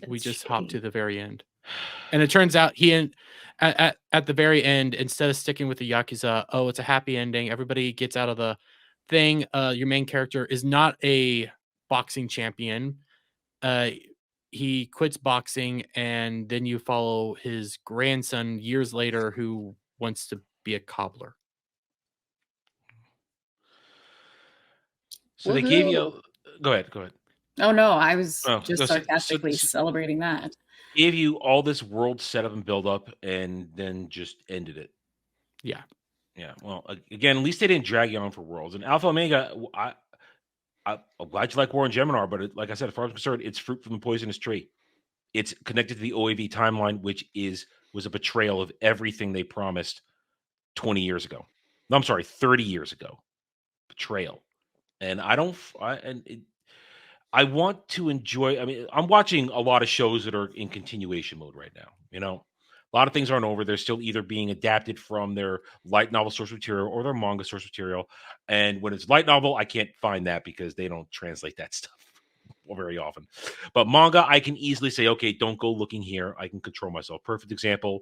We just hop to the very end. And it turns out at the very end, instead of sticking with the Yakuza, it's a happy ending. Everybody gets out of the thing. Your main character is not a boxing champion. He quits boxing, and then you follow his grandson years later who wants to be a cobbler. So they gave you. Go ahead. Oh no, I was just sarcastically celebrating that. Gave you all this world setup and build up, and then just ended it. Yeah. Well, again, at least they didn't drag you on for worlds. And Alpha Omega, I'm glad you like War and Geminar, but like I said, as far as I'm concerned, it's fruit from the poisonous tree. It's connected to the OAV timeline, which was a betrayal of everything they promised 20 years ago. No, I'm sorry, 30 years ago. Betrayal. And I want to enjoy. I mean, I'm watching a lot of shows that are in continuation mode right now. A lot of things aren't over. They're still either being adapted from their light novel source material or their manga source material. And when it's light novel, I can't find that because they don't translate that stuff very often. But manga, I can easily say, okay, don't go looking here. I can control myself. Perfect example.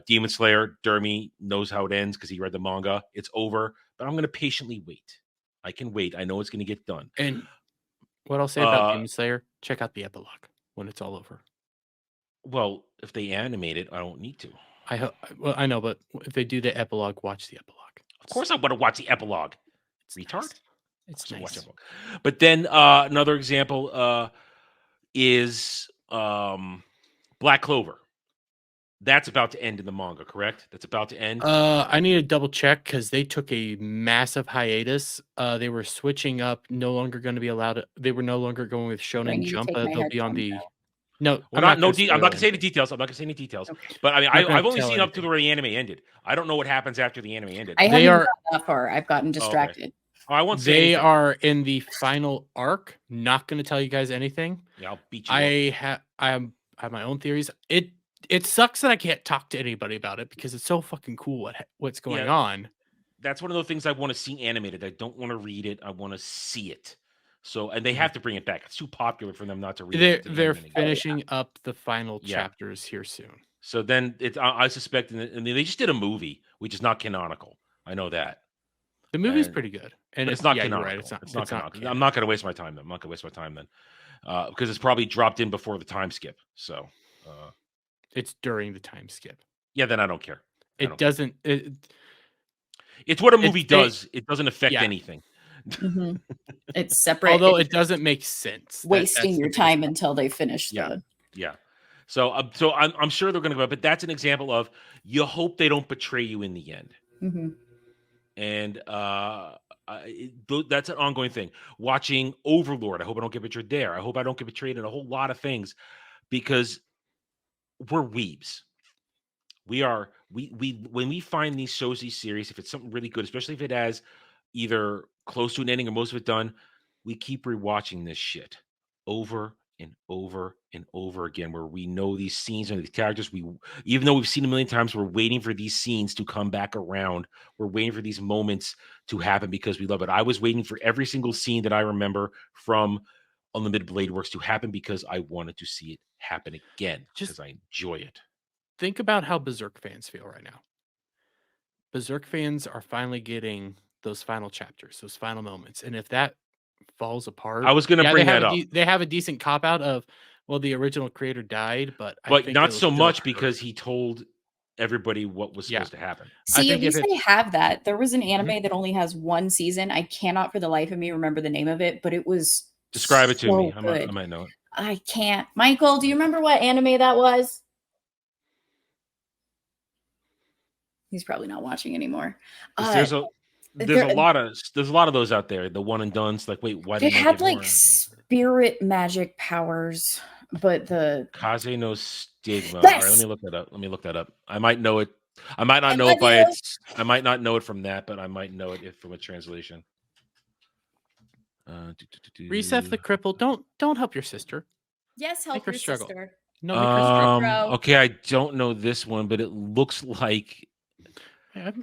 Demon Slayer, Dermy knows how it ends because he read the manga. It's over, but I'm going to patiently wait. I can wait. I know it's going to get done. And what I'll say about Demon Slayer, check out the epilogue when it's all over. Well, if they animate it, I don't need to. Well, I know, but if they do the epilogue, watch the epilogue. Of course, I want to watch the epilogue. It's Retard. nice. It's Watch nice. epilogue. But then another example is Black Clover. That's about to end in the manga, correct? That's about to end. I need to double check because they took a massive hiatus. They were switching up, no longer going to be allowed. They were no longer going with I Shonen need to Jump. take my They'll be on headphones the. out. No, Well, I'm not not no. gonna I'm not gonna spoil say any anything. details. I'm not gonna say any details. Okay. But I mean, Not gonna I've only tell seen up to anything. where the anime ended. I don't know what happens after the anime ended. I They haven't even are- gotten that far. I've gotten distracted. Oh, I won't say They anything. are in the final arc. Not going to tell you guys anything. Yeah, I'll beat you. up. I have my own theories. It sucks that I can't talk to anybody about it because it's so fucking cool what's going Yeah. on. That's one of those things I want to see animated. I don't want to read it. I want to see it. So, and they Mm-hmm. have to bring it back. It's too popular for them not to read it. They're finishing up the final Yeah. chapters here soon. So then I suspect, and they just did a movie, which is not canonical. I know that. The movie's And- pretty good, and But it's not you're canonical. right. It's not canonical. canon. I'm not going to waste my time then. I'm not going to waste my time then. Because it's probably dropped in before the time skip. So, It's during the time skip. yeah, then I don't care. It doesn't. It's what a movie It's- does. It doesn't affect Yeah. anything. Mhm. It's separate. Although it's it doesn't make sense. wasting that's your the biggest time problem. until they finish Yeah. the. Yeah. So I'm sure they're going to go, but that's an example of you hope they don't betray you in the end. Mhm. And that's an ongoing thing. Watching Overlord, I hope I don't get betrayed there. I hope I don't get betrayed in a whole lot of things because we're weebs. We are we when we find these shows, these series, if it's something really good, especially if it has either close to an ending or most of it done, we keep rewatching this shit over and over and over again, where we know these scenes and the characters. Even though we've seen a million times, we're waiting for these scenes to come back around. We're waiting for these moments to happen because we love it. I was waiting for every single scene that I remember from Unlimited Blade Works to happen because I wanted to see it happen again because I enjoy it. Think about how Berserk fans feel right now. Berserk fans are finally getting those final chapters, those final moments, and if that falls apart, I was going to bring that up. They have a decent cop out of, well, the original creator died, but I think not it'll so still much hurt. because he told everybody what was supposed to happen. See, at think if least they have that. There was an Mm-hmm. anime that only has one season. I cannot for the life of me remember the name of it, but it was Describe it to so me. I good. might know it. I can't. Michael, do you remember what anime that was? He's probably not watching anymore. 'Cause there's a lot of those out there. The one and done's like, wait, why They didn't I had get like more? spirit magic powers, but the Kaze no Stigma. Yes! All right, let me look that up. I might know it. I might not I know it love by you. its. I might not know it from that, but I might know it from a translation. Reset the cripple. Don't help your sister. yes, Make help her your struggle. sister. No, make her struggle. Bro. Okay, I don't know this one, but it looks like. I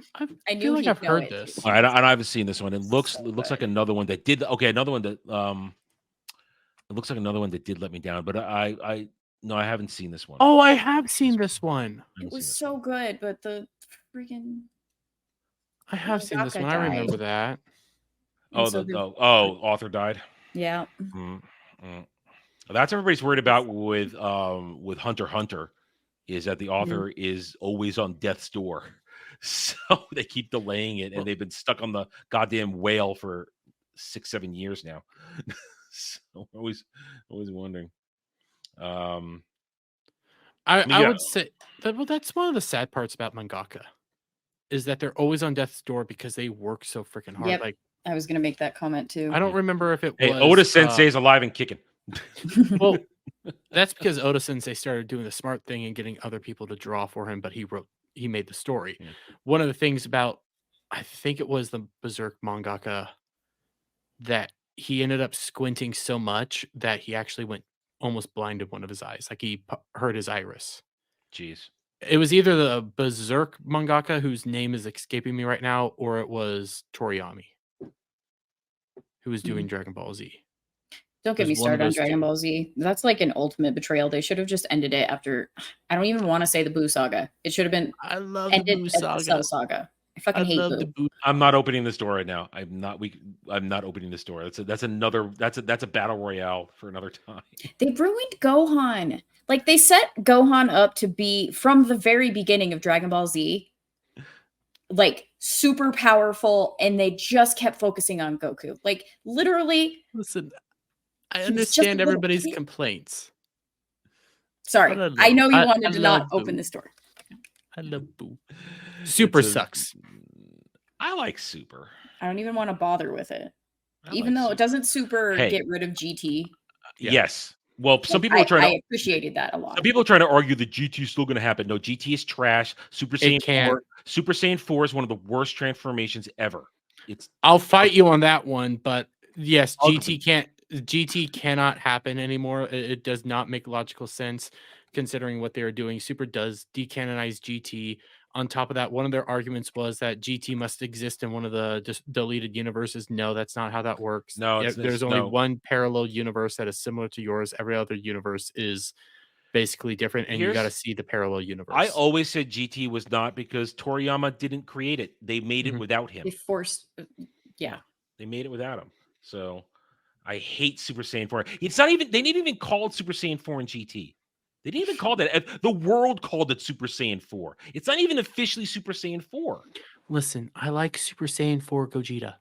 I knew feel like he'd I've know heard it, too. this. All right, I haven't seen this one. It looks So like good. another one that did. Okay, another one that It looks like another one that did let me down, but I haven't seen this one. Oh, I have seen this one. It was so good, but the freaking I have seen this Mangaka one. I remember died. that. Oh, so author died. yeah. That's everybody's worried about with Hunter x Hunter, is that the author is always on death's door, so they keep delaying it, and they've been stuck on the goddamn whale for 6-7 years now. So always wondering. I would say that. Well, that's one of the sad parts about mangaka, is that they're always on death's door because they work so freaking hard. Yep. Like, I was gonna make that comment too. I don't remember if it Hey, was Oda Sensei is alive and kicking. well, that's because Oda Sensei started doing the smart thing and getting other people to draw for him, but he made the story. Yeah. One of the things about, I think it was the Berserk mangaka, that he ended up squinting so much that he actually went almost blind in one of his eyes. Like he hurt his iris. Jeez. It was either the Berserk mangaka, whose name is escaping me right now, or it was Toriyami, who was doing Dragon Ball Z. Don't get me There's one of started on those Dragon two. Ball Z. That's like an ultimate betrayal. They should have just ended it after. I don't even want to say the Buu saga. It should have been I love the ended Buu as the saga. Cell saga. I fucking hate love the Boo. boo. I'm not opening this door right now. I'm not opening this door. That's a battle royale for another time. They ruined Gohan. Like, they set Gohan up to be, from the very beginning of Dragon Ball Z, like, super powerful, and they just kept focusing on Goku. Like, literally. Listen, I He was just understand a little everybody's kid. complaints. Sorry, But I know you I wanted to love not open Boo. this door. I love Boo. Super sucks. I like Super. I don't even want to bother with it. I Even like though Super. it doesn't super Hey. get rid of GT. Yeah. Yes. Well, some Like, people are trying I to. appreciated that a lot. Some people are trying to argue that GT is still going to happen. No, GT is trash. Super Saiyan 4. Super Saiyan 4 is one of the worst transformations ever. I'll fight you on that one, but yes, Ugly. GT cannot happen anymore. It does not make logical sense considering what they are doing. Super does decanonize GT. On top of that, one of their arguments was that GT must exist in one of the deleted universes. No, that's not how that works. No, There's only one parallel universe that is similar to yours. Every other universe is basically different, and you got to see the parallel universe. I always said GT was not because Toriyama didn't create it. They made it without him. They forced, yeah. They made it without him. So I hate Super Saiyan 4. It's not even, they didn't even call it Super Saiyan 4 in GT. They didn't even call that. The world called it Super Saiyan 4. It's not even officially Super Saiyan 4. Listen, I like Super Saiyan 4 Gogeta.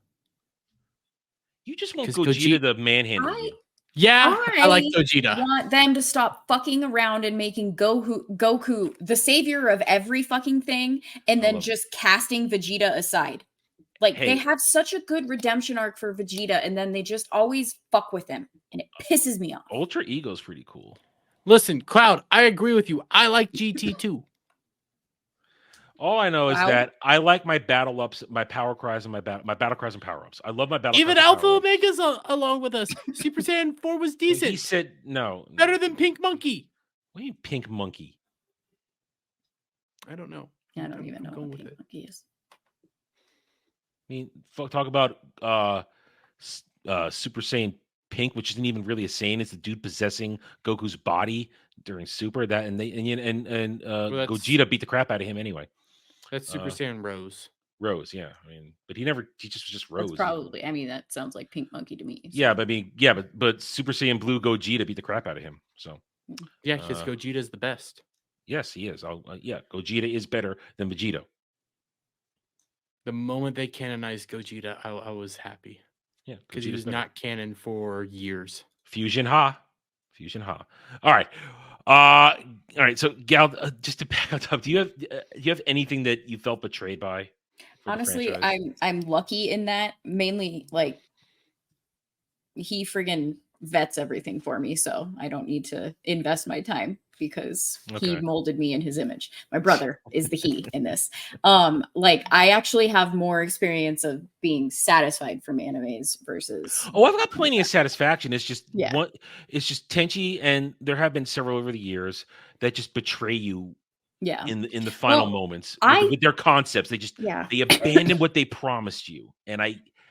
You just want Gogeta to manhandle you. Yeah, I like Gogeta. I want them to stop fucking around and making Goku the savior of every fucking thing, and then just casting Vegeta aside. Like, they have such a good redemption arc for Vegeta, and then they just always fuck with him, and it pisses me off. Ultra Ego's pretty cool. Listen, Cloud, I agree with you. I like GT too. All I know is that I like my battle ups, my power cries, and my battle cries and power ups. I love my battle. Even Alpha Omega's along with us. Super Saiyan 4 was decent. He said no. Better than Pink Monkey. What do you mean Pink Monkey? I don't know. Yeah, I don't even know what Pink Monkey is. I mean, talk about Super Saiyan Pink, which isn't even really a Saiyan. It's the dude possessing Goku's body during Super. That and Gogeta beat the crap out of him anyway. That's Super Saiyan Rose. Rose, yeah. I mean, but he just Rose. That's probably. I mean, that sounds like Pink Monkey to me. So. Yeah, but Super Saiyan Blue Gogeta beat the crap out of him. So yeah, because Gogeta is the best. Yes, he is. Gogeta is better than Vegeta. The moment they canonized Gogeta, I was happy. Yeah, because he was not canon for years. Fusion Ha. All right. All right. So, Gal, just to back on top, do you have anything that you felt betrayed by? Honestly, I'm lucky in that. Mainly, like, he friggin' vets everything for me, so I don't need to invest my time because he molded me in his image. My brother is the he in this. Like, I actually have more experience of being satisfied from animes versus. Oh, I've got plenty of satisfaction. It's just it's just Tenchi, and there have been several over the years that just betray you. Yeah. In the final moments with their concepts, they abandon what they promised you, and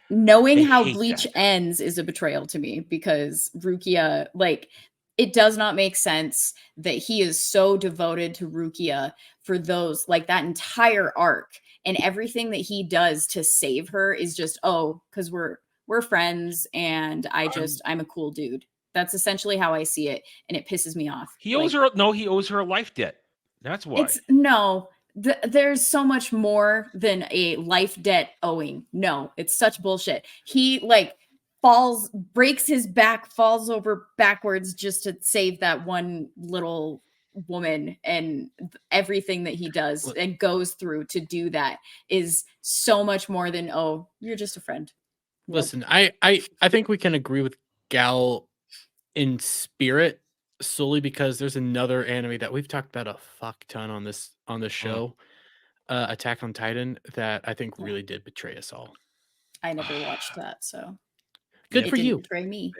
knowing how Bleach ends is a betrayal to me because Rukia, like, it does not make sense that he is so devoted to Rukia for those, like, that entire arc, and everything that he does to save her is just, because we're friends and I'm a cool dude. That's essentially how I see it, and it pisses me off. He owes her a life debt. That's why. There's so much more than a life debt owing. No, it's such bullshit. He breaks his back, falls over backwards just to save that one little woman, and everything that he does and goes through to do that is so much more than, you're just a friend. Listen, I think we can agree with Gal in spirit, solely because there's another anime that we've talked about a fuck ton on this show, Attack on Titan, that I think really did betray us all. I never watched that, so good for you. Betray me.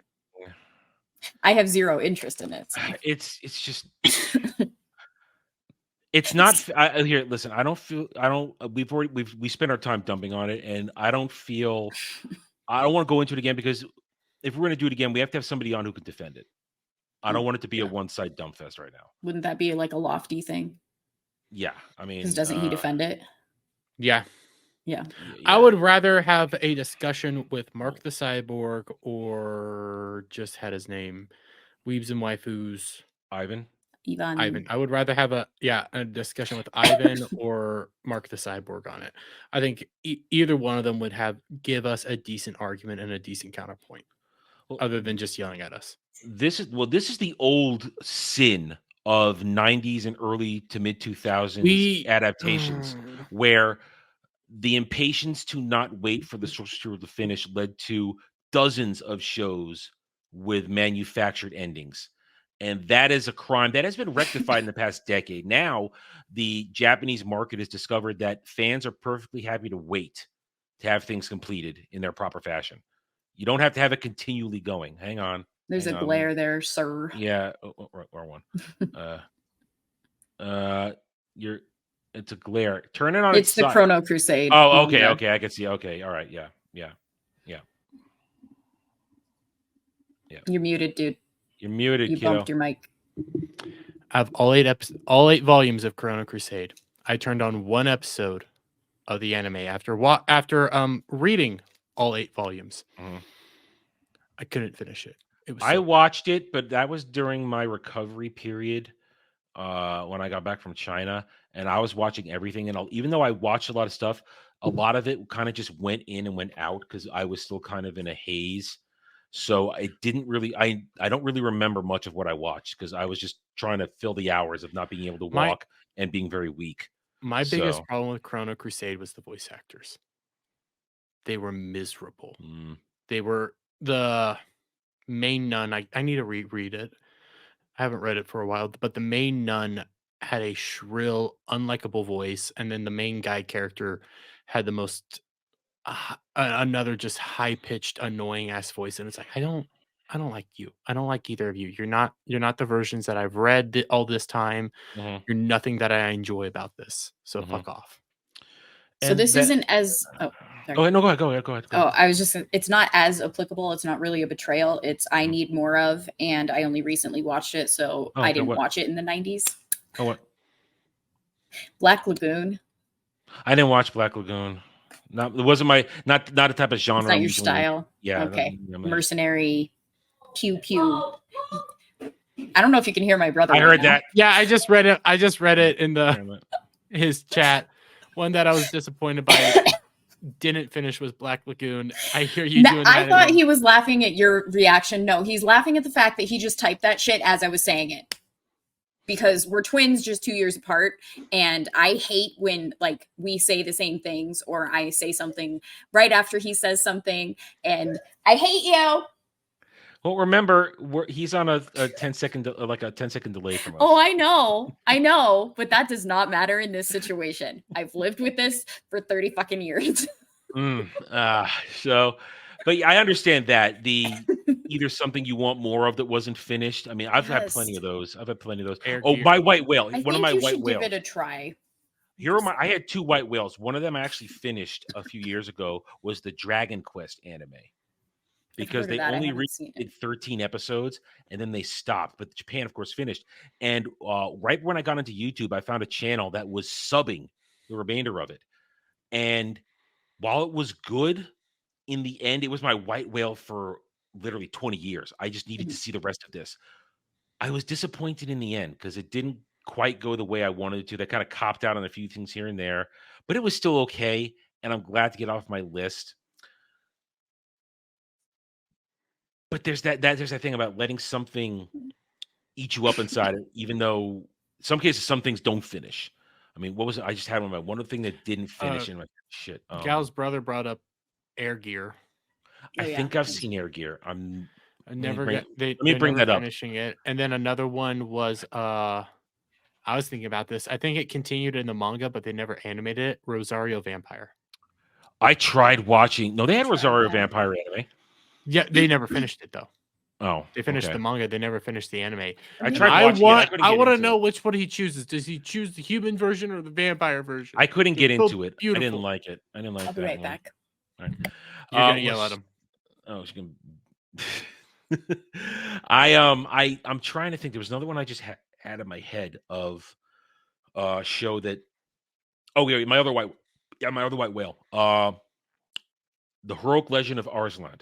I have zero interest in it. So. It's just it's not here. Listen, we spent our time dumping on it, and I don't want to go into it again because if we're going to do it again, we have to have somebody on who can defend it. I don't want it to be a one-side dump fest right now. Wouldn't that be like a Lofty thing? Yeah, I mean, because doesn't he defend it? Yeah. Yeah. I would rather have a discussion with Mark the Cyborg or just had his name, Weebs and Waifus. Ivan. Ivan. I would rather have a discussion with Ivan or Mark the Cyborg on it. I think either one of them would give us a decent argument and a decent counterpoint, other than just yelling at us. This is the old sin of 90s and early to mid 2000s adaptations, where the impatience to not wait for the source material to finish led to dozens of shows with manufactured endings. And that is a crime that has been rectified in the past decade. Now, the Japanese market has discovered that fans are perfectly happy to wait to have things completed in their proper fashion. You don't have to have it continually going. Hang on. There's a glare there, sir. Yeah. Wrong one. It's a glare. Turn it on. It's the Chrono Crusade. Oh, okay. Okay. I can see. Okay. All right. Yeah. You're muted, dude. You're muted, You kiddo. bumped your mic. I have all 8 volumes of Chrono Crusade. I turned on one episode of the anime after reading all 8 volumes. Mhm. I couldn't finish it. I watched it, but that was during my recovery period when I got back from China, and I was watching everything. And even though I watched a lot of stuff, a lot of it kind of just went in and went out because I was still kind of in a haze. So I didn't really, I don't really remember much of what I watched because I was just trying to fill the hours of not being able to walk and being very weak. My biggest problem with Chrono Crusade was the voice actors. They were miserable. They were the main nun. I need to reread it. I haven't read it for a while, but the main nun had a shrill, unlikable voice, and then the main guy character had the most another just high-pitched, annoying ass voice, and it's like I don't like you. I don't like either of you. You're not the versions that I've read all this time. You're nothing that I enjoy about this. So fuck off. So this isn't as sorry. Go ahead. Oh, I was just, it's not as applicable. It's not really a betrayal. It's I need more of, and I only recently watched it, so I didn't watch it in the 90s. Oh, what? Black Lagoon. I didn't watch Black Lagoon. It wasn't my not a type of genre. It's not your style. Yeah. Okay. Mercenary. Pew pew. I don't know if you can hear my brother. I heard that. Yeah, I just read it in his chat. One that I was disappointed by didn't finish was Black Lagoon. I hear you doing that. I thought he was laughing at your reaction. No, he's laughing at the fact that he just typed that shit as I was saying it. Because we're twins just 2 years apart, and I hate when like we say the same things or I say something right after he says something, and I hate you. Well, remember, he's on a 10-second delay from us. Oh, I know, but that does not matter in this situation. I've lived with this for 30 fucking years. But I understand that either something you want more of that wasn't finished. I mean, I've had plenty of those. My white whale. One of my white whales. Give it a try. I had 2 white whales. One of them I actually finished a few years ago was the Dragon Quest anime. Because they only did 13 episodes and then they stopped. But Japan, of course, finished. And right when I got into YouTube, I found a channel that was subbing the remainder of it. And while it was good, in the end, it was my white whale for literally 20 years. I just needed to see the rest of this. I was disappointed in the end because it didn't quite go the way I wanted it to. That kind of copped out on a few things here and there, but it was still okay. And I'm glad to get off my list. But there's that thing about letting something eat you up inside it, even though in some cases some things don't finish. I mean, what was it? I just had one thing that didn't finish in my shit. Gal's brother brought up Air Gear. I think I've seen Air Gear. Let me bring that up. Finishing it, and then another one was I was thinking about this. I think it continued in the manga, but they never animated it. Rosario Vampire. I tried watching. No, they had Rosario Vampire anime. Yeah, they never finished it though. Oh, they finished the manga. They never finished the anime. I tried watching I want to know which one he chooses. Does he choose the human version or the vampire version? I couldn't get into it. Beautiful. I didn't like it. I'll be right back. All right. You're gonna yell at him. Oh, she's gonna. I'm trying to think. There was another one I just had in my head of show that. Oh, yeah, my other white. Yeah, my other white whale. The heroic legend of Arslan.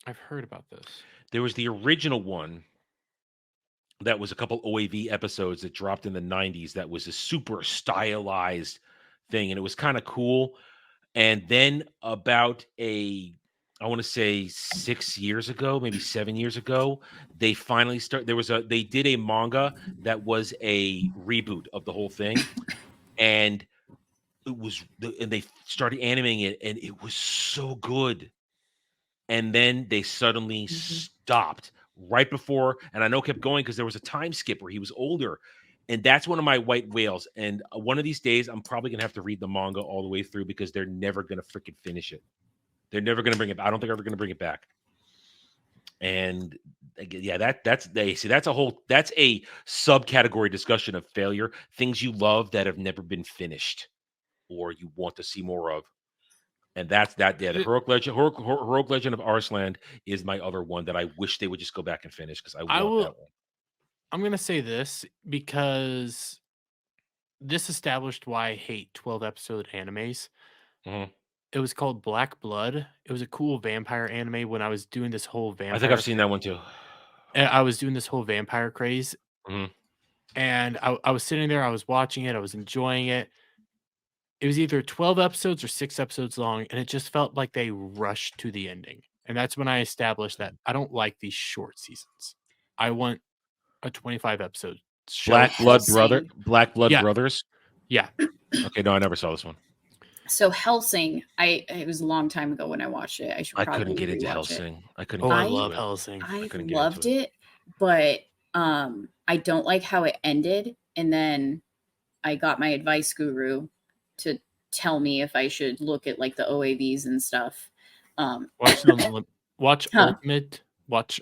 I've heard about this. There was the original one that was a couple OAV episodes that dropped in the 90s that was a super stylized thing, and it was kind of cool. And then about I want to say 6 years ago, maybe 7 years ago, they finally they did a manga that was a reboot of the whole thing. And and they started animating it, and it was so good. And then they suddenly stopped right before, and I know it kept going because there was a time skip where he was older. And that's one of my white whales. And one of these days, I'm probably going to have to read the manga all the way through because they're never going to freaking finish it. They're never going to bring it. I don't think they're ever going to bring it back. And yeah, that's a subcategory discussion of failure, things you love that have never been finished or you want to see more of. And that's that. Yeah, the heroic legend of Arslan is my other one that I wish they would just go back and finish because I want that one. I'm gonna say this because this established why I hate 12 episode animes. Mhm. It was called Black Blood. It was a cool vampire anime when I was doing this whole vampire. I think I've seen that one too. I was doing this whole vampire craze. Mhm. And I was sitting there, I was watching it, I was enjoying it. It was either 12 episodes or 6 episodes long, and it just felt like they rushed to the ending. And that's when I established that I don't like these short seasons. I want a 25 episode show. Black Blood Yeah. Brothers. Yeah. Okay, no, I never saw this one. So Hellsing, it was a long time ago when I watched it. I couldn't get into Hellsing. I couldn't. I love Hellsing. I loved it, but I don't like how it ended. And then I got my advice guru to tell me if I should look at like the OAVs and stuff. Watch Ultimate. Watch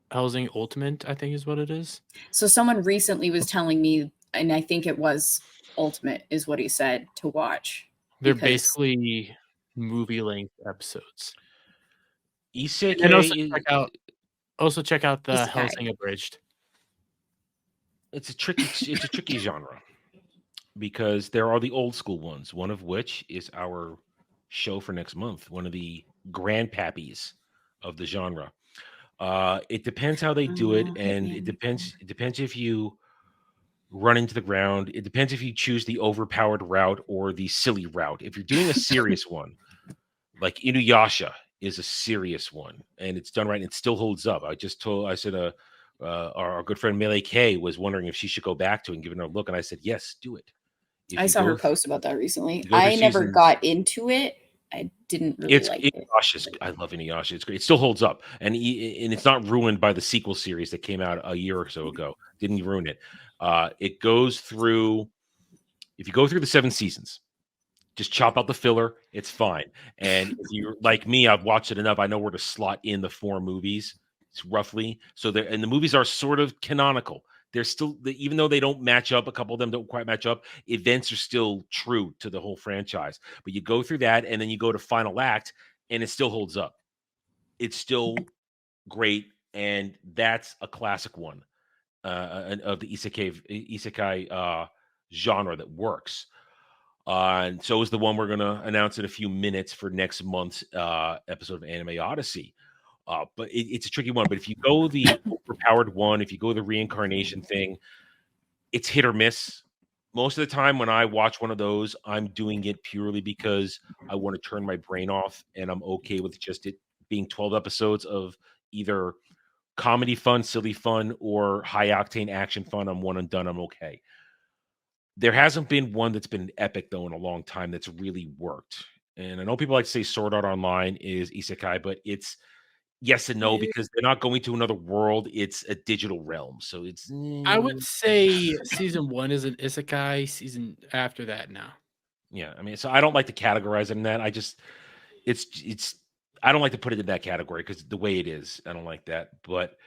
Hellsing Ultimate, I think is what it is. So someone recently was telling me, and I think it was Ultimate is what he said to watch. They're basically movie length episodes. Isekai, and also check out the Isekai. Hellsing Abridged. It's a tricky genre because there are the old school ones, one of which is our show for next month, one of the grandpappies of the genre. It depends how they do it, and it depends if you run into the ground. It depends if you choose the overpowered route or the silly route. If you're doing a serious one, like Inuyasha is a serious one, and it's done right, and it still holds up. I said our good friend Melee K was wondering if she should go back to it and give it a look, and I said yes, do it. I saw her post about that recently. I never got into it. I didn't really like it. I love Inuyasha. It's great. It still holds up, and it's not ruined by the sequel series that came out a year or so ago. Didn't ruin it. It goes through. If you go through the 7 seasons, just chop out the filler. It's fine. And if you're like me, I've watched it enough. I know where to slot in the 4 movies. It's roughly so. And the movies are sort of canonical. They're still, even though they don't match up, a couple of them don't quite match up, events are still true to the whole franchise. But you go through that, and then you go to final act, and it still holds up. It's still great, and that's a classic one of the isekai genre that works. And so is the one we're going to announce in a few minutes for next month's episode of Anime Odyssey. But it's a tricky one. But if you go the overpowered one, if you go the reincarnation thing, it's hit or miss. Most of the time when I watch one of those, I'm doing it purely because I want to turn my brain off, and I'm okay with just it being 12 episodes of either comedy fun, silly fun, or high octane action fun. I'm one and done. I'm okay. There hasn't been one that's been epic, though, in a long time that's really worked. And I know people like to say Sword Art Online is isekai, but it's yes and no, because they're not going to another world. It's a digital realm. So it's... I would say season 1 is an isekai. Season after that, no. Yeah, I mean, so I don't like to categorize it in that. I don't like to put it in that category because the way it is, I don't like that. But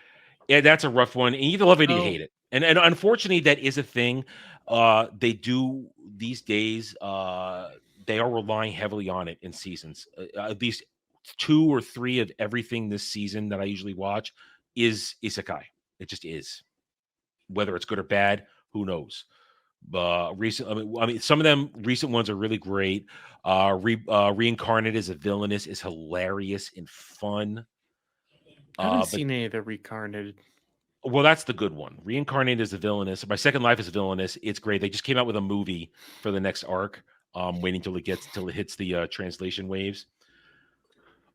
yeah, that's a rough one. And you either love it or you hate it. And unfortunately, that is a thing. They do these days. They are relying heavily on it in seasons. At least 2 or 3 of everything this season that I usually watch is isekai. It just is. Whether it's good or bad, who knows? I mean, some of them recent ones are really great. Reincarnate as a Villainous is hilarious and fun. I haven't But seen any of the Reincarnated. well, that's the good one. Reincarnate as a Villainous. My Second Life is a Villainous. It's great. They just came out with a movie for the next arc. Waiting till it hits the translation waves.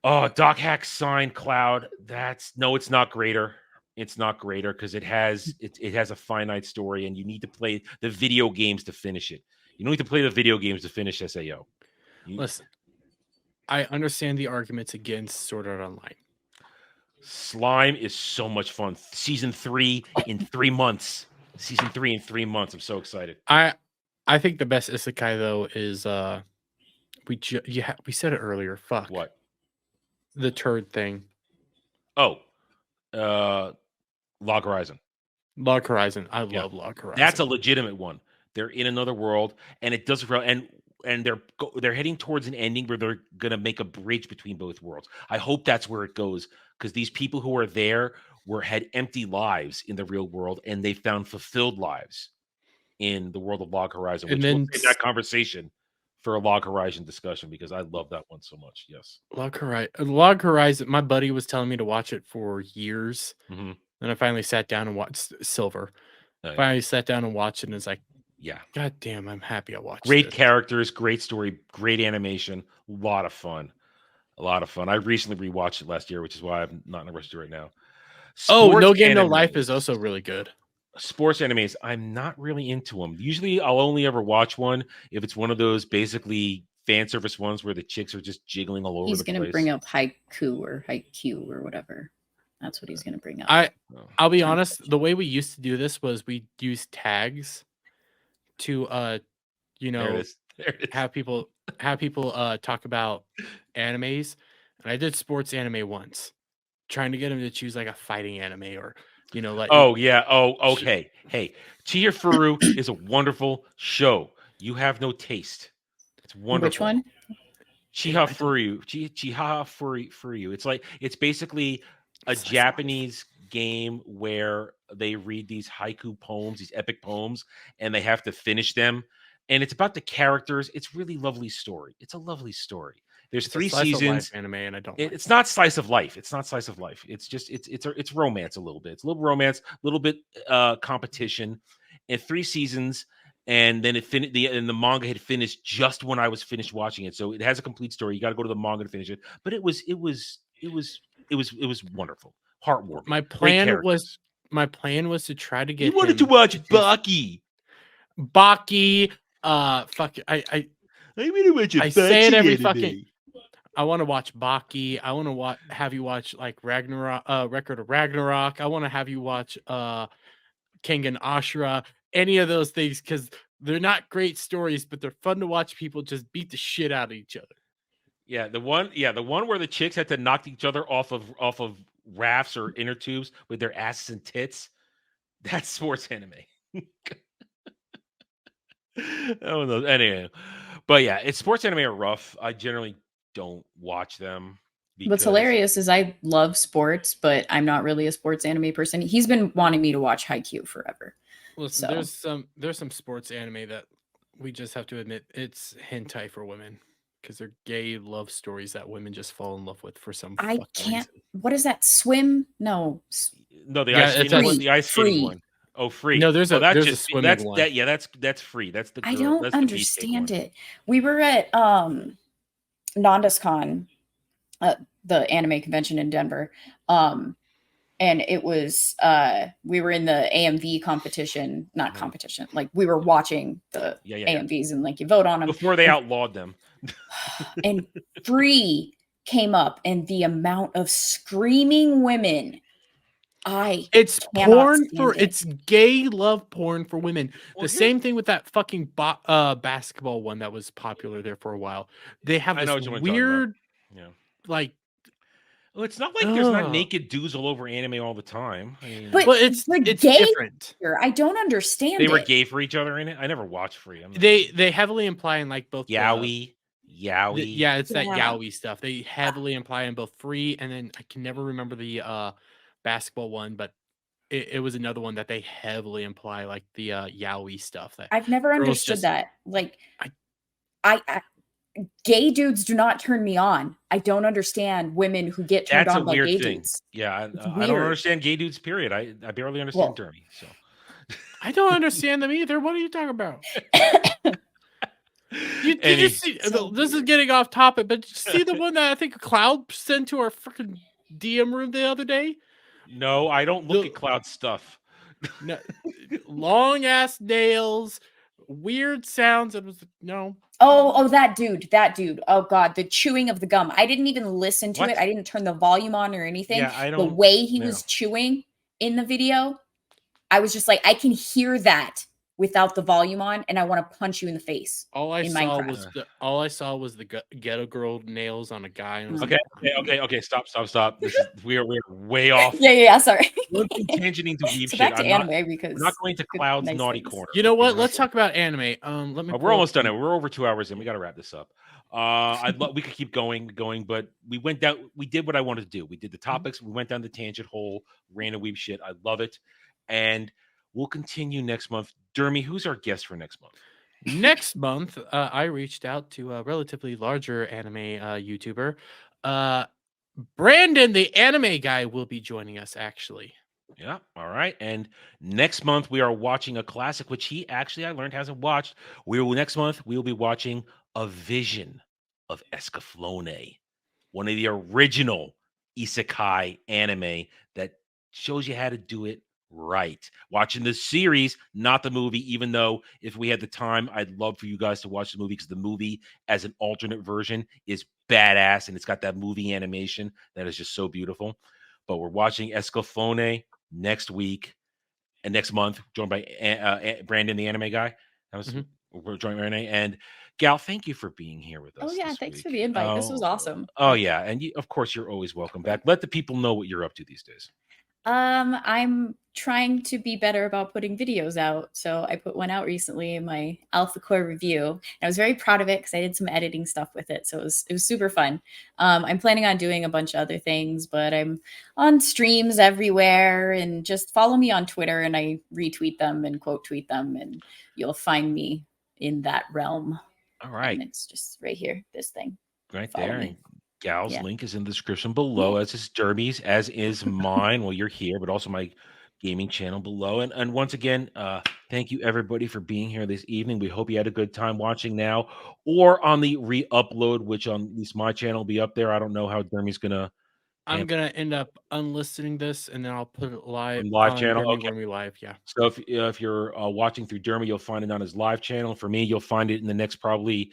Oh, Doc Hack Sign Cloud. It's not greater. It's not greater because it has a finite story, and you need to play the video games to finish it. You don't need to play the video games to finish SAO. Listen, I understand the arguments against Sword Art Online. Slime is so much fun. Season 3 in 3 months. Season 3 in 3 months. I'm so excited. I think the best isekai though is we said it earlier. Fuck What? The turd thing. Oh, Log Horizon. Log Horizon. I love Log Horizon. That's a legitimate one. They're in another world, and it does and they're heading towards an ending where they're gonna make a bridge between both worlds. I hope that's where it goes, because these people who are there had empty lives in the real world, and they found fulfilled lives in the world of Log Horizon. Which we'll save that conversation for a Log Horizon discussion, because I love that one so much. Yes, Log Horizon. My buddy was telling me to watch it for years, mm-hmm. and I finally sat down and watched Silver. Yeah. Finally sat down and watched it, and it's like, yeah, God damn, I'm happy I watched it. Great characters, great story, great animation, a lot of fun. I recently rewatched it last year, which is why I'm not in a rush to do it right now. No Game No Life is also really good. Sports animes, I'm not really into them. Usually I'll only ever watch one if it's one of those basically fan service ones where the chicks are just jiggling all over the place. He's going to bring up Haiku or whatever. That's what he's going to bring up. I'll be honest, the way we used to do this was we used tags to there it is. have people talk about animes, and I did sports anime once, trying to get them to choose like a fighting anime or okay. Hey, Chihiro is a wonderful show. You have no taste. It's wonderful. Which one? Chihiro. It's basically a Japanese game where they read these haiku poems, these epic poems, and they have to finish them. And it's about the characters. It's really lovely story. It's a lovely story. There's 3 seasons. Anime, and I don't. It's not slice of life. It's not slice of life. It's just it's romance a little bit. It's a little romance, a little bit competition. And 3 seasons, and then the manga had finished just when I was finished watching it. So it has a complete story. You got to go to the manga to finish it. But it was wonderful, heartwarming. My plan was to try to get. You wanted to watch Baki. Fuck. I say it every fucking. I want to watch Baki. I want to have you watch like Ragnarok, Record of Ragnarok. I want to have you watch Kengan Ashura. Any of those things, because they're not great stories, but they're fun to watch people just beat the shit out of each other. Yeah, the one where the chicks had to knock each other off of rafts or inner tubes with their asses and tits. That's sports anime. Oh no. Anyway, but yeah, it's sports anime are rough. I generally don't watch them. What's hilarious is I love sports, but I'm not really a sports anime person. He's been wanting me to watch Haikyuu forever. Listen, there's some sports anime that we just have to admit it's hentai for women, because they're gay love stories that women just fall in love with for some. I can't. Reason. What is that? Swim? No. No, the ice skating one. Oh, free. No, there's a swimming one. That's free. That's the. I don't understand it. We were at NandasCon, the anime convention in Denver, and it was we were in the AMV competition, not competition. Like we were watching the AMVs and like you vote on them before they outlawed them. And Free came up, and the amount of screaming women. It's porn it's gay love porn for women. The same thing with that fucking basketball one that was popular there for a while. They have this weird, like. Well, it's not like there's not naked dudes all over anime all the time. I mean, but it's different. I don't understand. They were gay for each other in it. I never watched Free. They heavily imply in like both yaoi. It's that yaoi stuff. They heavily imply in both Free, and then I can never remember the basketball one, but it was another one that they heavily imply, like the yaoi stuff. That I've never girls understood just- that. Like, I gay dudes do not turn me on. I don't understand women who get turned That's a on by weird gay thing. dudes. Yeah, I don't weird. understand gay dudes. Period. I barely understand Well- Dermy. So I don't understand them either. What are you talking about? Did you see? So This is weird. getting off topic, but did you see the one that I think Cloud sent to our freaking DM room the other day? No, I don't look The- at Cloud stuff. No, long ass nails, weird sounds. It was no. Oh, that dude. Oh God, the chewing of the gum. I didn't even listen to What? it. I didn't turn the volume on or anything. Yeah, I The don't. way he no. was chewing in the video, I was just like, I can hear that without the volume on, and I want to punch you in the face. All I in saw Minecraft. was the ghetto girl nails on a guy. And I was Mm. like, Okay. Stop. This is we're way off. Yeah. Sorry. We're tangenting to weeb So shit. back to I'm not. anime because We're not going to good, Cloud's nice naughty things. corner. You know what? Okay? Let's talk about anime. Let me. We're pull up almost done. some- We're over 2 hours in. We got to wrap this up. We could keep going, but we went down. We did what I wanted to do. We did the topics. We went down the tangent hole, random weeb shit. I love it, and we'll continue next month. Dermy, who's our guest for next month? Next month, I reached out to a relatively larger anime YouTuber. Brandon, the anime guy, will be joining us. Actually, Yeah. All right. And next month we are watching a classic, which he actually I learned hasn't watched. Next month we will be watching A Vision of Escaflowne, one of the original isekai anime that shows you how to do it right. Watching the series, not the movie, even though if we had the time, I'd love for you guys to watch the movie because the movie as an alternate version is badass and it's got that movie animation that is just so beautiful. But we're watching Escaflowne next week and next month, joined by Brandon, the anime guy. That was we're joined by Renee and Gal. Thank you for being here with us. Oh yeah, this thanks week. for the invite. This was awesome. Oh yeah, and of course you're always welcome back. Let the people know what you're up to these days. I'm trying to be better about putting videos out. So I put one out recently in my Alpha Core review. And I was very proud of it because I did some editing stuff with it. So it was super fun. I'm planning on doing a bunch of other things, but I'm on streams everywhere, and just follow me on Twitter and I retweet them and quote tweet them, and you'll find me in that realm. All right. And it's just right here, this thing. Right Follow there. me. And Gal's Yeah. link is in the description below, as is Derby's, as is mine. Well, you're here, but also my gaming channel below. And once again, thank you everybody for being here this evening. We hope you had a good time watching now or on the re-upload, which on at least my channel will be up there. I don't know how Derby's gonna I'm gonna end up unlisting this and then I'll put it live live channel. Dermy Okay. Wormy Live. Yeah. So if you're watching through Dermy, you'll find it on his live channel. For me, you'll find it in the next probably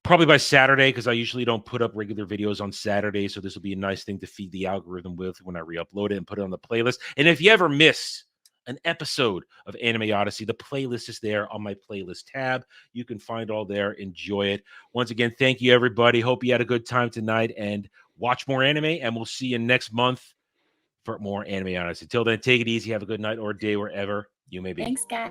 by Saturday, because I usually don't put up regular videos on Saturday. So this will be a nice thing to feed the algorithm with when I re-upload it and put it on the playlist. And if you ever miss an episode of Anime Odyssey, the playlist is there on my playlist tab. You can find all there. Enjoy it. Once again, thank you, everybody. Hope you had a good time tonight and watch more anime. And we'll see you next month for more Anime Odyssey. Till then, take it easy. Have a good night or day wherever you may be. Thanks, guys.